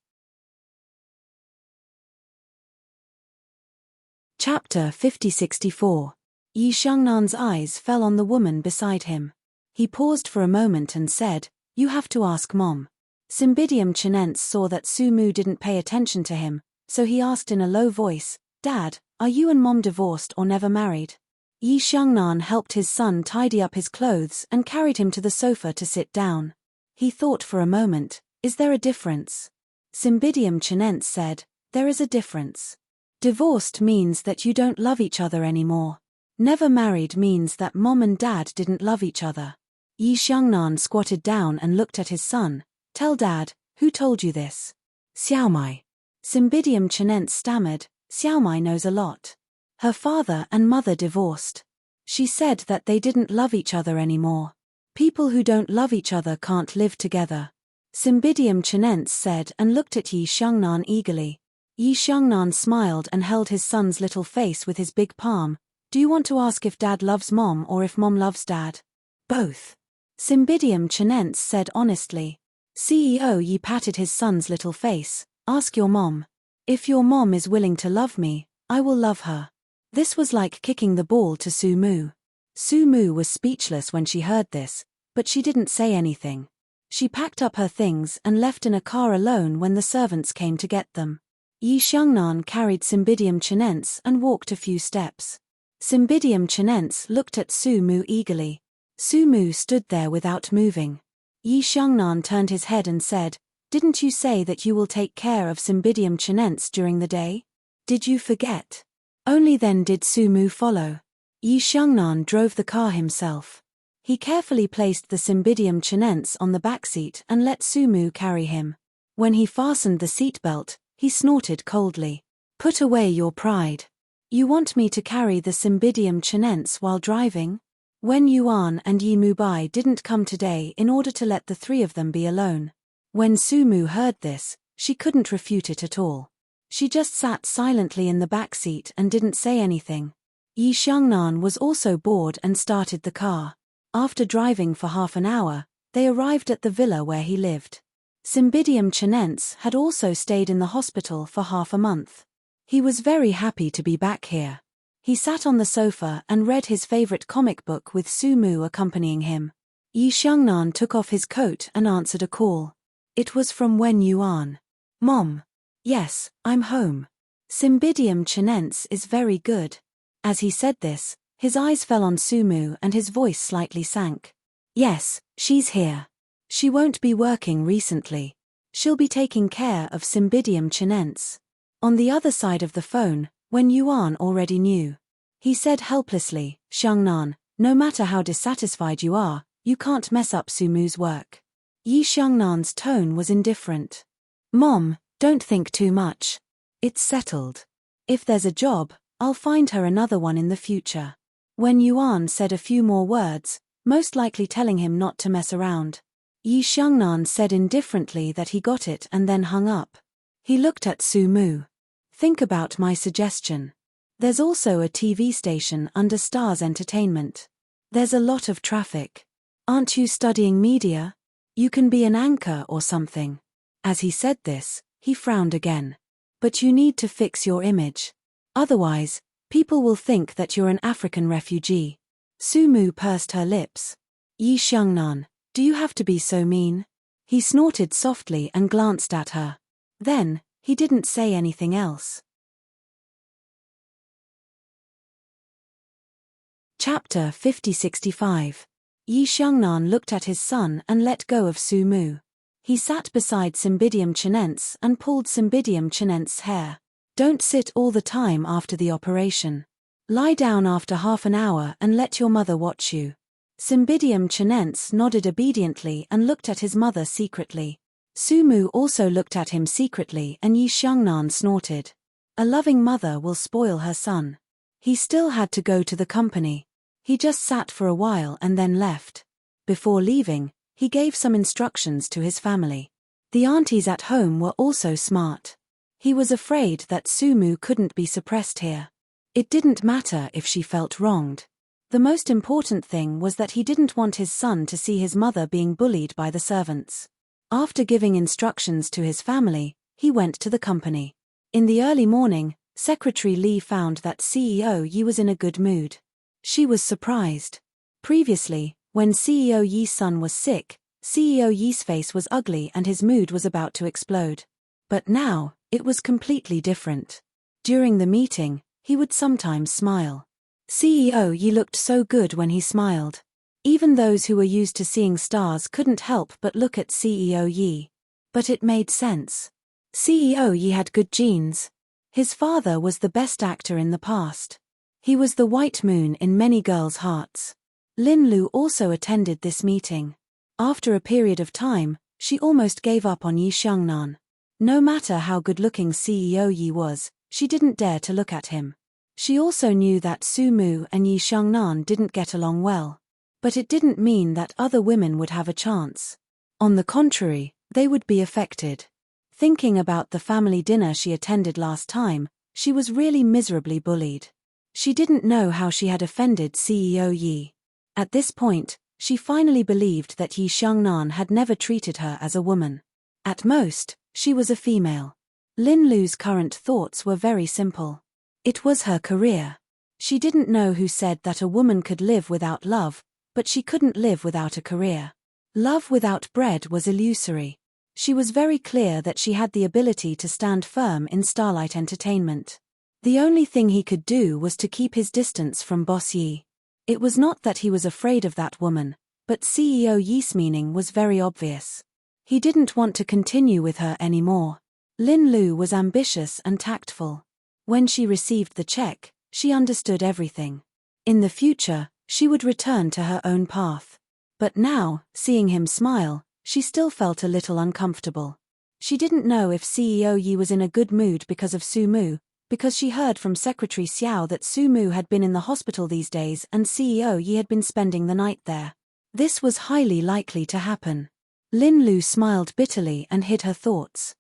Speaker 1: Chapter 5064. Yi Xiangnan's eyes fell on the woman beside him. He paused for a moment and said, you have to ask Mom. Cymbidium chinense saw that Su Mu didn't pay attention to him, so he asked in a low voice, Dad, are you and Mom divorced or never married? Yi Xiangnan helped his son tidy up his clothes and carried him to the sofa to sit down. He thought for a moment, is there a difference? Cymbidium chinense said, there is a difference. Divorced means that you don't love each other anymore. Never married means that Mom and Dad didn't love each other. Yi Xiangnan squatted down and looked at his son. Tell Dad, who told you this? Xiaomai. Cymbidium chinense stammered, Xiaomai knows a lot. Her father and mother divorced. She said that they didn't love each other anymore. People who don't love each other can't live together. Cymbidium chinense said and looked at Yi Xiangnan eagerly. Yi Xiangnan smiled and held his son's little face with his big palm. Do you want to ask if Dad loves Mom or if Mom loves Dad? Both. Cymbidium chinense said honestly. CEO Yi patted his son's little face. Ask your mom. If your mom is willing to love me, I will love her. This was like kicking the ball to Su Mu. Su Mu was speechless when she heard this, but she didn't say anything. She packed up her things and left in a car alone when the servants came to get them. Yi Xiangnan carried Cymbidium chinense and walked a few steps. Cymbidium chinense looked at Su Mu eagerly. Su Mu stood there without moving. Yi Xiangnan turned his head and said, Didn't you say that you will take care of Cymbidium chinense during the day? Did you forget? Only then did Su Mu follow. Yi Xiangnan drove the car himself. He carefully placed the Cymbidium chinense on the back seat and let Su Mu carry him. When he fastened the seatbelt, he snorted coldly. Put away your pride. You want me to carry the Cymbidium chinense while driving? Wen Yuan and Yi Mubai didn't come today in order to let the three of them be alone. When Su Mu heard this, she couldn't refute it at all. She just sat silently in the back seat and didn't say anything. Yi Xiangnan was also bored and started the car. After driving for half an hour, they arrived at the villa where he lived. Cymbidium chinense had also stayed in the hospital for half a month. He was very happy to be back here. He sat on the sofa and read his favorite comic book with Su Mu accompanying him. Yi Xiangnan took off his coat and answered a call. It was from Wen Yuan. Mom. Yes, I'm home. Cymbidium chinense is very good. As he said this, his eyes fell on Sumu and his voice slightly sank. Yes, she's here. She won't be working recently. She'll be taking care of Cymbidium chinense. On the other side of the phone, Wen Yuan already knew. He said helplessly, Xiangnan, no matter how dissatisfied you are, you can't mess up Sumu's work. Yi Xiangnan's tone was indifferent. Mom, don't think too much. It's settled. If there's a job, I'll find her another one in the future. Wen Yuan said a few more words, most likely telling him not to mess around. Yi Xiangnan said indifferently that he got it and then hung up. He looked at Sumu. Think about my suggestion. There's also a TV station under Stars Entertainment. There's a lot of traffic. Aren't you studying media? You can be an anchor or something. As he said this, he frowned again. But you need to fix your image. Otherwise, people will think that you're an African refugee. Sumu pursed her lips. Yi Xiangnan, do you have to be so mean? He snorted softly and glanced at her. Then, he didn't say anything else. Chapter 50-65. Yi Xiangnan looked at his son and let go of Sumu. He sat beside Cymbidium chinense and pulled Cymbidium chinense's hair. Don't sit all the time after the operation. Lie down after half an hour and let your mother watch you. Cymbidium chinense nodded obediently and looked at his mother secretly. Sumu also looked at him secretly and Yi Xiangnan snorted. A loving mother will spoil her son. He still had to go to the company. He just sat for a while and then left. Before leaving, he gave some instructions to his family. The aunties at home were also smart. He was afraid that Sumu couldn't be suppressed here. It didn't matter if she felt wronged. The most important thing was that he didn't want his son to see his mother being bullied by the servants. After giving instructions to his family, he went to the company. In the early morning, Secretary Li found that CEO Yi was in a good mood. She was surprised. Previously, when CEO Yi's son was sick, CEO Yi's face was ugly and his mood was about to explode. But now, it was completely different. During the meeting, he would sometimes smile. CEO Yi looked so good when he smiled. Even those who were used to seeing stars couldn't help but look at CEO Yi. But it made sense. CEO Yi had good genes. His father was the best actor in the past. He was the white moon in many girls' hearts. Lin Lu also attended this meeting. After a period of time, she almost gave up on Yi Xiangnan. No matter how good-looking CEO Yi was, she didn't dare to look at him. She also knew that Sumu and Yi Xiangnan didn't get along well. But it didn't mean that other women would have a chance. On the contrary, they would be affected. Thinking about the family dinner she attended last time, she was really miserably bullied. She didn't know how she had offended CEO Yi. At this point, she finally believed that Yi Xiangnan had never treated her as a woman. At most, she was a female. Lin Lu's current thoughts were very simple. It was her career. She didn't know who said that a woman could live without love, but she couldn't live without a career. Love without bread was illusory. She was very clear that she had the ability to stand firm in Starlight Entertainment. The only thing he could do was to keep his distance from Boss Yi. It was not that he was afraid of that woman, but CEO Yi's meaning was very obvious. He didn't want to continue with her anymore. Lin Lu was ambitious and tactful. When she received the check, she understood everything. In the future, she would return to her own path. But now, seeing him smile, she still felt a little uncomfortable. She didn't know if CEO Yi was in a good mood because of Sumu, because she heard from Secretary Xiao that Sumu had been in the hospital these days and CEO Yi had been spending the night there. This was highly likely to happen. Lin Lu smiled bitterly and hid her thoughts.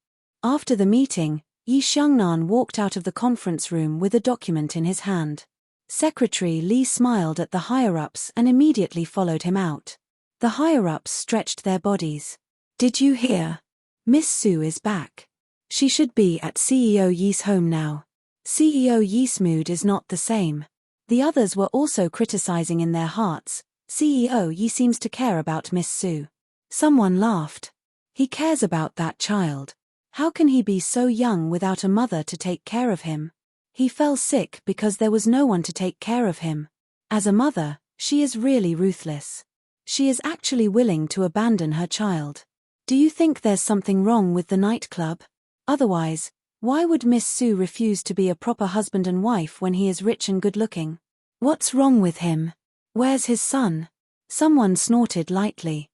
Speaker 1: After the meeting, Yi Xiangnan walked out of the conference room with a document in his hand. Secretary Li smiled at the higher-ups and immediately followed him out. The higher-ups stretched their bodies. Did you hear? Miss Su is back. She should be at CEO Yi's home now. CEO Yi's mood is not the same. The others were also criticizing in their hearts. CEO Yi seems to care about Miss Su. Someone laughed. He cares about that child. How can he be so young without a mother to take care of him? He fell sick because there was no one to take care of him. As a mother, she is really ruthless. She is actually willing to abandon her child. Do you think there's something wrong with the nightclub? Otherwise, why would Miss Su refuse to be a proper husband and wife when he is rich and good-looking? What's wrong with him? Where's his son? Someone snorted lightly.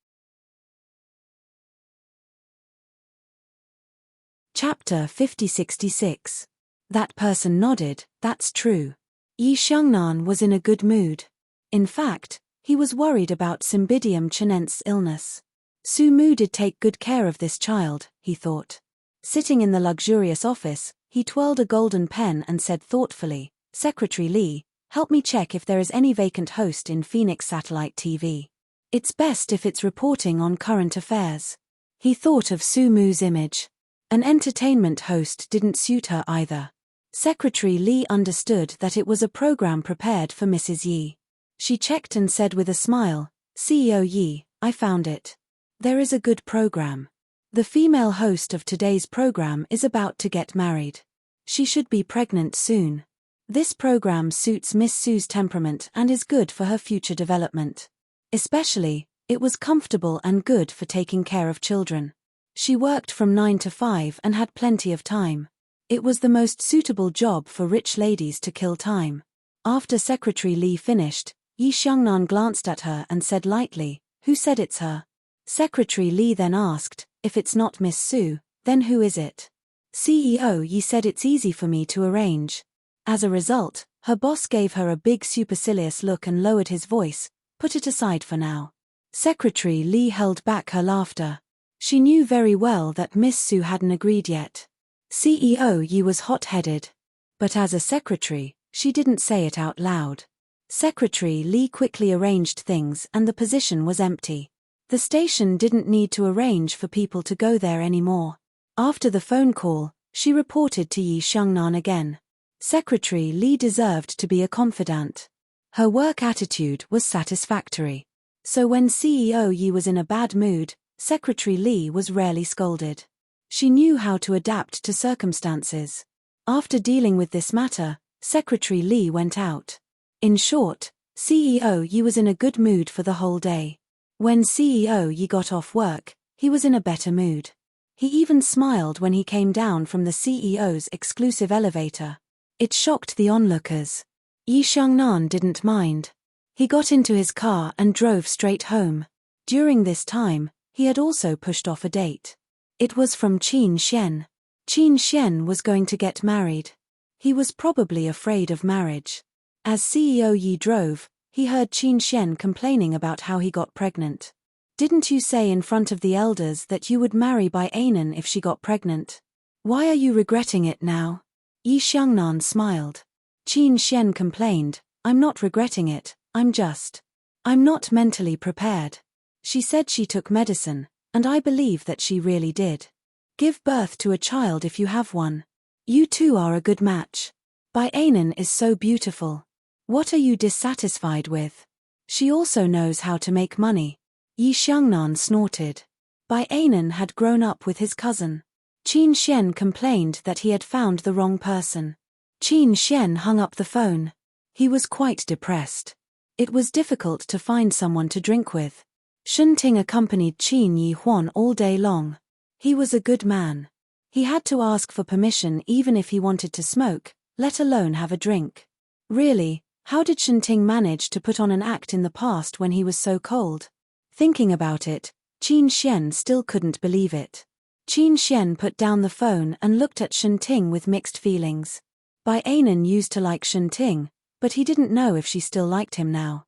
Speaker 1: Chapter 5066. That person nodded. That's true. Yi Xiangnan was in a good mood. In fact, he was worried about Cymbidium Chinense's illness. Su Mu did take good care of this child, he thought. Sitting in the luxurious office, he twirled a golden pen and said thoughtfully, Secretary Li, help me check if there is any vacant host in Phoenix Satellite TV. It's best if it's reporting on current affairs. He thought of Su Mu's image. An entertainment host didn't suit her either. Secretary Li understood that it was a program prepared for Mrs. Yi. She checked and said with a smile, CEO Yi, I found it. There is a good program. The female host of today's program is about to get married. She should be pregnant soon. This program suits Miss Su's temperament and is good for her future development. Especially, it was comfortable and good for taking care of children. She worked from 9 to 5 and had plenty of time. It was the most suitable job for rich ladies to kill time. After Secretary Li finished, Yi Xiangnan glanced at her and said lightly, Who said it's her? Secretary Li then asked, If it's not Miss Su, then who is it? CEO Yi said it's easy for me to arrange. As a result, her boss gave her a big supercilious look and lowered his voice, Put it aside for now. Secretary Li held back her laughter. She knew very well that Miss Su hadn't agreed yet. CEO Yi was hot-headed. But as a secretary, she didn't say it out loud. Secretary Li quickly arranged things and the position was empty. The station didn't need to arrange for people to go there anymore. After the phone call, she reported to Yi Xiangnan again. Secretary Li deserved to be a confidant. Her work attitude was satisfactory. So when CEO Yi was in a bad mood, Secretary Li was rarely scolded. She knew how to adapt to circumstances. After dealing with this matter, Secretary Li went out. In short, CEO Yi was in a good mood for the whole day. When CEO Yi got off work, he was in a better mood. He even smiled when he came down from the CEO's exclusive elevator. It shocked the onlookers. Yi Xiangnan didn't mind. He got into his car and drove straight home. During this time, he had also pushed off a date. It was from Qin Xian. Qin Xian was going to get married. He was probably afraid of marriage. As CEO Yi drove, he heard Qin Xian complaining about how he got pregnant. Didn't you say in front of the elders that you would marry Bai Anan if she got pregnant? Why are you regretting it now? Yi Xiangnan smiled. Qin Xian complained, I'm not regretting it, I'm not mentally prepared. She said she took medicine, and I believe that she really did. Give birth to a child if you have one. You two are a good match. Bai Anan is so beautiful. What are you dissatisfied with? She also knows how to make money. Yi Xiangnan snorted. Bai Anan had grown up with his cousin. Qin Xian complained that he had found the wrong person. Qin Xian hung up the phone. He was quite depressed. It was difficult to find someone to drink with. Shunting accompanied Qin Yi Huan all day long. He was a good man. He had to ask for permission even if he wanted to smoke, let alone have a drink. Really, how did Shenting manage to put on an act in the past when he was so cold? Thinking about it, Qin Xian still couldn't believe it. Qin Xian put down the phone and looked at Shenting with mixed feelings. Bai Anan used to like Shenting, but he didn't know if she still liked him now.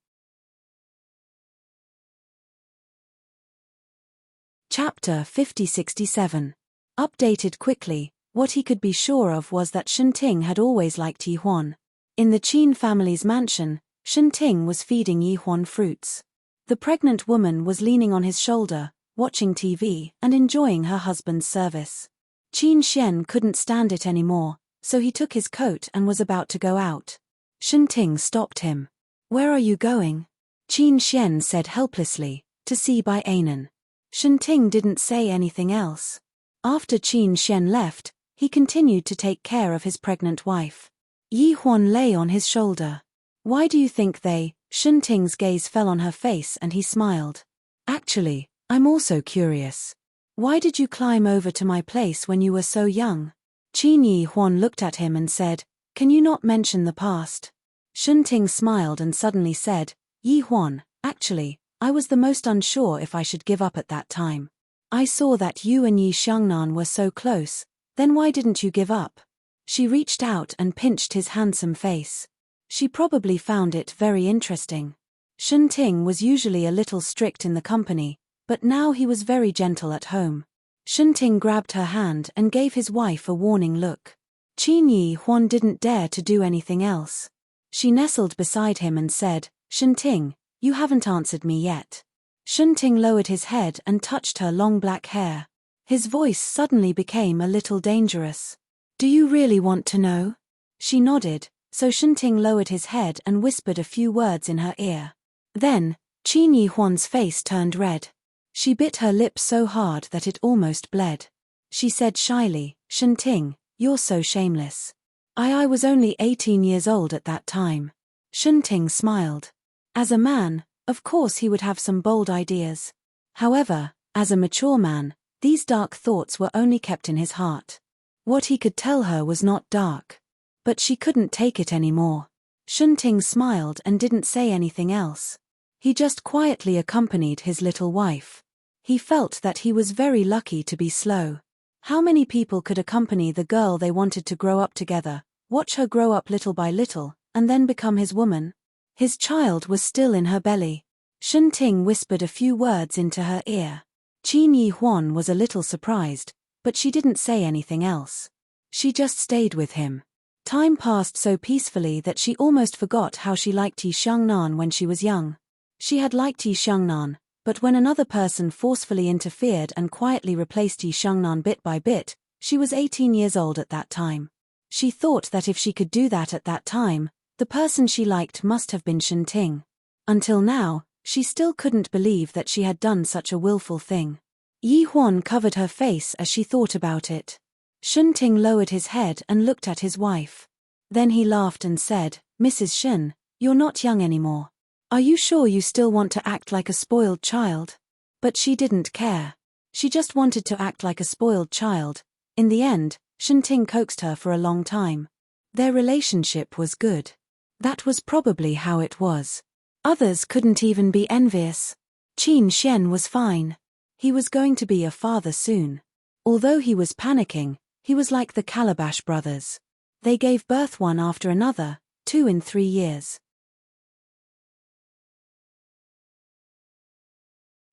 Speaker 1: Chapter 5067. Updated quickly, what he could be sure of was that Shenting had always liked Yi Huan. In the Qin family's mansion, Shenting was feeding Yi Huan fruits. The pregnant woman was leaning on his shoulder, watching TV and enjoying her husband's service. Qin Xian couldn't stand it anymore, so he took his coat and was about to go out. Shenting stopped him. Where are you going? Qin Xian said helplessly, to see by Anan. Shenting didn't say anything else. After Qin Xian left, he continued to take care of his pregnant wife. Yi Huan lay on his shoulder. Why do you think they? Shenting's gaze fell on her face and he smiled. Actually, I'm also curious. Why did you climb over to my place when you were so young? Qin Yi Huan looked at him and said, can you not mention the past? Shenting smiled and suddenly said, Yi Huan, actually, I was the most unsure if I should give up at that time. I saw that you and Yi Xiangnan were so close, then why didn't you give up? She reached out and pinched his handsome face. She probably found it very interesting. Shenting was usually a little strict in the company, but now he was very gentle at home. Shenting grabbed her hand and gave his wife a warning look. Qin Yi Huan didn't dare to do anything else. She nestled beside him and said, Shenting, you haven't answered me yet. Shenting lowered his head and touched her long black hair. His voice suddenly became a little dangerous. Do you really want to know? She nodded, so Shenting lowered his head and whispered a few words in her ear. Then, Qin Yi Huan's face turned red. She bit her lip so hard that it almost bled. She said shyly, Shenting, you're so shameless. I was only 18 years old at that time. Shenting smiled. As a man, of course he would have some bold ideas. However, as a mature man, these dark thoughts were only kept in his heart. What he could tell her was not dark. But she couldn't take it anymore. Shenting smiled and didn't say anything else. He just quietly accompanied his little wife. He felt that he was very lucky to be slow. How many people could accompany the girl they wanted to grow up together, watch her grow up little by little, and then become his woman? His child was still in her belly. Shenting whispered a few words into her ear. Qin Yi Huan was a little surprised, but she didn't say anything else. She just stayed with him. Time passed so peacefully that she almost forgot how she liked Yi Xiangnan when she was young. She had liked Yi Xiangnan, but when another person forcefully interfered and quietly replaced Yi Xiangnan bit by bit, she was 18 years old at that time. She thought that if she could do that at that time, the person she liked must have been Shenting. Until now, she still couldn't believe that she had done such a willful thing. Yi Huan covered her face as she thought about it. Shenting lowered his head and looked at his wife. Then he laughed and said, Mrs. Shen, you're not young anymore. Are you sure you still want to act like a spoiled child? But she didn't care. She just wanted to act like a spoiled child. In the end, Shenting coaxed her for a long time. Their relationship was good. That was probably how it was. Others couldn't even be envious. Qin Xian was fine. He was going to be a father soon. Although he was panicking, he was like the Calabash brothers. They gave birth one after another, 2 in 3 years.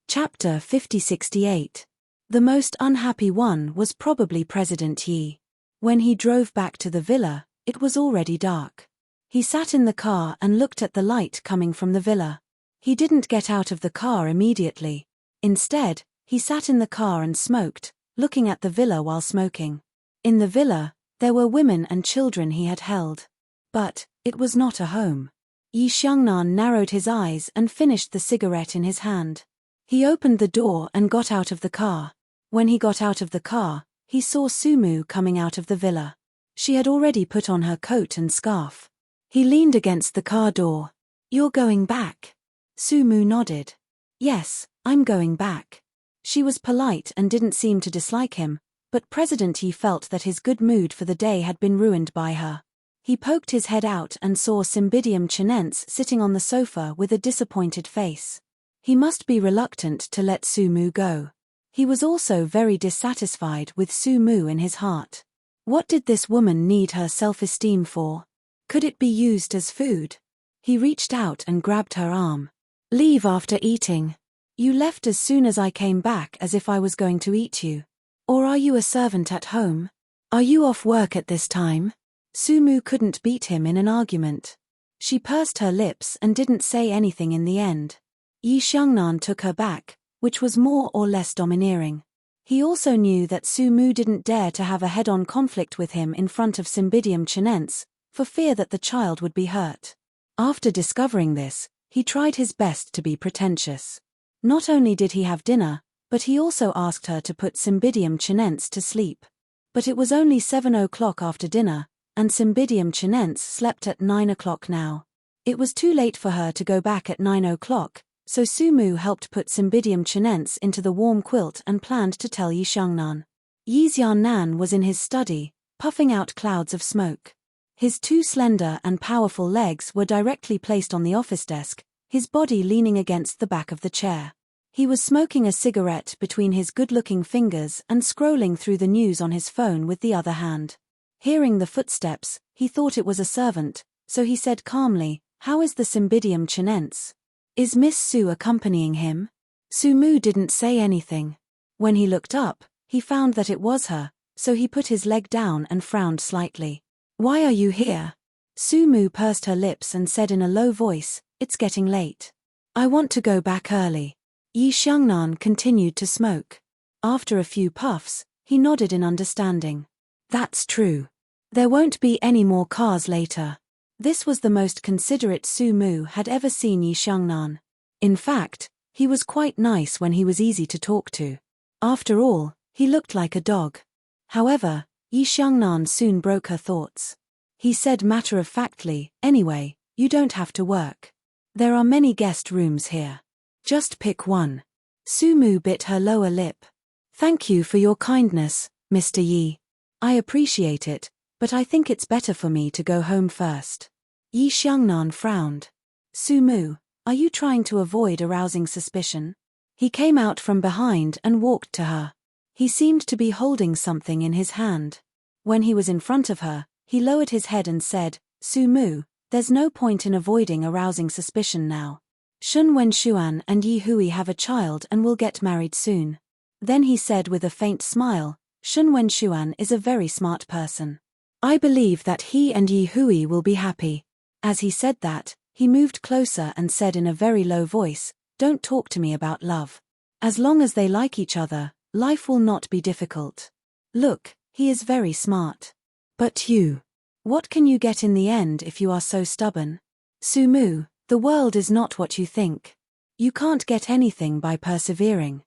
Speaker 1: Chapter 5068. The most unhappy one was probably President Yi. When he drove back to the villa, it was already dark. He sat in the car and looked at the light coming from the villa. He didn't get out of the car immediately. Instead, he sat in the car and smoked, looking at the villa while smoking. In the villa, there were women and children he had held. But it was not a home. Yi Xiangnan narrowed his eyes and finished the cigarette in his hand. He opened the door and got out of the car. When he got out of the car, he saw Sumu coming out of the villa. She had already put on her coat and scarf. He leaned against the car door. You're going back? Sumu nodded. Yes, I'm going back. She was polite and didn't seem to dislike him, but President Yi felt that his good mood for the day had been ruined by her. He poked his head out and saw Cymbidium Chinense sitting on the sofa with a disappointed face. He must be reluctant to let Sumu go. He was also very dissatisfied with Sumu in his heart. What did this woman need her self-esteem for? Could it be used as food? He reached out and grabbed her arm. Leave after eating. You left as soon as I came back as if I was going to eat you. Or are you a servant at home? Are you off work at this time? Sumu couldn't beat him in an argument. She pursed her lips and didn't say anything in the end. Yi Xiangnan took her back, which was more or less domineering. He also knew that Sumu didn't dare to have a head-on conflict with him in front of Cymbidium Chinense, for fear that the child would be hurt. After discovering this, He tried his best to be pretentious. Not only did he have dinner, but he also asked her to put Cymbidium chinense to sleep. But it was only 7 o'clock after dinner, and Cymbidium chinense slept at 9 o'clock now. It was too late for her to go back at 9 o'clock, so Sumu helped put Cymbidium chinense into the warm quilt and planned to tell Yi Xiangnan. Yi Xiangnan was in his study, puffing out clouds of smoke. His 2 slender and powerful legs were directly placed on the office desk, his body leaning against the back of the chair. He was smoking a cigarette between his good-looking fingers and scrolling through the news on his phone with the other hand. Hearing the footsteps, he thought it was a servant, so he said calmly, "How is the Cymbidium chinense? Is Miss Su accompanying him?" Sumu didn't say anything. When he looked up, he found that it was her, so he put his leg down and frowned slightly. "Why are you here?" Sumu pursed her lips and said in a low voice, "It's getting late. I want to go back early." Yi Xiangnan continued to smoke. After a few puffs, he nodded in understanding. "That's true. There won't be any more cars later." This was the most considerate Sumu had ever seen Yi Xiangnan. In fact, he was quite nice when he was easy to talk to. After all, he looked like a dog. However, Yi Xiangnan soon broke her thoughts. He said matter-of-factly, "Anyway, you don't have to work. There are many guest rooms here. Just pick one." Sumu bit her lower lip. "Thank you for your kindness, Mr. Yi. I appreciate it, but I think it's better for me to go home first." Yi Xiangnan frowned. "Sumu, are you trying to avoid arousing suspicion?" He came out from behind and walked to her. He seemed to be holding something in his hand. When he was in front of her, he lowered his head and said, "Sumu, there's no point in avoiding arousing suspicion now. Shun Wenshuan and Yi Hui have a child and will get married soon." Then he said with a faint smile, "Shun Wenshuan is a very smart person. I believe that he and Yi Hui will be happy." As he said that, he moved closer and said in a very low voice, "Don't talk to me about love. As long as they like each other, life will not be difficult. Look, he is very smart. But you, what can you get in the end if you are so stubborn? Sumu, the world is not what you think. You can't get anything by persevering."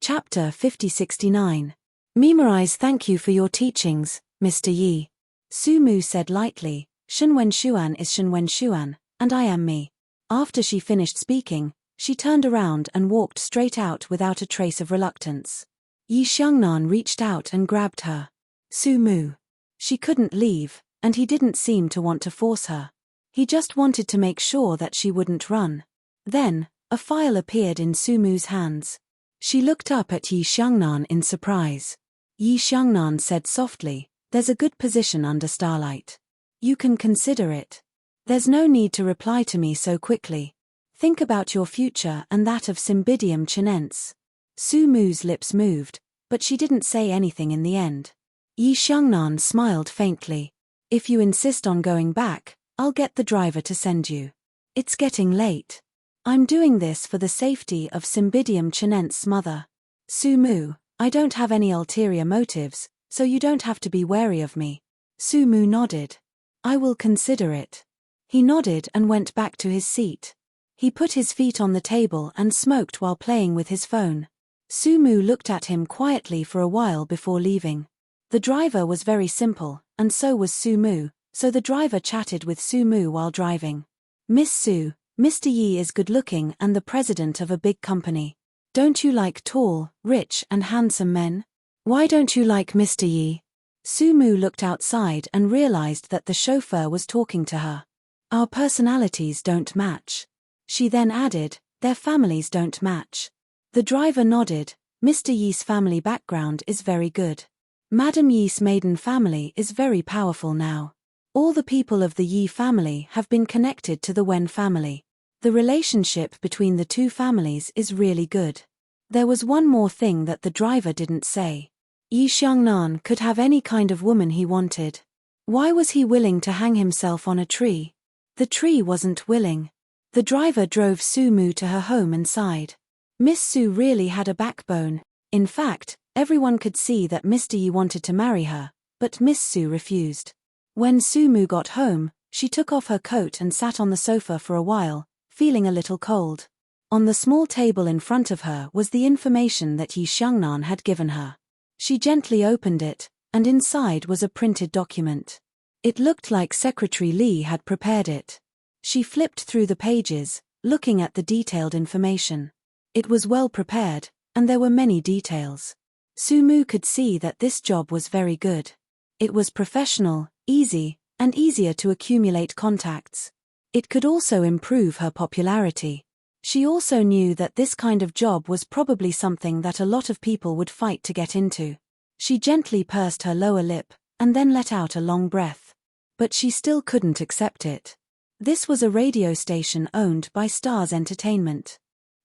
Speaker 1: Chapter 5069. Memorize. "Thank you for your teachings, Mr. Yi." Sumu said lightly, "Shun Wenshuan is Shun Wenshuan, and I am me." After she finished speaking, she turned around and walked straight out without a trace of reluctance. Yi Xiangnan reached out and grabbed her. Sumu. She couldn't leave, and he didn't seem to want to force her. He just wanted to make sure that she wouldn't run. Then, a file appeared in Sumu's hands. She looked up at Yi Xiangnan in surprise. Yi Xiangnan said softly, "There's a good position under starlight. You can consider it. There's no need to reply to me so quickly. Think about your future and that of Cymbidium chinense." Sumu's lips moved, but she didn't say anything in the end. Yi Xiangnan smiled faintly. "If you insist on going back, I'll get the driver to send you. It's getting late. I'm doing this for the safety of Cymbidium chinense's mother. Sumu, I don't have any ulterior motives, so you don't have to be wary of me." Sumu nodded. "I will consider it." He nodded and went back to his seat. He put his feet on the table and smoked while playing with his phone. Sumu looked at him quietly for a while before leaving. The driver was very simple, and so was Sumu, so the driver chatted with Sumu while driving. "Miss Su, Mr. Yi is good-looking and the president of a big company. Don't you like tall, rich and handsome men? Why don't you like Mr. Yi?" Sumu looked outside and realized that the chauffeur was talking to her. "Our personalities don't match." She then added, "Their families don't match." The driver nodded. "Mr. Yi's family background is very good. Madam Yi's maiden family is very powerful now. All the people of the Yi family have been connected to the Wen family. The relationship between the two families is really good." There was one more thing that the driver didn't say. Yi Xiangnan could have any kind of woman he wanted. Why was he willing to hang himself on a tree? The tree wasn't willing. The driver drove Sumu to her home and sighed. Miss Su really had a backbone. In fact, everyone could see that Mr. Yi wanted to marry her, but Miss Su refused. When Sumu got home, she took off her coat and sat on the sofa for a while, feeling a little cold. On the small table in front of her was the information that Yi Xiangnan had given her. She gently opened it, and inside was a printed document. It looked like Secretary Li had prepared it. She flipped through the pages, looking at the detailed information. It was well prepared, and there were many details. Sumu could see that this job was very good. It was professional, easy, and easier to accumulate contacts. It could also improve her popularity. She also knew that this kind of job was probably something that a lot of people would fight to get into. She gently pursed her lower lip, and then let out a long breath. But she still couldn't accept it. This was a radio station owned by Stars Entertainment.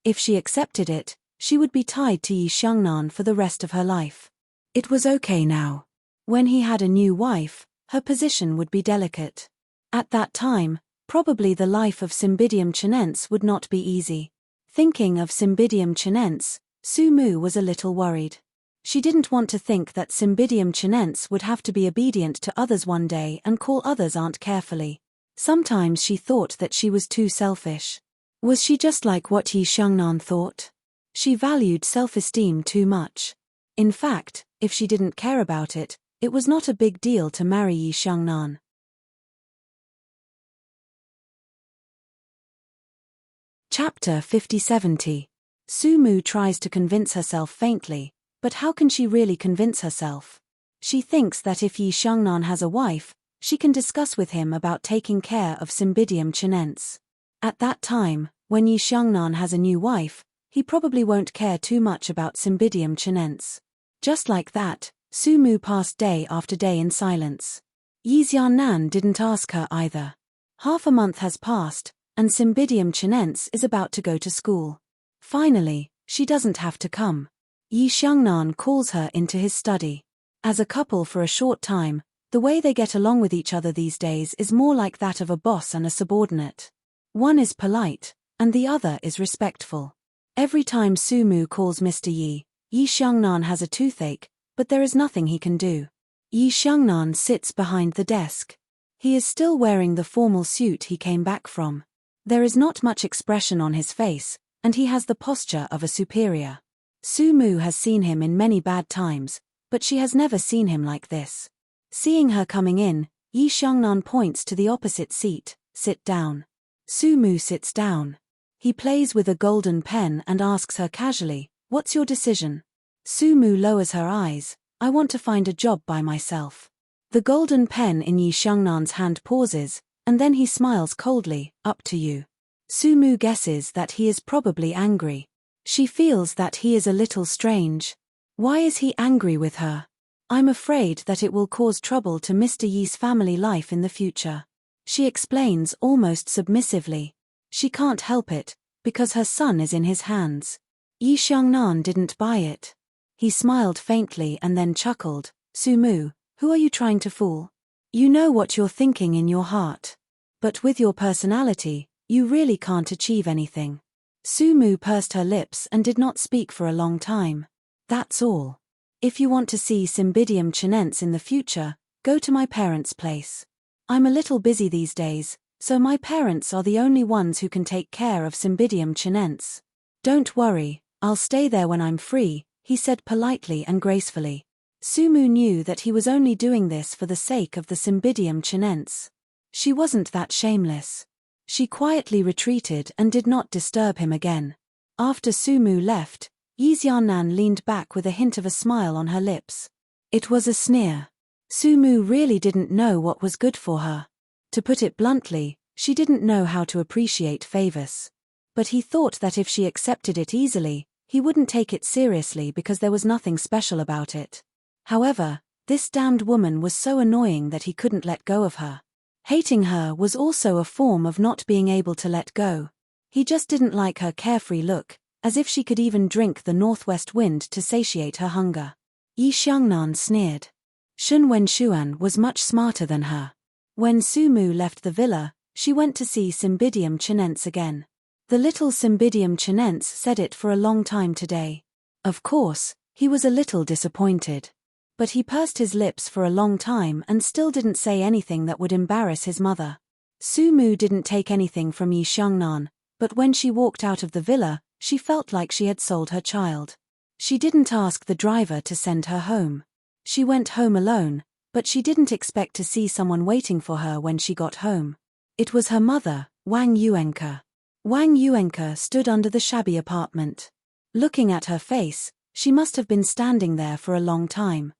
Speaker 1: If she accepted it, she would be tied to Yi Xiangnan for the rest of her life. It was okay now. When he had a new wife, her position would be delicate. At that time, probably the life of Cymbidium chinense would not be easy. Thinking of Cymbidium chinense, Sumu was a little worried. She didn't want to think that Cymbidium chinense would have to be obedient to others one day and call others aunt carefully. Sometimes she thought that she was too selfish. Was she just like what Yi Xiangnan thought? She valued self-esteem too much. In fact, if she didn't care about it, it was not a big deal to marry Yi Xiangnan. Chapter 50-70. Sumu tries to convince herself faintly, but how can she really convince herself? She thinks that if Yi Xiangnan has a wife, she can discuss with him about taking care of Cymbidium chinense. At that time, when Yi Xiangnan has a new wife, he probably won't care too much about Cymbidium chinense. Just like that, Sumu passed day after day in silence. Yi Xiangnan didn't ask her either. Half a month has passed, and Cymbidium chinense is about to go to school. Finally, she doesn't have to come. Yi Xiangnan calls her into his study. As a couple for a short time, the way they get along with each other these days is more like that of a boss and a subordinate. One is polite, and the other is respectful. Every time Sumu calls Mr. Yi, Yi Xiangnan has a toothache, but there is nothing he can do. Yi Xiangnan sits behind the desk. He is still wearing the formal suit he came back from. There is not much expression on his face, and he has the posture of a superior. Sumu has seen him in many bad times, but she has never seen him like this. Seeing her coming in, Yi Xiangnan points to the opposite seat. Sit down. Sumu sits down. He plays with a golden pen and asks her casually, "What's your decision?" Sumu lowers her eyes. "I want to find a job by myself." The golden pen in Yi Xiangnan's hand pauses, and then he smiles coldly. "Up to you." Sumu guesses that he is probably angry. She feels that he is a little strange. Why is he angry with her? "I'm afraid that it will cause trouble to Mr. Yi's family life in the future," she explains almost submissively. She can't help it, because her son is in his hands. Yi Xiangnan didn't buy it. He smiled faintly and then chuckled. "Sumu, who are you trying to fool? You know what you're thinking in your heart. But with your personality, you really can't achieve anything." Sumu pursed her lips and did not speak for a long time. "That's all. If you want to see Cymbidium chinense in the future, go to my parents' place. I'm a little busy these days, so my parents are the only ones who can take care of Cymbidium chinense. Don't worry, I'll stay there when I'm free," he said politely and gracefully. Sumu knew that he was only doing this for the sake of the Cymbidium chinense. She wasn't that shameless. She quietly retreated and did not disturb him again. After Sumu left, Yi Xiannan leaned back with a hint of a smile on her lips. It was a sneer. Sumu really didn't know what was good for her. To put it bluntly, she didn't know how to appreciate favors. But he thought that if she accepted it easily, he wouldn't take it seriously because there was nothing special about it. However, this damned woman was so annoying that he couldn't let go of her. Hating her was also a form of not being able to let go. He just didn't like her carefree look, as if she could even drink the northwest wind to satiate her hunger. Yi Xiangnan sneered. Shun Wenshuan was much smarter than her. When Sumu left the villa, she went to see Cymbidium chinense again. The little Cymbidium chinense said it for a long time today. Of course, he was a little disappointed. But he pursed his lips for a long time and still didn't say anything that would embarrass his mother. Su Mu didn't take anything from Yi Xiangnan, but when she walked out of the villa, she felt like she had sold her child. She didn't ask the driver to send her home. She went home alone, but she didn't expect to see someone waiting for her when she got home. It was her mother, Wang Yuanke. Wang Yuanke stood under the shabby apartment. Looking at her face, she must have been standing there for a long time.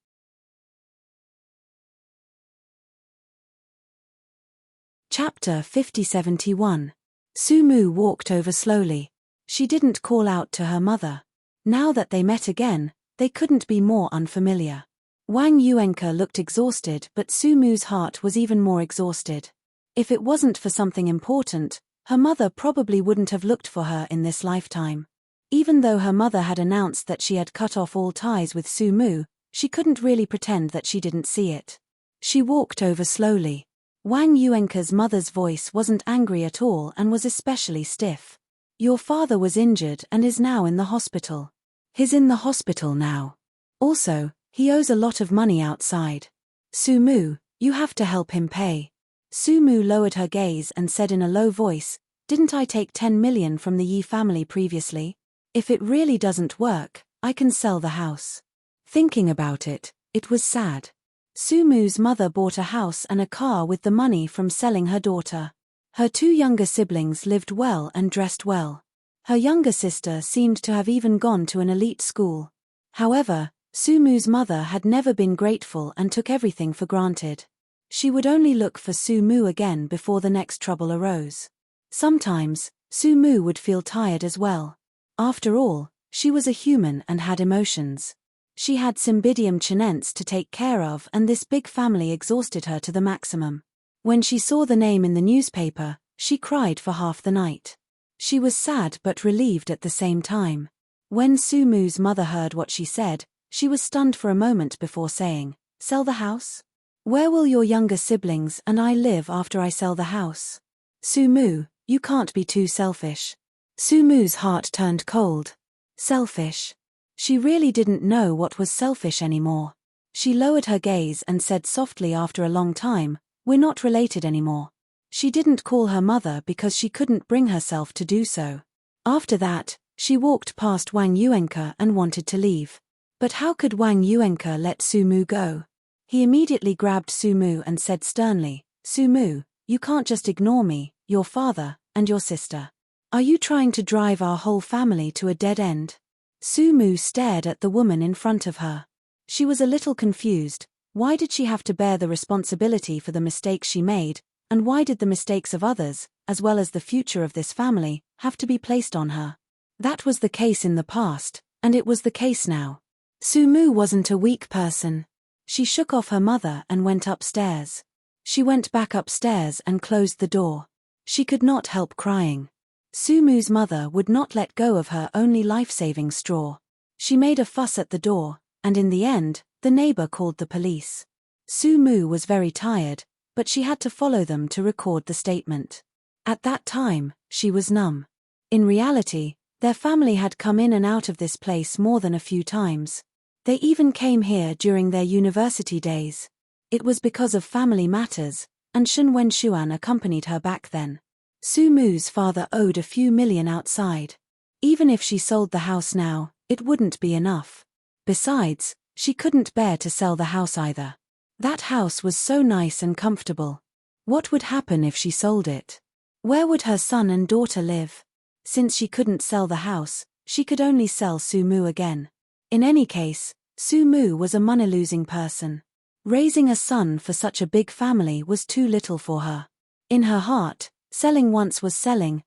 Speaker 1: Chapter 5071. Su Mu walked over slowly. She didn't call out to her mother. Now that they met again, they couldn't be more unfamiliar. Wang Yuanke looked exhausted, but Su Mu's heart was even more exhausted. If it wasn't for something important, her mother probably wouldn't have looked for her in this lifetime. Even though her mother had announced that she had cut off all ties with Su Mu, she couldn't really pretend that she didn't see it. She walked over slowly. Wang Yuanke's mother's voice wasn't angry at all and was especially stiff. Your father was injured and is now in the hospital. He's in the hospital now. Also, he owes a lot of money outside. Su Mu, you have to help him pay. Su Mu lowered her gaze and said in a low voice, didn't I take 10 million from the Yi family previously? If it really doesn't work, I can sell the house. Thinking about it, it was sad. Su Mu's mother bought a house and a car with the money from selling her daughter. Her two younger siblings lived well and dressed well. Her younger sister seemed to have even gone to an elite school. However, Su Mu's mother had never been grateful and took everything for granted. She would only look for Su Mu again before the next trouble arose. Sometimes, Su Mu would feel tired as well. After all, she was a human and had emotions. She had Cymbidium chinense to take care of, and this big family exhausted her to the maximum. When she saw the name in the newspaper, she cried for half the night. She was sad but relieved at the same time. When Su Mu's mother heard what she said, she was stunned for a moment before saying, "Sell the house? Where will your younger siblings and I live after I sell the house? Su Mu, you can't be too selfish." Su Mu's heart turned cold. Selfish? She really didn't know what was selfish anymore. She lowered her gaze and said softly after a long time, "We're not related anymore." She didn't call her mother because she couldn't bring herself to do so. After that, she walked past Wang Yuanke and wanted to leave. But how could Wang Yuanke let Su Mu go? He immediately grabbed Su Mu and said sternly, "Su Mu, you can't just ignore me, your father, and your sister. Are you trying to drive our whole family to a dead end?" Su Mu stared at the woman in front of her. She was a little confused. Why did she have to bear the responsibility for the mistakes she made, and why did the mistakes of others, as well as the future of this family, have to be placed on her? That was the case in the past, and it was the case now. Su Mu wasn't a weak person. She shook off her mother and went upstairs. She went back upstairs and closed the door. She could not help crying. Su Mu's mother would not let go of her only life-saving straw. She made a fuss at the door, and in the end, the neighbor called the police. Su Mu was very tired, but she had to follow them to record the statement. At that time, she was numb. In reality, their family had come in and out of this place more than a few times. They even came here during their university days. It was because of family matters, and Shen Wenshuan accompanied her back then. Su Mu's father owed a few million outside. Even if she sold the house now, it wouldn't be enough. Besides, she couldn't bear to sell the house either. That house was so nice and comfortable. What would happen if she sold it? Where would her son and daughter live? Since she couldn't sell the house, she could only sell Su Mu again. In any case, Su Mu was a money-losing person. Raising a son for such a big family was too little for her. In her heart, selling once was selling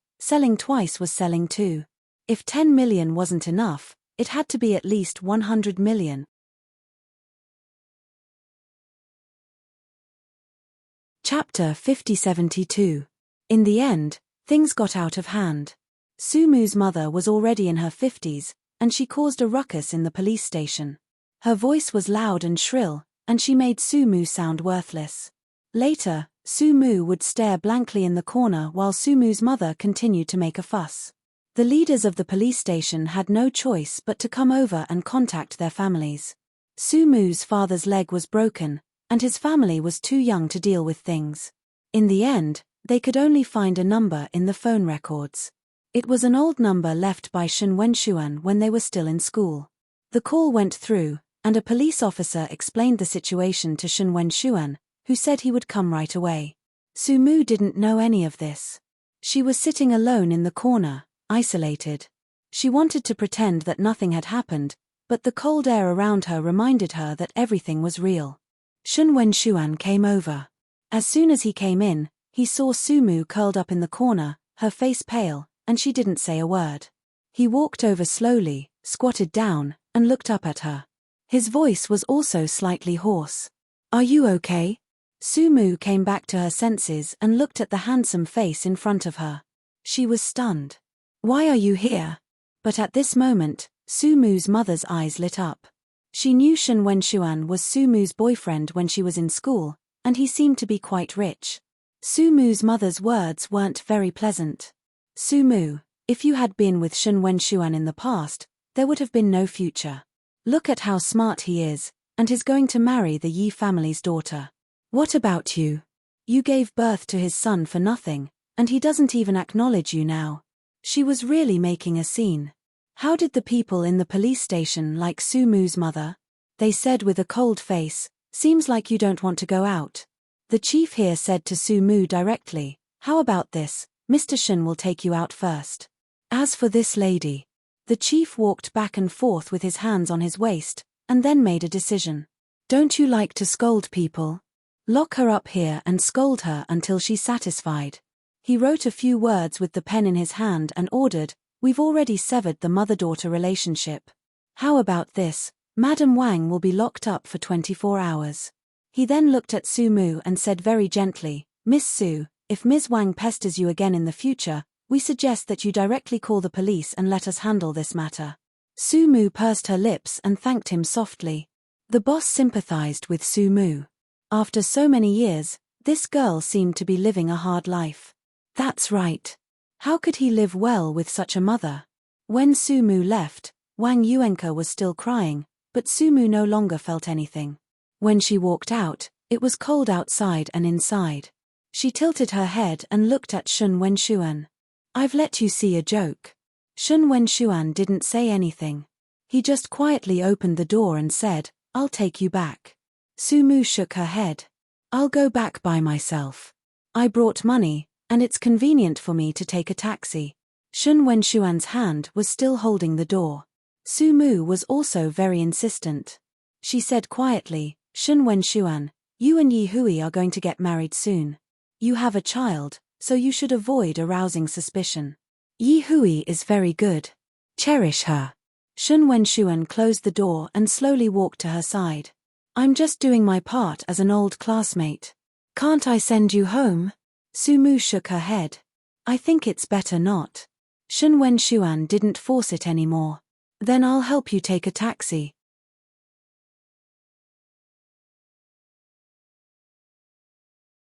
Speaker 1: twice was selling too. If 10 million wasn't enough, it had to be at least 100 million. Chapter 5072. In the end, things got out of hand. Su Mu's mother was already in her 50s, and she caused a ruckus in the police station. Her voice was loud and shrill, and she made Su Mu sound worthless. Later, Su Mu would stare blankly in the corner while Su Mu's mother continued to make a fuss. The leaders of the police station had no choice but to come over and contact their families. Sumu's father's leg was broken, and his family was too young to deal with things. In the end, they could only find a number in the phone records. It was an old number left by Shen Wenshuan when they were still in school. The call went through, and a police officer explained the situation to Shen Wenshuan, who said he would come right away. Sumu didn't know any of this. She was sitting alone in the corner, isolated. She wanted to pretend that nothing had happened, but the cold air around her reminded her that everything was real. Shen Wenshuan came over. As soon as he came in, he saw Sumu curled up in the corner, her face pale, and she didn't say a word. He walked over slowly, squatted down, and looked up at her. His voice was also slightly hoarse. "Are you okay?" Sumu came back to her senses and looked at the handsome face in front of her. She was stunned. "Why are you here?" But at this moment, Sumu's mother's eyes lit up. She knew Shen Wenshuan was Sumu's boyfriend when she was in school, and he seemed to be quite rich. Sumu's mother's words weren't very pleasant. "Sumu, if you had been with Shen Wenshuan in the past, there would have been no future. Look at how smart he is, and he's going to marry the Yi family's daughter. What about you? You gave birth to his son for nothing, and he doesn't even acknowledge you now." She was really making a scene. How did the people in the police station like Sumu's mother? They said with a cold face, "Seems like you don't want to go out." The chief here said to Sumu directly, "How about this, Mr. Shen will take you out first. As for this lady." The chief walked back and forth with his hands on his waist, and then made a decision. "Don't you like to scold people? Lock her up here and scold her until she's satisfied." He wrote a few words with the pen in his hand and ordered, "We've already severed the mother-daughter relationship. How about this? Madam Wang will be locked up for 24 hours. He then looked at Sumu and said very gently, "Miss Su, if Ms. Wang pesters you again in the future, we suggest that you directly call the police and let us handle this matter." Sumu pursed her lips and thanked him softly. The boss sympathized with Sumu. After so many years, this girl seemed to be living a hard life. That's right. How could he live well with such a mother? When Sumu left, Wang Yuenka was still crying, but Sumu no longer felt anything. When she walked out, it was cold outside and inside. She tilted her head and looked at Shen Wenshuan. "I've let you see a joke." Shen Wenshuan didn't say anything. He just quietly opened the door and said, "I'll take you back." Sumu shook her head. "I'll go back by myself. I brought money, and it's convenient for me to take a taxi." Shen Wenshuan's hand was still holding the door. Sumu was also very insistent. She said quietly, "Shen Wenshuan, you and Yi Hui are going to get married soon. You have a child, so you should avoid arousing suspicion. Yi Hui is very good. Cherish her." Shen Wenshuan closed the door and slowly walked to her side. "I'm just doing my part as an old classmate. Can't I send you home?" Sumu shook her head. "I think it's better not." Shen Wenshuan didn't force it anymore. "Then I'll help you take a taxi."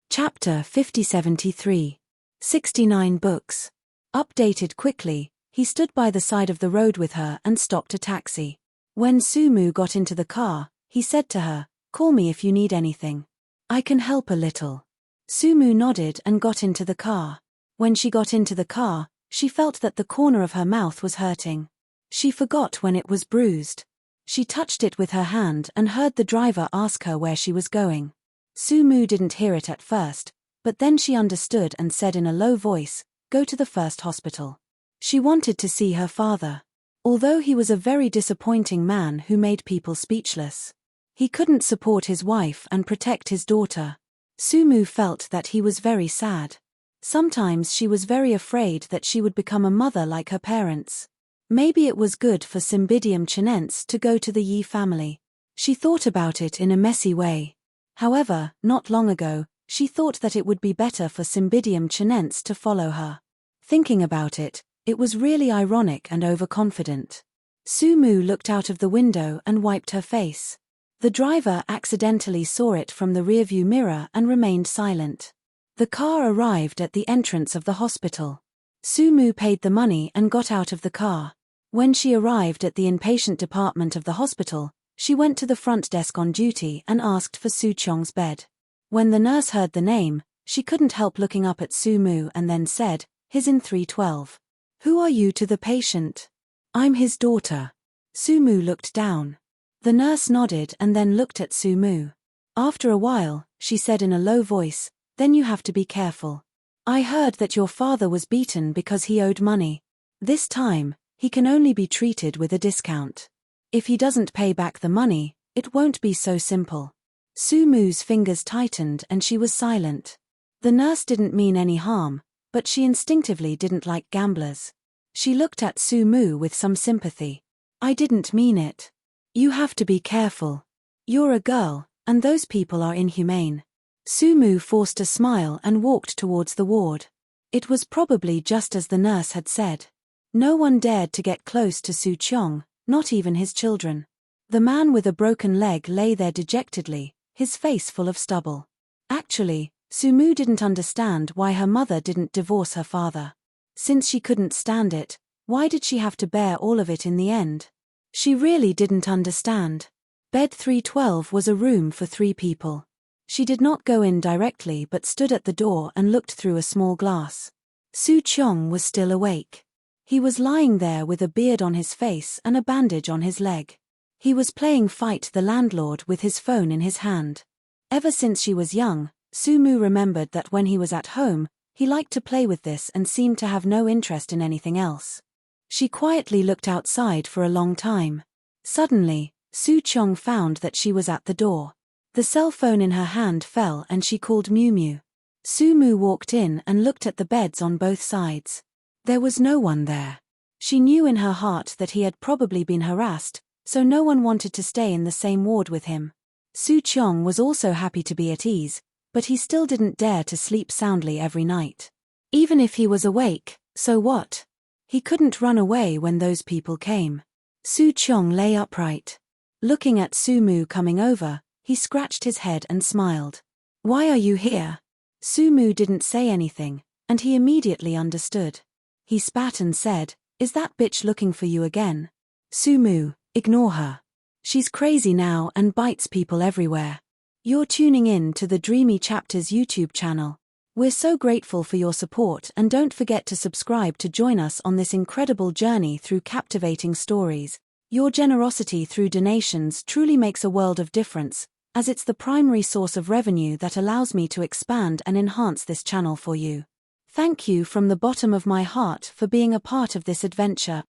Speaker 1: Chapter 5073. 69 books. Updated quickly, he stood by the side of the road with her and stopped a taxi. When Sumu got into the car, he said to her, "Call me if you need anything. I can help a little." Sumu nodded and got into the car. When she got into the car, she felt that the corner of her mouth was hurting. She forgot when it was bruised. She touched it with her hand and heard the driver ask her where she was going. Sumu didn't hear it at first, but then she understood and said in a low voice, "Go to the first hospital." She wanted to see her father. Although he was a very disappointing man who made people speechless. He couldn't support his wife and protect his daughter. Sumu felt that he was very sad. Sometimes she was very afraid that she would become a mother like her parents. Maybe it was good for Cymbidium chinense to go to the Yi family. She thought about it in a messy way. However, not long ago, she thought that it would be better for Cymbidium chinense to follow her. Thinking about it, it was really ironic and overconfident. Sumu looked out of the window and wiped her face. The driver accidentally saw it from the rearview mirror and remained silent. The car arrived at the entrance of the hospital. Sumu paid the money and got out of the car. When she arrived at the inpatient department of the hospital, She went to the front desk on duty and asked for Su Chong's bed. When the nurse heard the name, she couldn't help looking up at Su Mu and then said, "He's in 312. Who are you to the patient?" "I'm his daughter." Su Mu looked down. The nurse nodded and then looked at Su Mu. After a while, she said in a low voice, "Then you have to be careful. I heard that your father was beaten because he owed money. This time, he can only be treated with a discount. If he doesn't pay back the money, it won't be so simple." Su Mu's fingers tightened and she was silent. The nurse didn't mean any harm, but she instinctively didn't like gamblers. She looked at Su Mu with some sympathy. "I didn't mean it. You have to be careful. You're a girl, and those people are inhumane." Su Mu forced a smile and walked towards the ward. It was probably just as the nurse had said. No one dared to get close to Su Chong, not even his children. The man with a broken leg lay there dejectedly, his face full of stubble. Actually, Su Mu didn't understand why her mother didn't divorce her father. Since she couldn't stand it, why did she have to bear all of it in the end? She really didn't understand. Bed 312 was a room for 3 people. She did not go in directly but stood at the door and looked through a small glass. Su Chong was still awake. He was lying there with a beard on his face and a bandage on his leg. He was playing Fight the Landlord with his phone in his hand. Ever since she was young, Su Mu remembered that when he was at home, he liked to play with this and seemed to have no interest in anything else. She quietly looked outside for a long time. Suddenly, Su Chong found that she was at the door. The cell phone in her hand fell and she called Miu Miu. Su Mu walked in and looked at the beds on both sides. There was no one there. She knew in her heart that he had probably been harassed, so no one wanted to stay in the same ward with him. Su Chong was also happy to be at ease, but he still didn't dare to sleep soundly every night. Even if he was awake, so what? He couldn't run away when those people came. Su Chong lay upright. Looking at Su Mu coming over, he scratched his head and smiled. "Why are you here?" Su Mu didn't say anything, and he immediately understood. He spat and said, "Is that bitch looking for you again?" "Su Mu, ignore her. She's crazy now and bites people everywhere." You're tuning in to the Dreamy Chapters YouTube channel. We're so grateful for your support and don't forget to subscribe to join us on this incredible journey through captivating stories. Your generosity through donations truly makes a world of difference, as it's the primary source of revenue that allows me to expand and enhance this channel for you. Thank you from the bottom of my heart for being a part of this adventure.